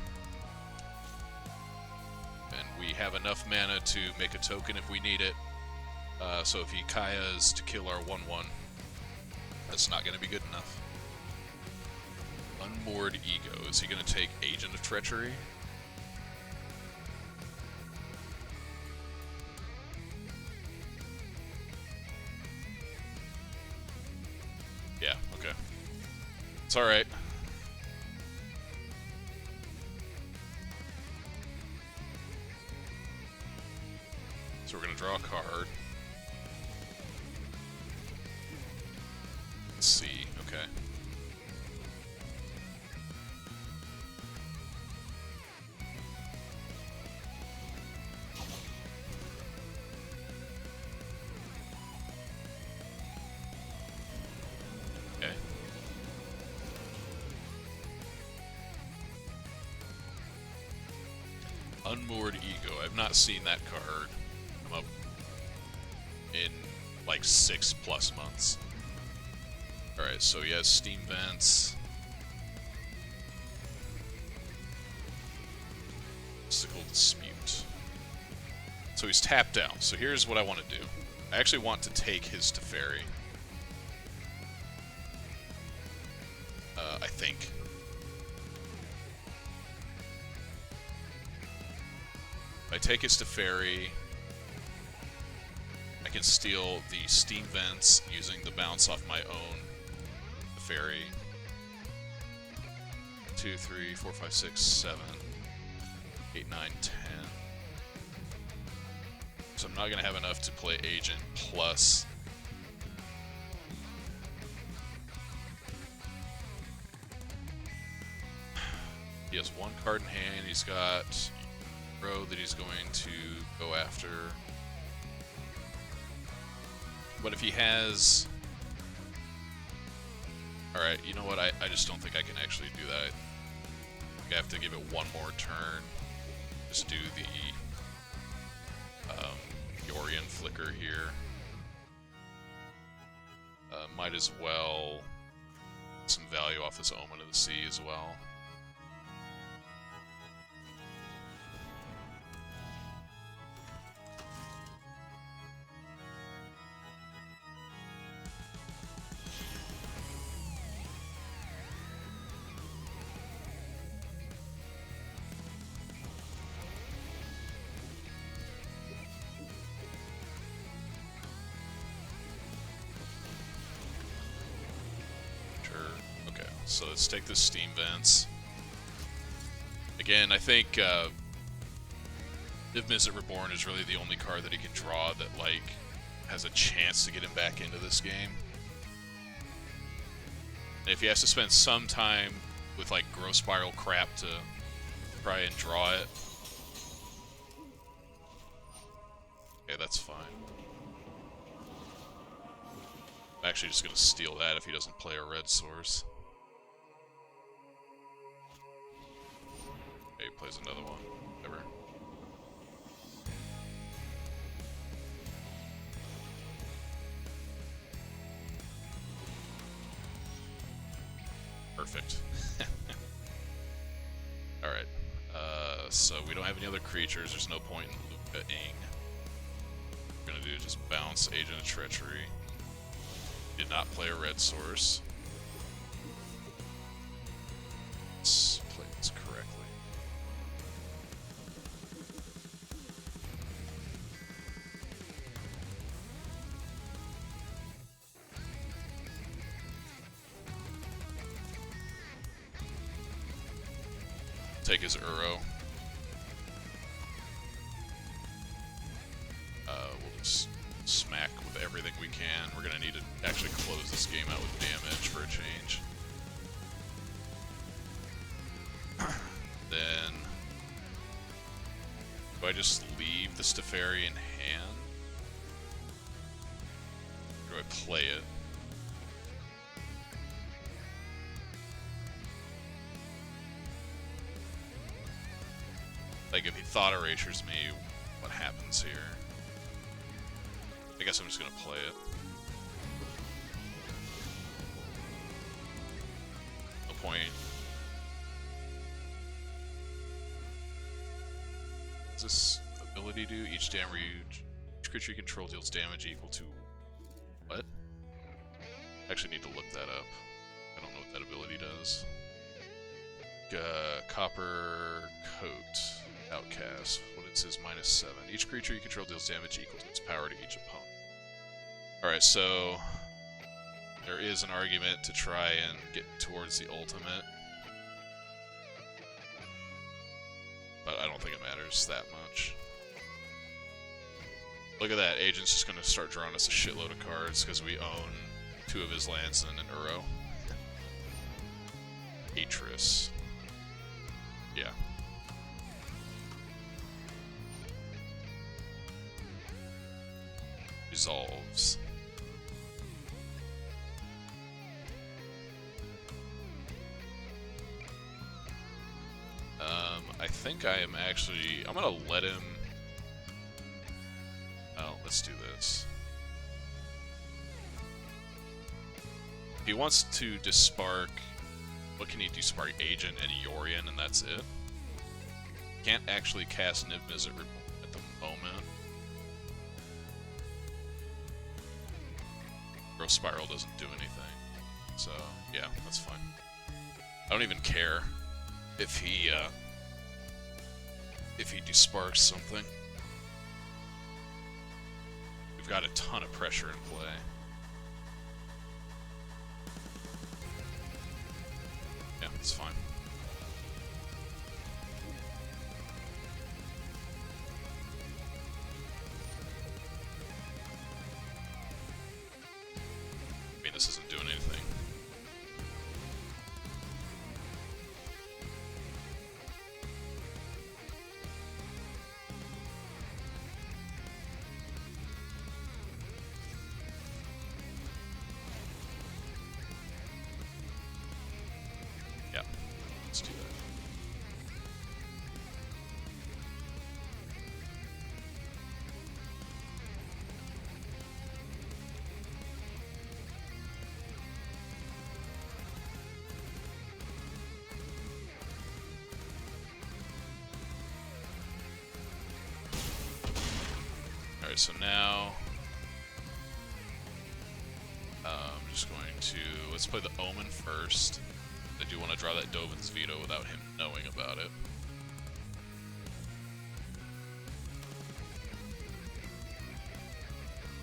And we have enough mana to make a token if we need it. So if he Kaya's to kill our 1/1, that's not going to be good enough. Unmoored Ego. Is he going to take Agent of Treachery? Yeah, okay. It's alright. draw a card. Let's see, okay. Okay. Unmoored Ego. I've not seen that card come up in like 6+ months. Alright, so he has Steam Vents. Mystical Dispute. So he's tapped out. So here's what I want to do. I actually want to take his Teferi. I think. If I take his Teferi, I can steal the Steam Vents using the bounce off my own Teferi. 2, 3, 4, 5, 6, 7, 8, 9, 10. So I'm not going to have enough to play Agent plus. He has one card in hand. He's got Row that he's going to go after. But if he has... Alright, you know what? I just don't think I can actually do that. I have to give it one more turn. Just do the Yorion Flicker here. Might as well get some value off this Omen of the Sea as well. So let's take the Steam Vents. Again, I think If Mizzet Reborn is really the only card that he can draw that, like, has a chance to get him back into this game. And if he has to spend some time with, like, Growth Spiral crap to try and draw it, okay, that's fine. I'm actually just going to steal that if he doesn't play a red source. Okay, he plays another one. Whatever. Perfect. Alright. So we don't have any other creatures. There's no point in Lukka-ing. What we're going to do is just bounce Agent of Treachery. Did not play a red source. Let's play this correctly. Take his Uro. We'll just smack with everything we can. We're gonna need to actually close this game out with damage for a change. Then, do I just leave the Teferi in hand? Or do I play it? Like, if he Thought Erasures me, what happens here? I guess I'm just gonna play it. No point. What does this ability do? Each creature you control deals damage equal to... What? I actually need to look that up. I don't know what that ability does. Copper Coat. Outcast. What is his -7? Each creature you control deals damage equal to its power to each opponent. Alright, so there is an argument to try and get towards the ultimate. But I don't think it matters that much. Look at that. Agent's just going to start drawing us a shitload of cards because we own 2 of his lands and an Uro. Atris. Yeah. Resolves. I think I am actually... I'm gonna let him... Oh, let's do this. If he wants to dispark... What can he dispark? Agent and Yorion, and that's it? Can't actually cast Niv Mizzet at the moment. Growth Spiral doesn't do anything. So, yeah, that's fine. I don't even care if he disparks something. We've got a ton of pressure in play. Yeah, it's fine. I mean, this isn't doing anything. Yeah, let's do that. Alright, so now I'm just going to, let's play the Omen first. I do want to draw that Dovin's Veto without him knowing about it.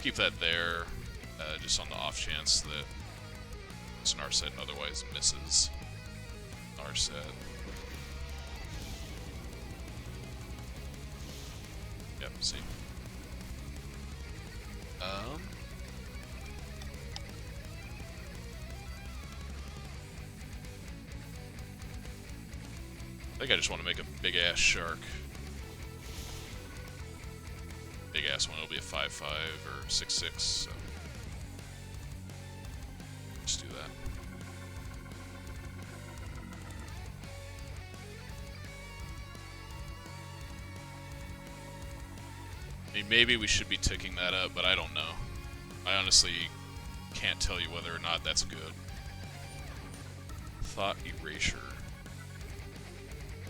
Keep that there, just on the off chance that Narset otherwise misses Narset. Yep, see. I think I just want to make a big-ass shark. Big-ass one, it'll be a 5/5 or 6/6, so... Just do that. I mean, maybe we should be ticking that up, but I don't know. I honestly can't tell you whether or not that's good. Thought Erasure.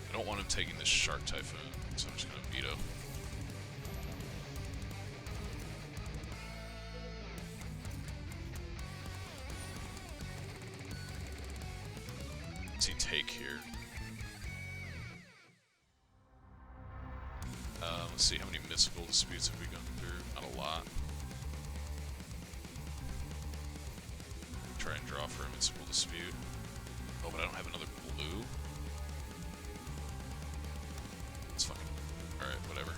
I don't want him taking this Shark Typhoon, so I'm just gonna veto. What's he take here? Let's see, how many mystical disputes have we gone through? Not a lot. Try and draw for a mystical dispute. Oh, but I don't have another blue? It's fine. Alright, whatever.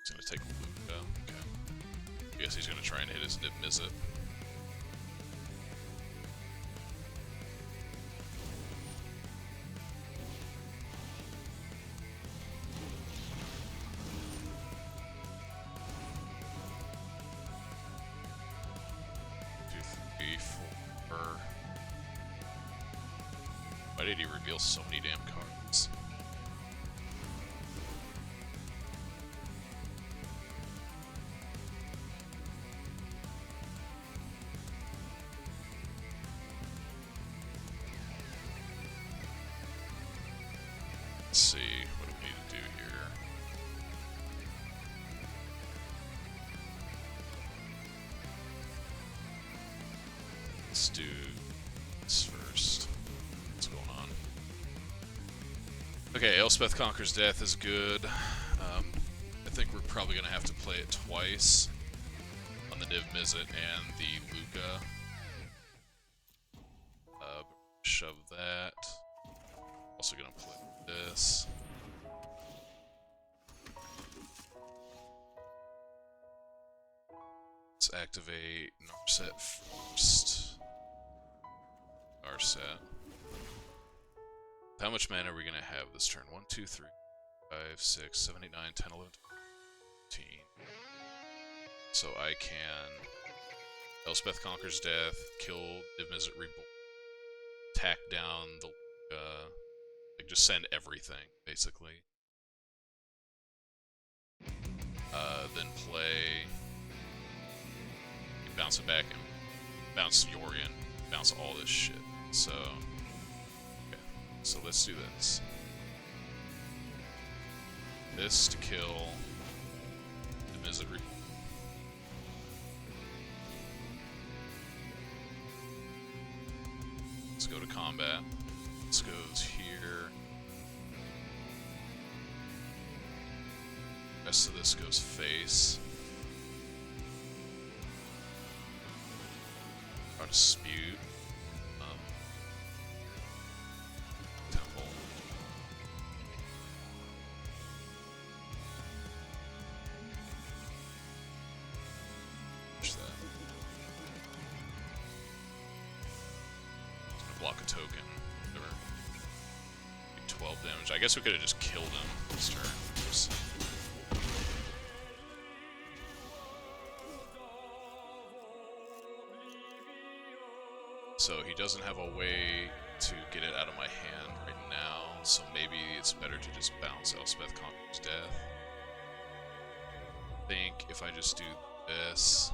He's gonna take Lukka. Okay. I guess he's gonna try and hit his Niv Mizzet. Why did he reveal so many damn cards? Let's see, what do we need to do here? let's do this first. What's going on? Okay, Elspeth Conquers Death is good. I think we're probably going to have to play it twice on the Niv Mizzet and the Lukka. Shove that. Also going to play this. Let's activate Narset first. Narset. How much mana are we going to have this turn? 1, 2, 3, 5, 6, 7, 8, 9, 10, 11, 12, 13. So I can Elspeth Conquers Death, kill Niv Mizzet Reborn, tack down the like just send everything, basically. Then play, bounce it back and bounce Yorion, bounce all this shit. So, okay. So let's do this. This to kill the Misery. Let's go to combat. This goes here. The rest of this goes face. Try to Dispute. Temple. Push that. It's gonna block a token. Whatever. 12 damage. I guess we could have just killed him this turn. Oops. So he doesn't have a way to get it out of my hand right now, so maybe it's better to just bounce Elspeth Conquers Death. I think if I just do this,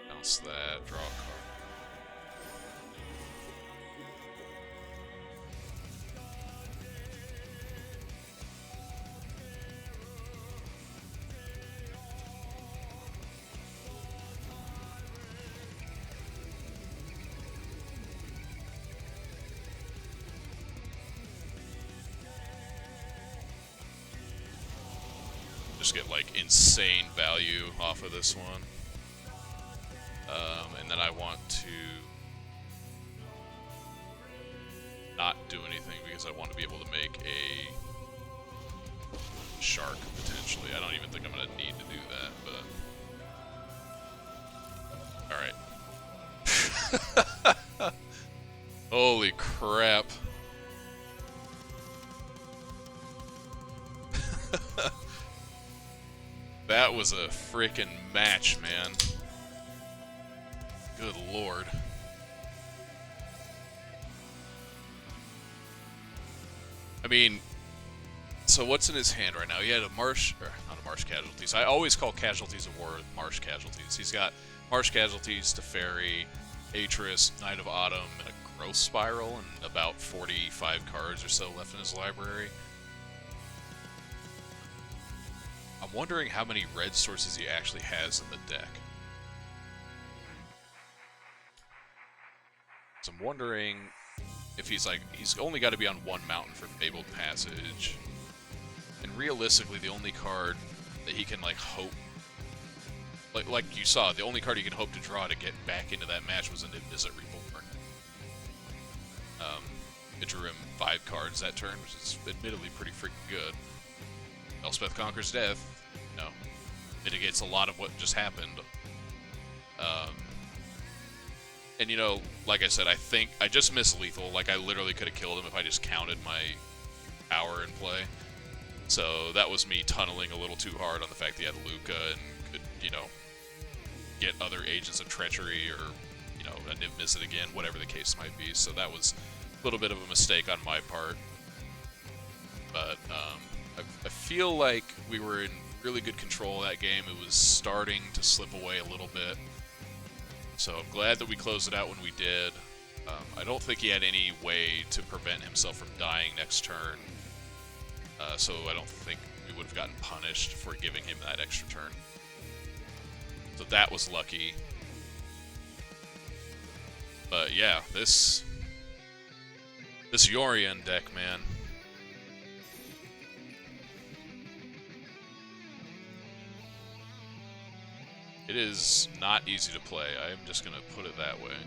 bounce that, draw a card. Just get like insane value off of this one. And then I want to not do anything because I want to be able to make a shark potentially. I don't even think I'm going to need to do that, but alright. Holy crap. That was a frickin' match, man. Good lord. I mean, so what's in his hand right now? He had a marsh, or not a marsh casualties. I always call casualties of war marsh casualties. He's got marsh casualties, Teferi, Atris, Knight of Autumn, and a growth spiral, and about 45 cards or so left in his library. I'm wondering how many red sources he actually has in the deck. So I'm wondering if he's only got to be on one mountain for Fabled Passage. And realistically, the only card that he can hope, like you saw, the only card he can hope to draw to get back into that match was a Niv Mizzet Reborn. It drew him 5 cards that turn, which is admittedly pretty freaking good. Elspeth Conquers Death, mitigates a lot of what just happened. And like I said, I think I just missed lethal. Like, I literally could have killed him if I just counted my power in play. So that was me tunneling a little too hard on the fact that he had Lukka and could, get other agents of treachery or, a Niv Mizzet again, whatever the case might be. So that was a little bit of a mistake on my part. But I feel like we were in really good control of that game. It was starting to slip away a little bit. So I'm glad that we closed it out when we did. I don't think he had any way to prevent himself from dying next turn. So I don't think we would have gotten punished for giving him that extra turn. So that was lucky. But yeah, this Yorion deck, man. It is not easy to play. I am just gonna put it that way.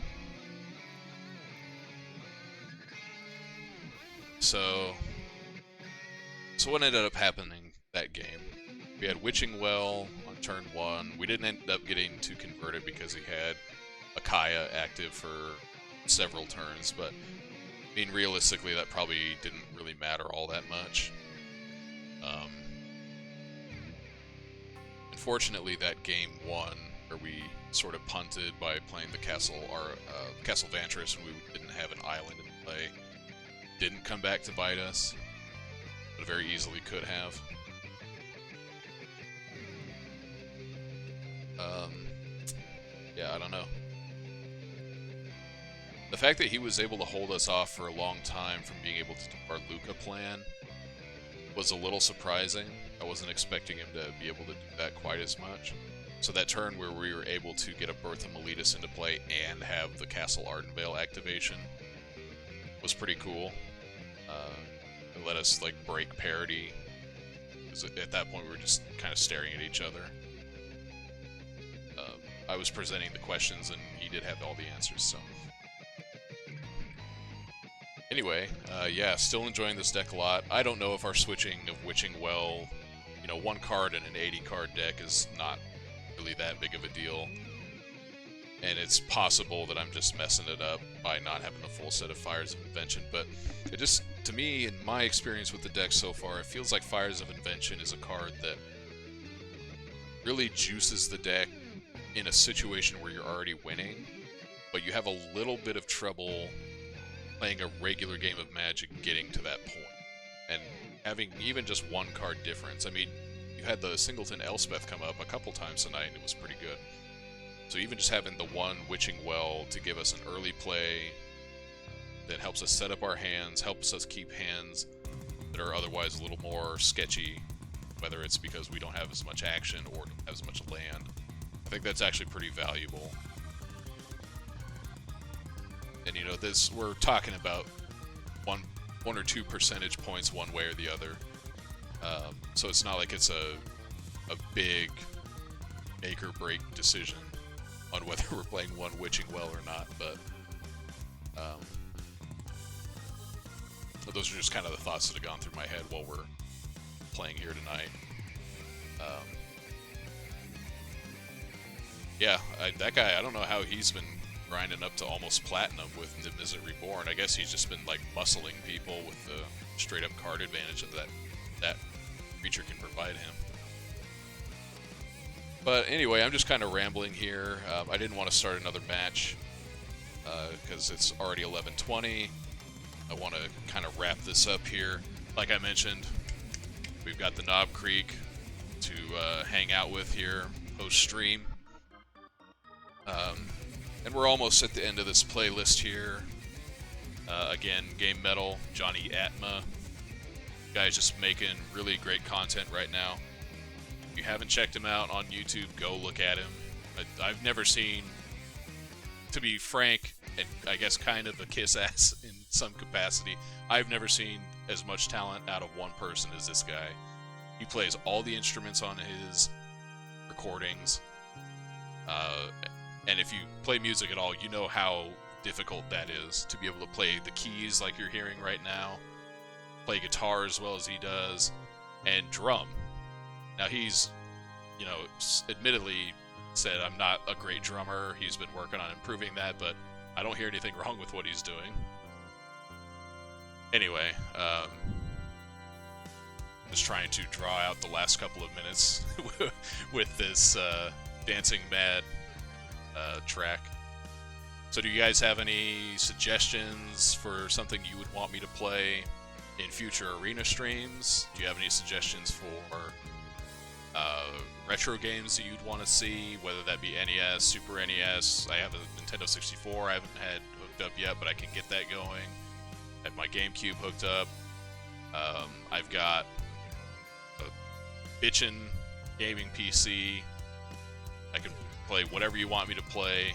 So what ended up happening that game? We had Witching Well on turn 1. We didn't end up getting to convert it because he had a Kaya active for several turns, but I mean, realistically, that probably didn't really matter all that much. Unfortunately, that game 1, where we sort of punted by playing the Castle Vantress when we didn't have an island in play, didn't come back to bite us, but very easily could have. Yeah, I don't know. The fact that he was able to hold us off for a long time from being able to do our Lukka plan was a little surprising. I wasn't expecting him to be able to do that quite as much. So that turn where we were able to get a Birth of Meletus into play and have the Castle Ardenvale activation was pretty cool. It let us like break parity, because at that point we were just kind of staring at each other. I was presenting the questions and he did have all the answers, so... Anyway, yeah, still enjoying this deck a lot. I don't know if our switching of Witching Well, you know, 1 card in an 80 card deck is not really that big of a deal. And it's possible that I'm just messing it up by not having the full set of Fires of Invention, but it just, to me, in my experience with the deck so far, it feels like Fires of Invention is a card that really juices the deck in a situation where you're already winning, but you have a little bit of trouble playing a regular game of Magic getting to that point. And having even just 1 card difference, I mean, you had the Singleton Elspeth come up a couple times tonight and it was pretty good. So even just having the 1 Witching Well to give us an early play that helps us set up our hands, helps us keep hands that are otherwise a little more sketchy, whether it's because we don't have as much action or don't have as much land. I think that's actually pretty valuable. And you know, this, we're talking about one or 2 percentage points one way or the other. So it's not like it's a big make or break decision on whether we're playing 1 Witching Well or not, but those are just kind of the thoughts that have gone through my head while we're playing here tonight. Yeah, that guy, I don't know how he's been grinding up to almost platinum with Niv-Mizzet Reborn. I guess he's just been like muscling people with the straight up card advantage that creature can provide him. But anyway, I'm just kind of rambling here. I didn't want to start another match because it's already 11:20. I want to kind of wrap this up here. Like I mentioned, we've got the Knob Creek to hang out with here post-stream. And we're almost at the end of this playlist here. Again, Game Metal, Johnny Atma. Guy's just making really great content right now. If you haven't checked him out on YouTube, go look at him. I've never seen, to be frank, and I guess kind of a kiss ass in some capacity, I've never seen as much talent out of one person as this guy. He plays all the instruments on his recordings. And if you play music at all, you know how difficult that is to be able to play the keys like you're hearing right now, play guitar as well as he does, and drum. Now he's, you know, admittedly said, I'm not a great drummer. He's been working on improving that, but I don't hear anything wrong with what he's doing. Anyway, just trying to draw out the last couple of minutes with this Dancing Mad track. So do you guys have any suggestions for something you would want me to play in future arena streams? Do you have any suggestions for retro games that you'd want to see, whether that be NES, Super NES? I have a Nintendo 64 I haven't had hooked up yet, but I can get that going. I have my GameCube hooked up. I've got a bitchin' gaming PC. I can play whatever you want me to play.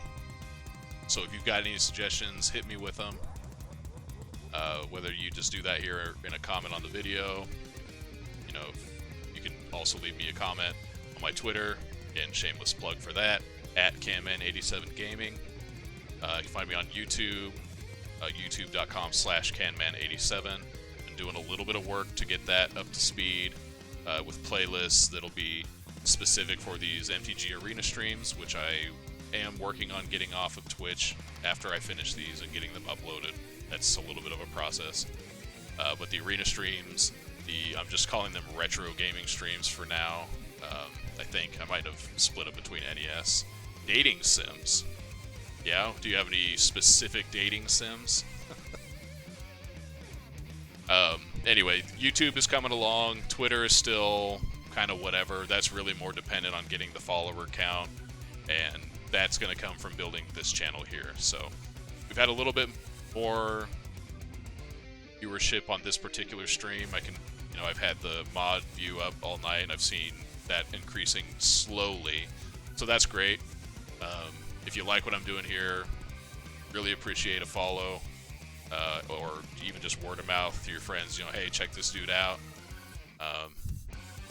So if you've got any suggestions, hit me with them. Whether you just do that here in a comment on the video, you know, you can also leave me a comment on my Twitter, and shameless plug for that, at canman87gaming. You can find me on YouTube, youtube.com/canman87. I'm doing a little bit of work to get that up to speed with playlists that'll be specific for these MTG Arena streams, which I am working on getting off of Twitch after I finish these and getting them uploaded. That's a little bit of a process. But the Arena streams, I'm just calling them retro gaming streams for now. I think I might have split up between NES. Dating sims. Yeah? Do you have any specific dating sims? Anyway, YouTube is coming along. Twitter is still kind of whatever. That's really more dependent on getting the follower count, and that's going to come from building this channel here. So we've had a little bit more viewership on this particular stream. I've had the mod view up all night, and I've seen that increasing slowly. So that's great. If you like what I'm doing here, really appreciate a follow, or even just word of mouth to your friends. Hey, check this dude out.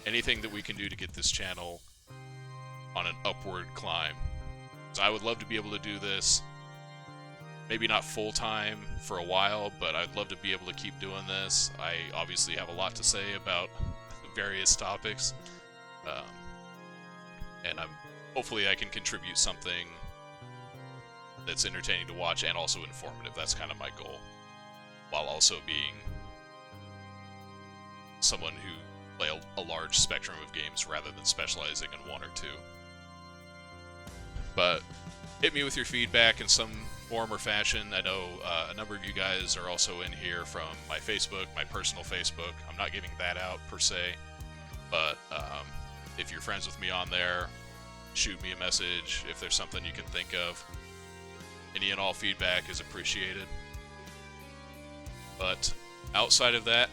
Anything that we can do to get this channel on an upward climb. So I would love to be able to do this, maybe not full-time for a while, but I'd love to be able to keep doing this. I obviously have a lot to say about various topics, and hopefully I can contribute something that's entertaining to watch and also informative. That's kind of my goal, while also being someone who play a large spectrum of games rather than specializing in one or two. But hit me with your feedback in some form or fashion. I know a number of you guys are also in here from my Facebook, my personal Facebook. I'm not giving that out per se, but if you're friends with me on there, shoot me a message if there's something you can think of. Any and all feedback is appreciated. But outside of that,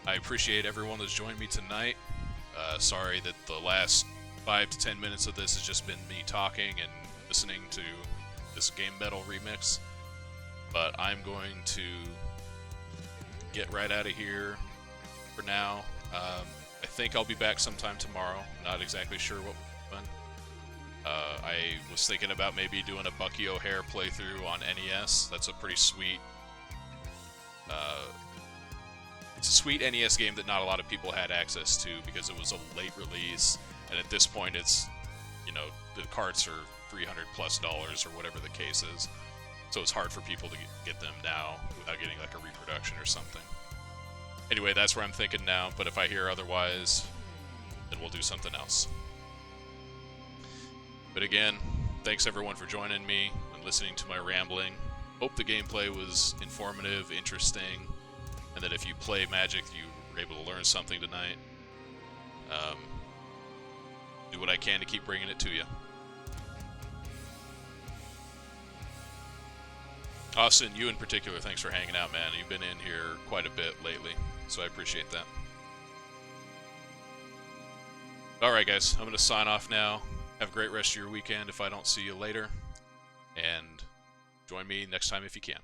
I appreciate everyone that's joined me tonight. Sorry that the last 5 to 10 minutes of this has just been me talking and listening to this Game Metal remix. But I'm going to get right out of here for now. I think I'll be back sometime tomorrow. Not exactly sure what we're doing. I was thinking about maybe doing a Bucky O'Hare playthrough on NES. That's a pretty sweet... it's a sweet NES game that not a lot of people had access to because it was a late release, and at this point it's, the carts are $300+ or whatever the case is, so it's hard for people to get them now without getting like a reproduction or something. Anyway, that's where I'm thinking now, but if I hear otherwise, then we'll do something else. But again, thanks everyone for joining me and listening to my rambling. Hope the gameplay was informative, interesting, and that if you play Magic, you were able to learn something tonight. Do what I can to keep bringing it to you. Austin, you in particular, thanks for hanging out, man. You've been in here quite a bit lately, so I appreciate that. Alright guys, I'm going to sign off now. Have a great rest of your weekend if I don't see you later. And join me next time if you can.